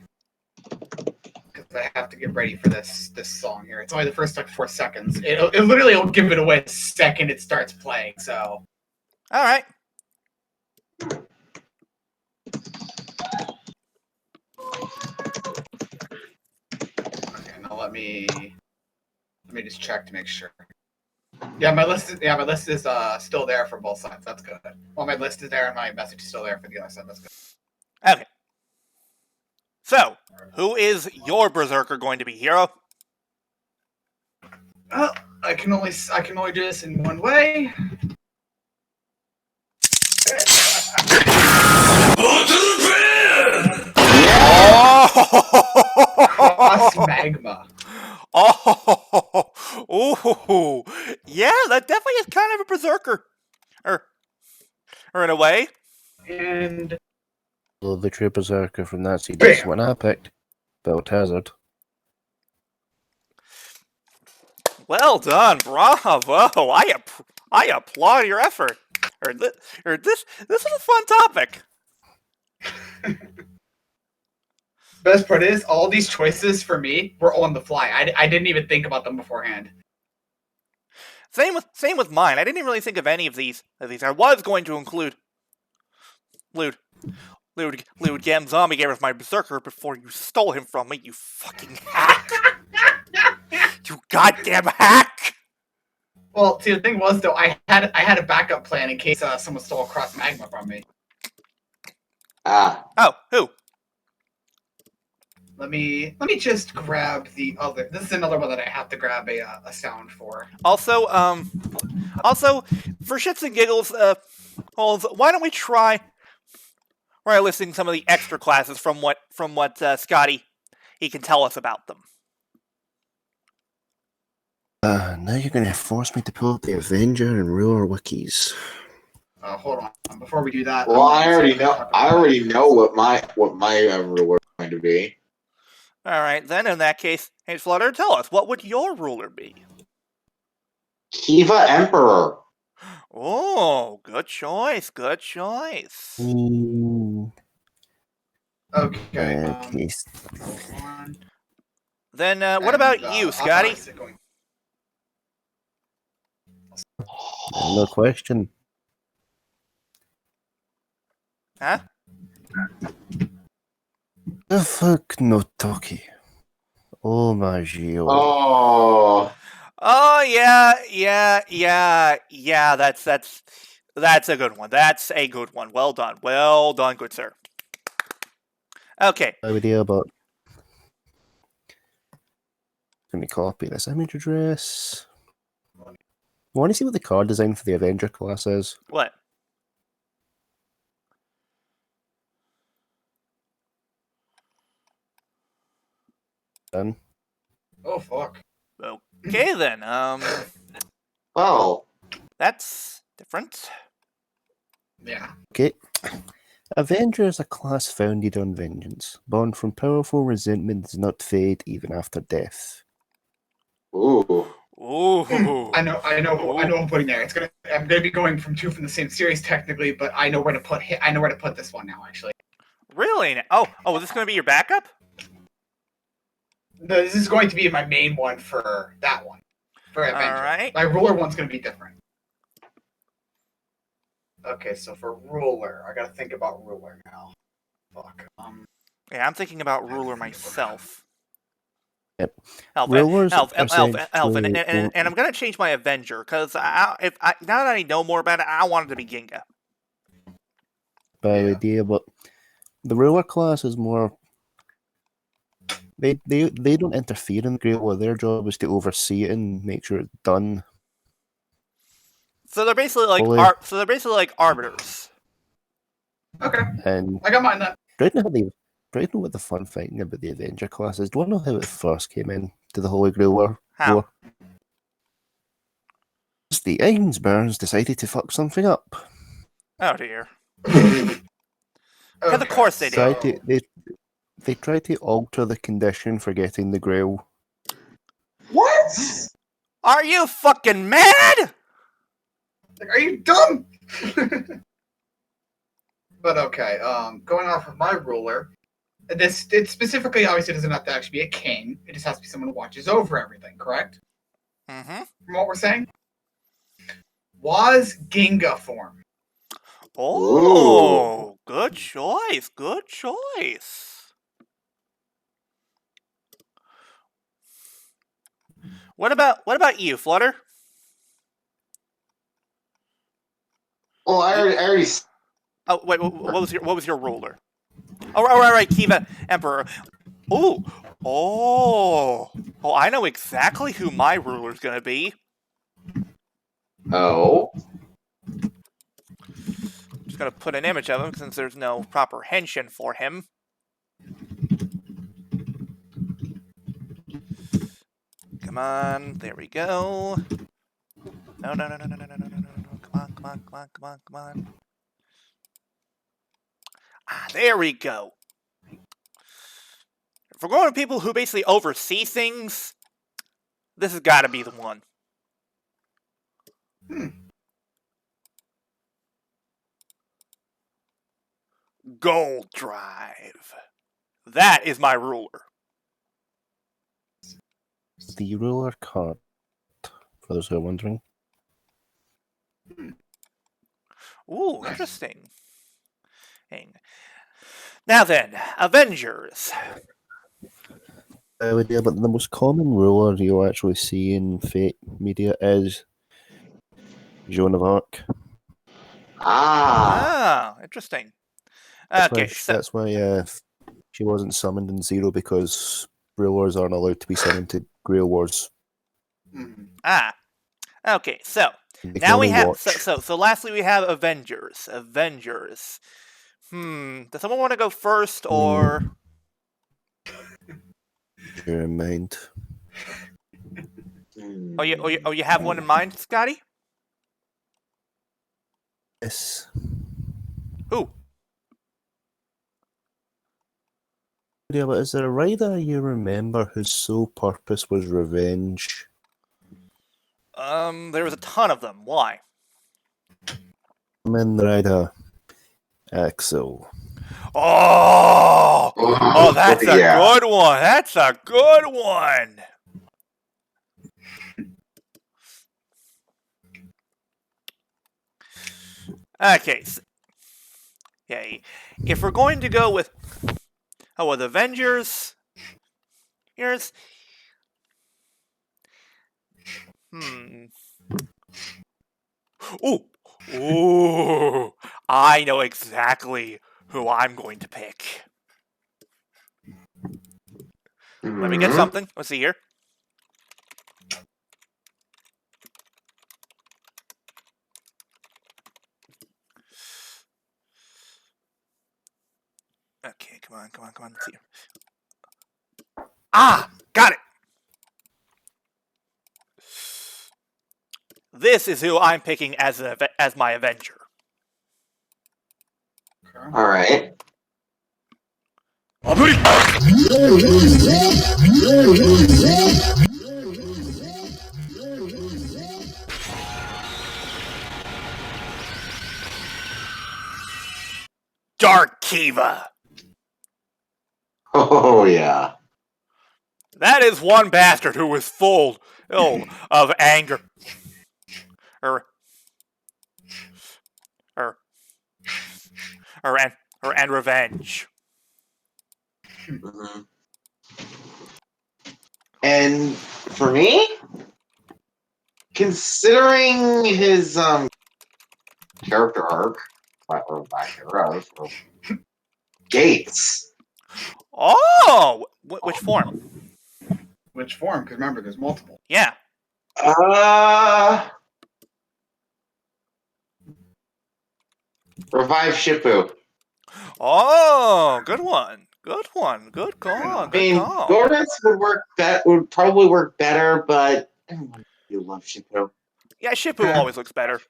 because I have to get ready for this song here. It's only the first like 4 seconds. It literally will give it away the second it starts playing. So. All right. Okay, now let me just check to make sure. Yeah, my list is still there for both sides. That's good. Well, my list is there and my message is still there for the other side. That's good. Okay. So, who is your berserker going to be, Hiiro? Well, I can only do this in one way. Cross magma. Oh, yeah, that definitely is kind of a berserker, or in a way. And Well, the true berserker from that seed is one I picked. Belt Hazard. Well done, bravo! I applaud your effort. This is a fun topic. Best part is all these choices for me were on the fly. I didn't even think about them beforehand. Same with mine. I didn't even really think of any of these. I was going to include Lude Gam Zombie gave us my berserker before you stole him from me. You fucking hack! You goddamn hack! Well, see, the thing was though, I had a backup plan in case someone stole cross magma from me. Ah. Oh, who? Let me just grab the other. This is another one that I have to grab a sound for. Also, for shits and giggles, Holmes, why don't we try listing some of the extra classes from what Scotty he can tell us about them. Now you're going to force me to pull up the Avenger and Ruler wikis. Hold on. Before we do that, well, I already know what my ruler is going to be. All right, then in that case, hey Flutter, tell us, what would your ruler be? Kiva Emperor. Oh, good choice. Okay. Then what about you, Scotty? No question. Huh? The fuck no Toki. Oh my Gio. Oh yeah. That's a good one. That's a good one. Well done, good sir. Okay. DLBot. Let me copy this image address. I want to see what the card design for the Avenger class is. What? done. Oh fuck. Okay then. Well, That's different. Yeah. Okay. Avenger is a class founded on vengeance, born from powerful resentment that does not fade even after death. ooh. Ooh. I know who I'm putting there. I'm gonna be going from two from the same series technically, but I know where to put this one now actually. Really? Oh, is this gonna be your backup? This is going to be my main one for that one. For Avenger. Alright. My ruler one's gonna be different. Okay, so for ruler, I gotta think about ruler now. Fuck. Yeah, I'm thinking about ruler myself. Yep. Elf, Rulers elf, are and I'm gonna change my Avenger because now that I know more about it, I want it to be Ginga. Bad idea, but the ruler class is more. They don't interfere in the Great War. Their job is to oversee it and make sure it's done. So they're basically like arbiters. Okay, And I got mine then. right now what the fun thing about the Avenger class is. Do you know how it first came in to the Holy Grail War? How? The Ironsburns decided to fuck something up. Oh dear. Okay, Because of course they did. They tried to alter the condition for getting the Grail. What? Are you fucking mad? Like, are you dumb? But okay, going off of my ruler, it specifically obviously doesn't have to actually be a king. It just has to be someone who watches over everything, correct? Mm-hmm. From what we're saying? Was Ginga form. Oh, good choice. Good choice. What about you, Flutter? Well, I already. Oh wait, what was your ruler? Oh, right, Kiva Emperor. Oh, I know exactly who my ruler's gonna be. Oh. Just gonna put an image of him since there's no proper henshin for him. Come on, there we go. No. Come on. Ah, there we go. If we're going to people who basically oversee things, this has got to be the one. Gold Drive. That is my ruler. The ruler card, for those who are wondering. Ooh, interesting. Now then, Avengers. But the most common ruler you'll actually see in Fate media is Joan of Arc. Ah. Interesting. Okay, that's why she wasn't summoned in Zero, because rulers aren't allowed to be summoned to Grail Wars. Okay, so now we have so lastly we have Avengers. Does someone want to go first or Bear in mind. you have one in mind, Scotty? Yes. Who? Yeah, but is there a rider you remember whose sole purpose was revenge? There was a ton of them. Why? Kamen Rider Axel. Oh, that's a good one. That's a good one. Okay. If we're going to go with Avengers, here's Ooh, I know exactly who I'm going to pick. Let me get something. Let's see here. Okay, come on. Let's see here. this is who I'm picking as my Avenger. All right. Dark Kiva. Oh yeah. That is one bastard who was full of anger. And revenge. Mm-hmm. And for me, considering his character arc, or lack thereof, Gates. Oh, which form? Which form? Because remember, there's multiple. Yeah. Revive Shippu. Oh, good one. Good one. Good call. I mean, Good call. Gordon's would probably work better, but everyone do love Shippu. Yeah, Shippu always looks better.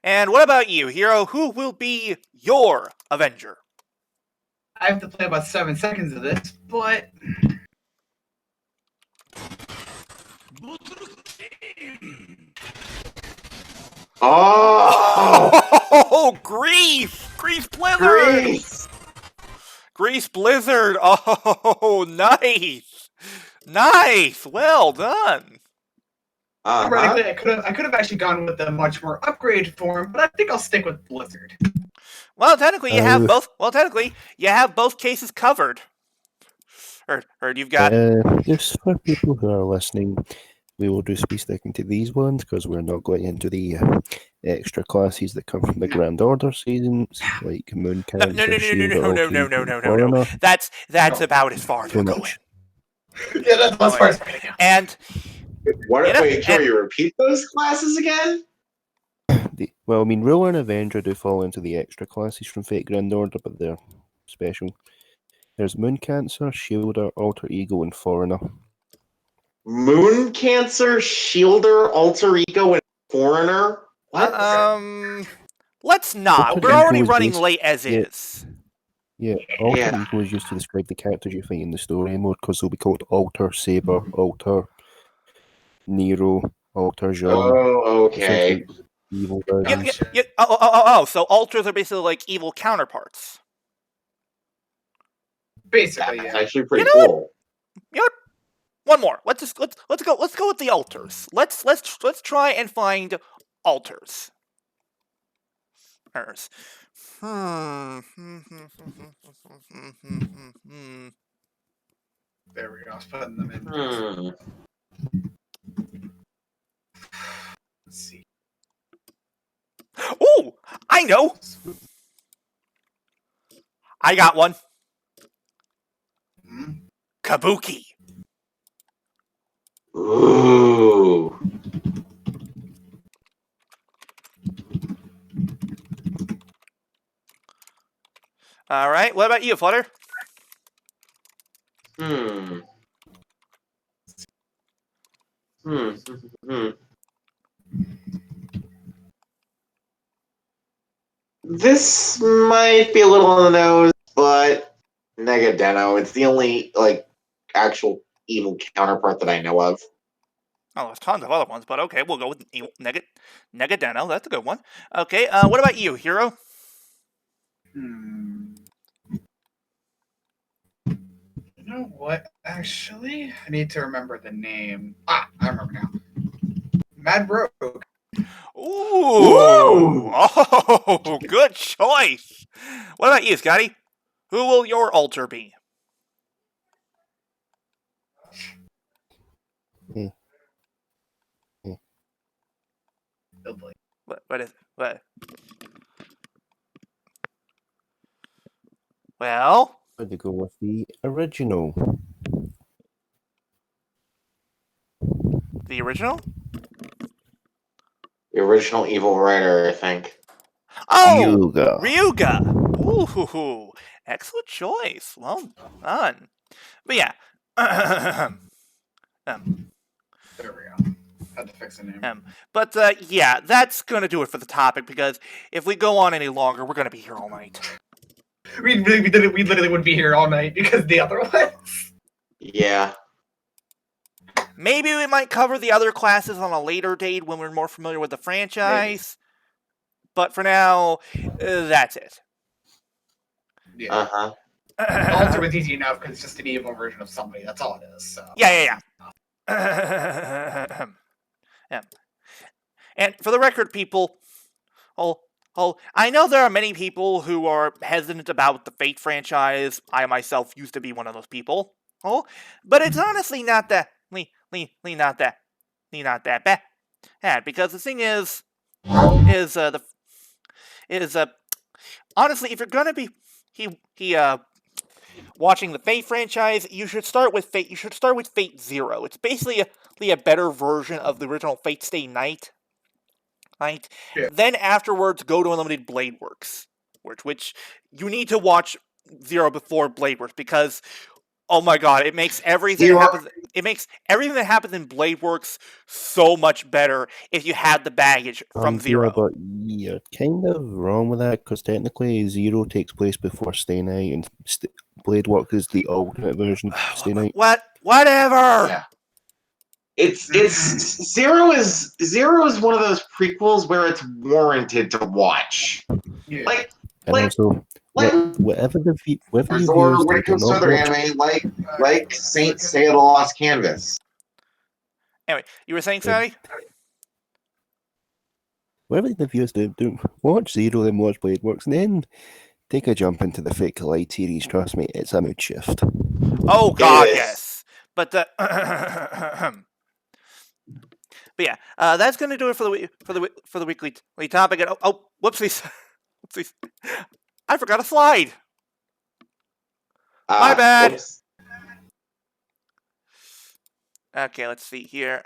And what about you, Hiiro? Who will be your Avenger? I have to play about 7 seconds of this, but Oh, Grease! Grease Blizzard! Grease! Grease Blizzard! Oh, nice! Nice! Well done! theoretically, I could have actually gone with the much more upgraded form, but I think I'll stick with Blizzard. Well, technically, you have both. Well, technically, you have both cases covered. Or you've got. Just for people who are listening, we will just be sticking to these ones because we're not going into the extra classes that come from the Grand Order seasons, like Moon Cancer, No. That's about as far as we're going. Yeah, that's as far as we're going to go. And wait, can you repeat those classes again? Well, I mean, Ruler and Avenger do fall into the extra classes from Fate Grand Order, but they're special. There's Moon Cancer, Shielder, Alter Ego, and Foreigner. Moon Cancer, Shielder, Alter Ego, and Foreigner? What? Let's not. Alter We're already Ego is running based- late as yeah. is. Yeah, Alter Ego is used to describe the characters you fight in the story mode because they'll be called Alter, Saber, Alter, Nero, Alter, Jean. Oh, okay. Evil Yeah. Oh. So alters are basically like evil counterparts. Basically, That's yeah. actually pretty cool. You know what? One more. Let's go with the alters. Let's try and find alters. There we go. I was putting them in. Let's see. Ooh, I know. I got one. Kabuki. Ooh. All right. What about you, Flutter? This might be a little on the nose, but Negadeno. It's the only actual evil counterpart that I know of. Oh, there's tons of other ones, but okay, we'll go with Negadeno. That's a good one. Okay, what about you, Hiiro? You know what? Actually, I need to remember the name. I remember now. Mad Rogue. Ooh! Oh, good choice. What about you, Scotty? Who will your alter be? Oh boy. What? Well, I'm going to go with the original. the original? The original Evil Rider, I think. Oh, Ryuga. Ooh, excellent choice. Well done. But yeah. There we go. Had to fix the name. But yeah, that's gonna do it for the topic, because if we go on any longer, we're gonna be here all night. We literally would be here all night because the other ones. Yeah. Maybe we might cover the other classes on a later date when we're more familiar with the franchise. But for now, that's it. Yeah. Uh-huh. Alter was easy enough because it's just an evil version of somebody. That's all it is. So. Yeah. And for the record, people, I know there are many people who are hesitant about the Fate franchise. I myself used to be one of those people. But it's honestly not that not that bad, because the thing is honestly, if you're gonna be watching the Fate franchise, you should start with Fate. You should start with Fate Zero. It's basically a better version of the original Fate Stay Night. Yeah. Then afterwards, go to Unlimited Blade Works, which you need to watch Zero before Blade Works, because oh my god, it makes everything that happens in Blade Works so much better if you had the baggage from Zero. Yeah, but you're kind of wrong with that, because technically Zero takes place before Stay Night, and Blade Works is the alternate version of Stay Night. Whatever. Yeah. It's Zero is one of those prequels where it's warranted to watch. Yeah. Also, whatever the viewers Or when that it comes do to not other watch, anime, like Saint Seiya the Lost Canvas. Anyway, you were saying, Sally? whatever the viewers do watch Zero, then watch Blade Works, and then take a jump into the Fate Collide series. Trust me, it's a mood shift. Oh god, It is. yes. But but yeah, that's gonna do it for the weekly topic. And oh, whoopsies, whoopsies! I forgot a slide. My bad. Whoops. Okay, let's see here.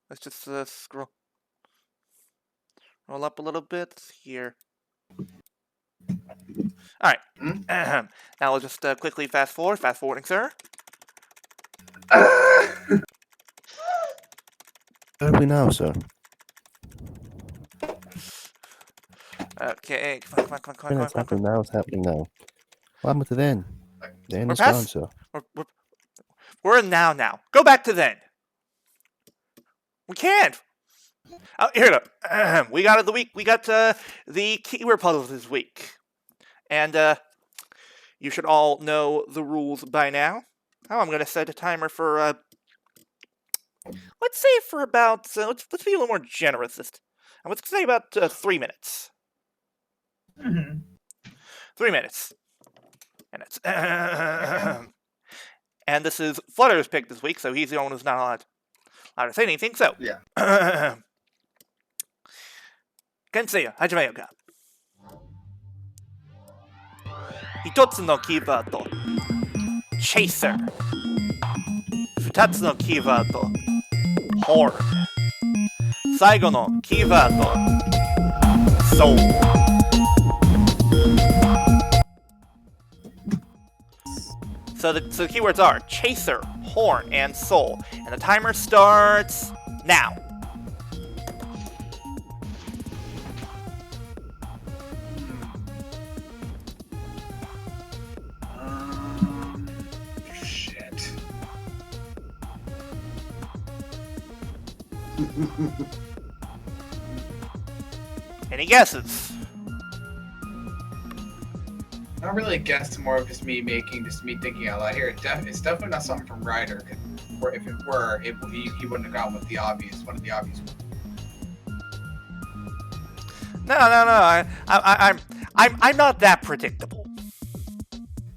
Let's just scroll up a little bit here. All right. Now we'll just quickly fast forward. Fast forwarding, sir. Where are we now, sir? Okay, come on. It's happening now. It's happening now. What happened to then? Then We're it's gone, past- sir. We're in now. Go back to then. We can't. Oh, here it up. We got the keyword puzzles this week, and you should all know the rules by now. Oh, I'm gonna set a timer for let's say for about let's be a little more generous this time. Let's say about 3 minutes. Mm-hmm. 3 minutes. And it's and this is Flutter's pick this week, so he's the one who's not allowed to say anything. So Yeah. Kensei, hajime yo ka. Hitotsu no keyword, chaser. Futatsu no keyword, horde. Saigo no keyword, soul. So the keywords are chaser, horn, and soul. And the timer starts now. Shit. Any guesses? Not really a guess, more of just me thinking out loud here. It's definitely not something from Ryder. If it were, he wouldn't have gone with one of the obvious ones. No. I'm not that predictable.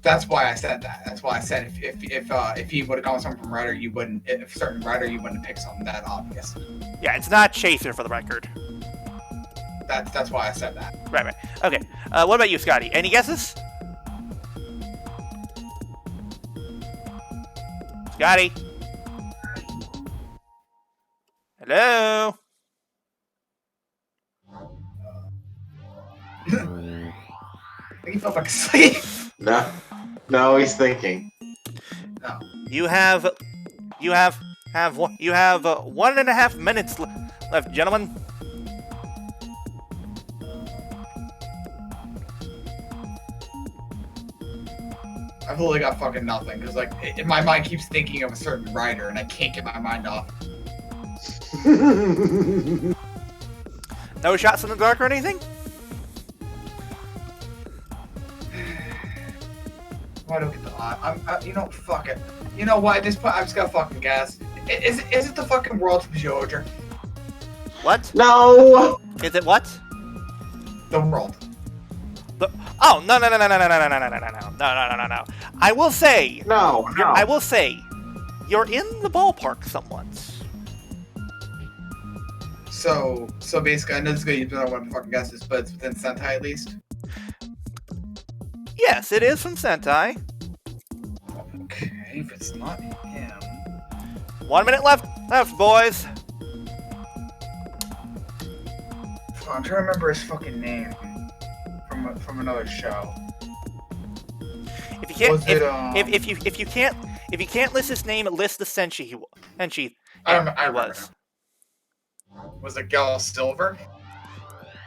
That's why I said that. That's why I said if he would have gone with something from Ryder, you wouldn't. If certain Ryder, you wouldn't have picked something that obvious. Yeah, it's not chaser for the record. That's why I said that. Right. Okay. What about you, Scotty? Any guesses? Scotty? Hello? I think he fell back asleep. No, he's thinking. No. You have You have 1.5 minutes left, gentlemen. I've literally got fucking nothing because like my mind keeps thinking of a certain writer and I can't get my mind off. No shots in the dark or anything? Why don't I get the you know, fuck it. You know what? At this point, I just gotta fucking guess. Is it the fucking world from Georgia? What? No. Is it what? The world. Oh, no. I will say, No. you're in the ballpark somewhat. So basically, I know this is gonna be one of my fucking guesses, but it's within Sentai at least. Yes, it is from Sentai. Okay, if it's not him. 1 minute left, boys. I'm trying to remember his fucking name from another show. If you can't, Was it, if you can't list his name, list the senshi he I remember was. Was it Gal Silver?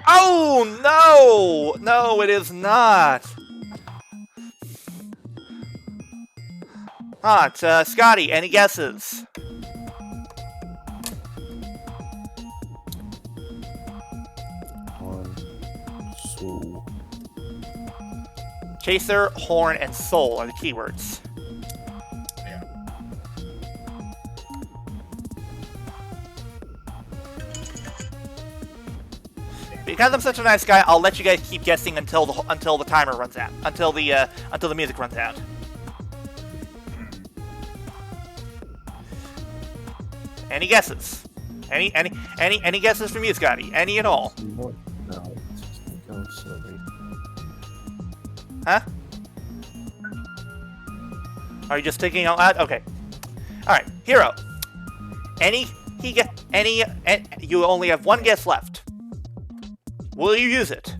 Oh no, it is not. Scotty, any guesses? Soul. Chaser, horn, and soul are the keywords. Because I'm such a nice guy, I'll let you guys keep guessing until the timer runs out, until the music runs out. Any guesses? Any guesses from you, Scotty? Any at all? No, I'm sorry. Huh? Are you just thinking out loud? Okay. All right, Hiiro. You only have one guess left. Will you use it?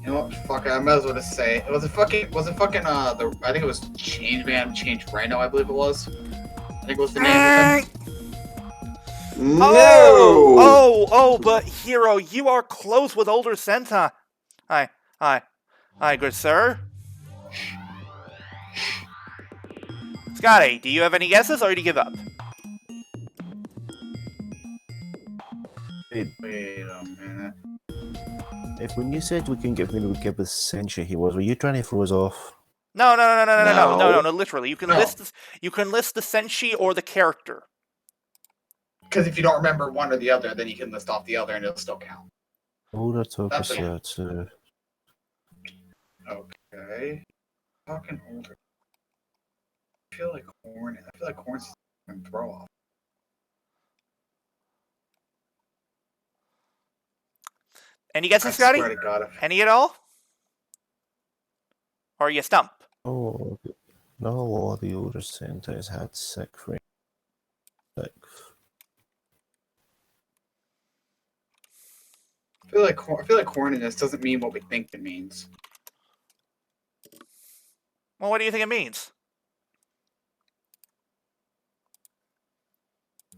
You know what? Fuck it. I might as well just say it. Was it fucking I think it was Change Man, Change Rhino, I believe it was. I think it was the name of it. No. Oh, but Hiiro, you are close with older Sentai. Hi, good sir. Scotty, do you have any guesses, or do you give up? Wait a minute. If when you said we can give the century he was, were you trying to throw us off? No, literally. You can list the senshi or the character. Because if you don't remember one or the other, then you can list off the other and it'll still count. Older That's it. Tokusatsu. Okay. Fucking older. I feel like Horn's a throw off. Any guesses, Scotty? Swear to God. Any at all? Or you stump? Oh, no, all the older Sentais had sick frame. I feel like horniness doesn't mean what we think it means. Well, what do you think it means?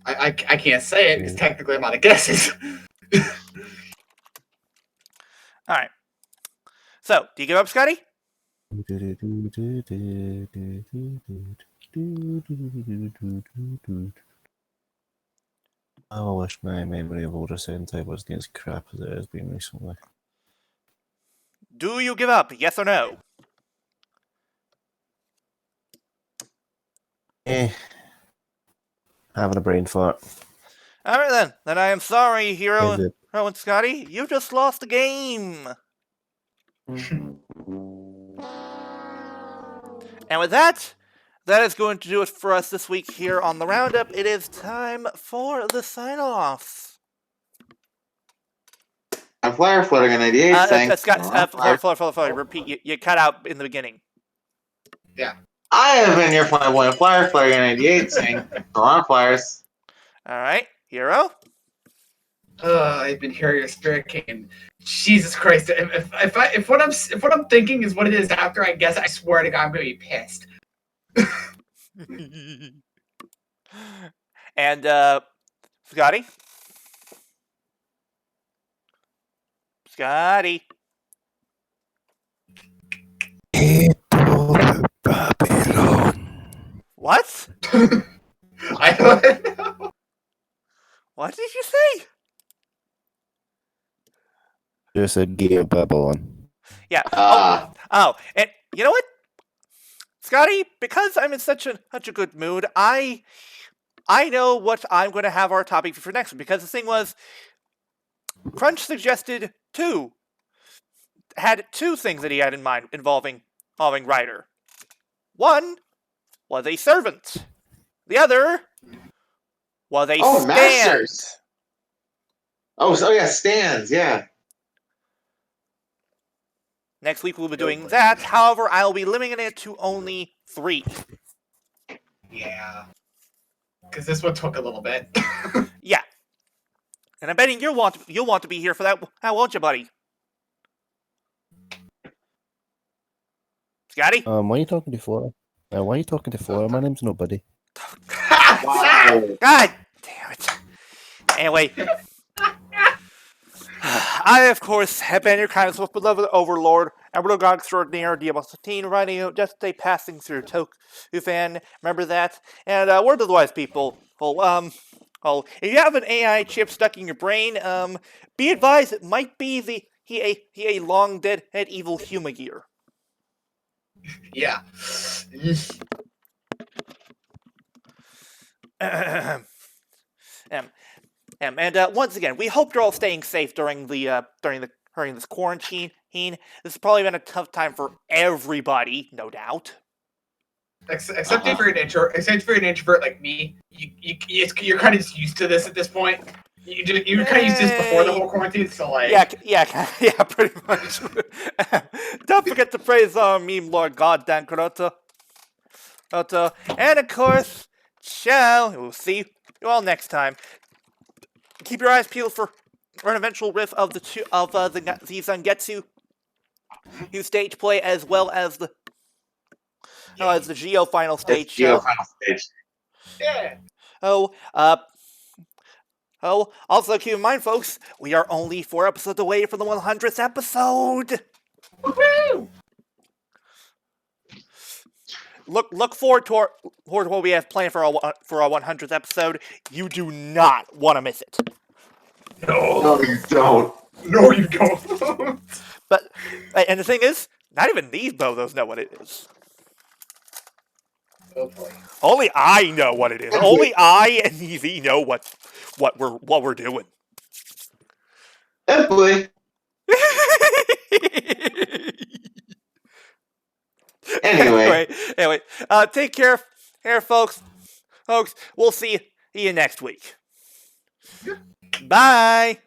I can't say it because technically I'm out of guesses. All right. So, do you give up, Scotty? I wish my memory of older Sentai wasn't as crap as it has been recently. Do you give up? Yes or no? Having a brain fart. All right, then. Then I am sorry, Hiiro Is it? and Scotty. You just lost the game. And with that, that is going to do it for us this week here on the Roundup. It is time for the sign-offs. Flyer floating in 98 saying. Scott, Flutter, repeat. You cut out in the beginning. Yeah. I have been your flamboyant flyer floating in 98 saying, "Come Flyers." All right, Hiiro. I've been here stricken. Jesus Christ! If what I'm thinking is what it is after, I guess I swear to God I'm gonna be pissed. And Scotty, Scotty. Babylon. What? I don't know. What did you say? Just said Gay of Babylon. Yeah. Ah. Oh, and you know what, Scotty? Because I'm in such a good mood, I know what I'm going to have our topic for next one. Because the thing was, Crunch suggested had two things that he had in mind involving Ryder. One was a servant. The other was a stand. Masters. Oh yeah, stands. Yeah. Next week we'll be doing that. However, I'll be limiting it to only 3. Yeah. Because this one took a little bit. Yeah. And I'm betting you'll want to be here for that, won't you, buddy? Scotty? Why are you talking to Flora? Why are you talking to Flora? My name's nobody. Wow. God damn it. Anyway. I, of course, have been your kind of most beloved overlord, and real god extraordinaire, DLBot 13, writing you just a passing through Toku fan. Remember that? And word to the wise people. If you have an AI chip stuck in your brain, be advised it might be a long dead evil human gear. Yeah. And once again, we hope you're all staying safe during this quarantine. This has probably been a tough time for everybody, no doubt. Except if you're an introvert like me, you're kind of just used to this at this point. You kind of used to this before the whole quarantine, so like yeah, pretty much. Don't forget to praise our meme lord goddamn Kuroto. And of course, ciao. We'll see you all next time. Keep your eyes peeled for an eventual riff of the Zangetsu stage play, as well as the Geo final stage show. yeah. Also keep in mind, folks, we are only 4 episodes away from the 100th episode. Woohoo! Look forward to what we have planned for our 100th episode. You do not want to miss it. No, you don't. No, you don't. But and the thing is, not even these bozos know what it is. Oh boy. Only I know what it is. Only I and EV know what we're doing. Oh boy. Anyway, take care, folks. We'll see you next week. Bye.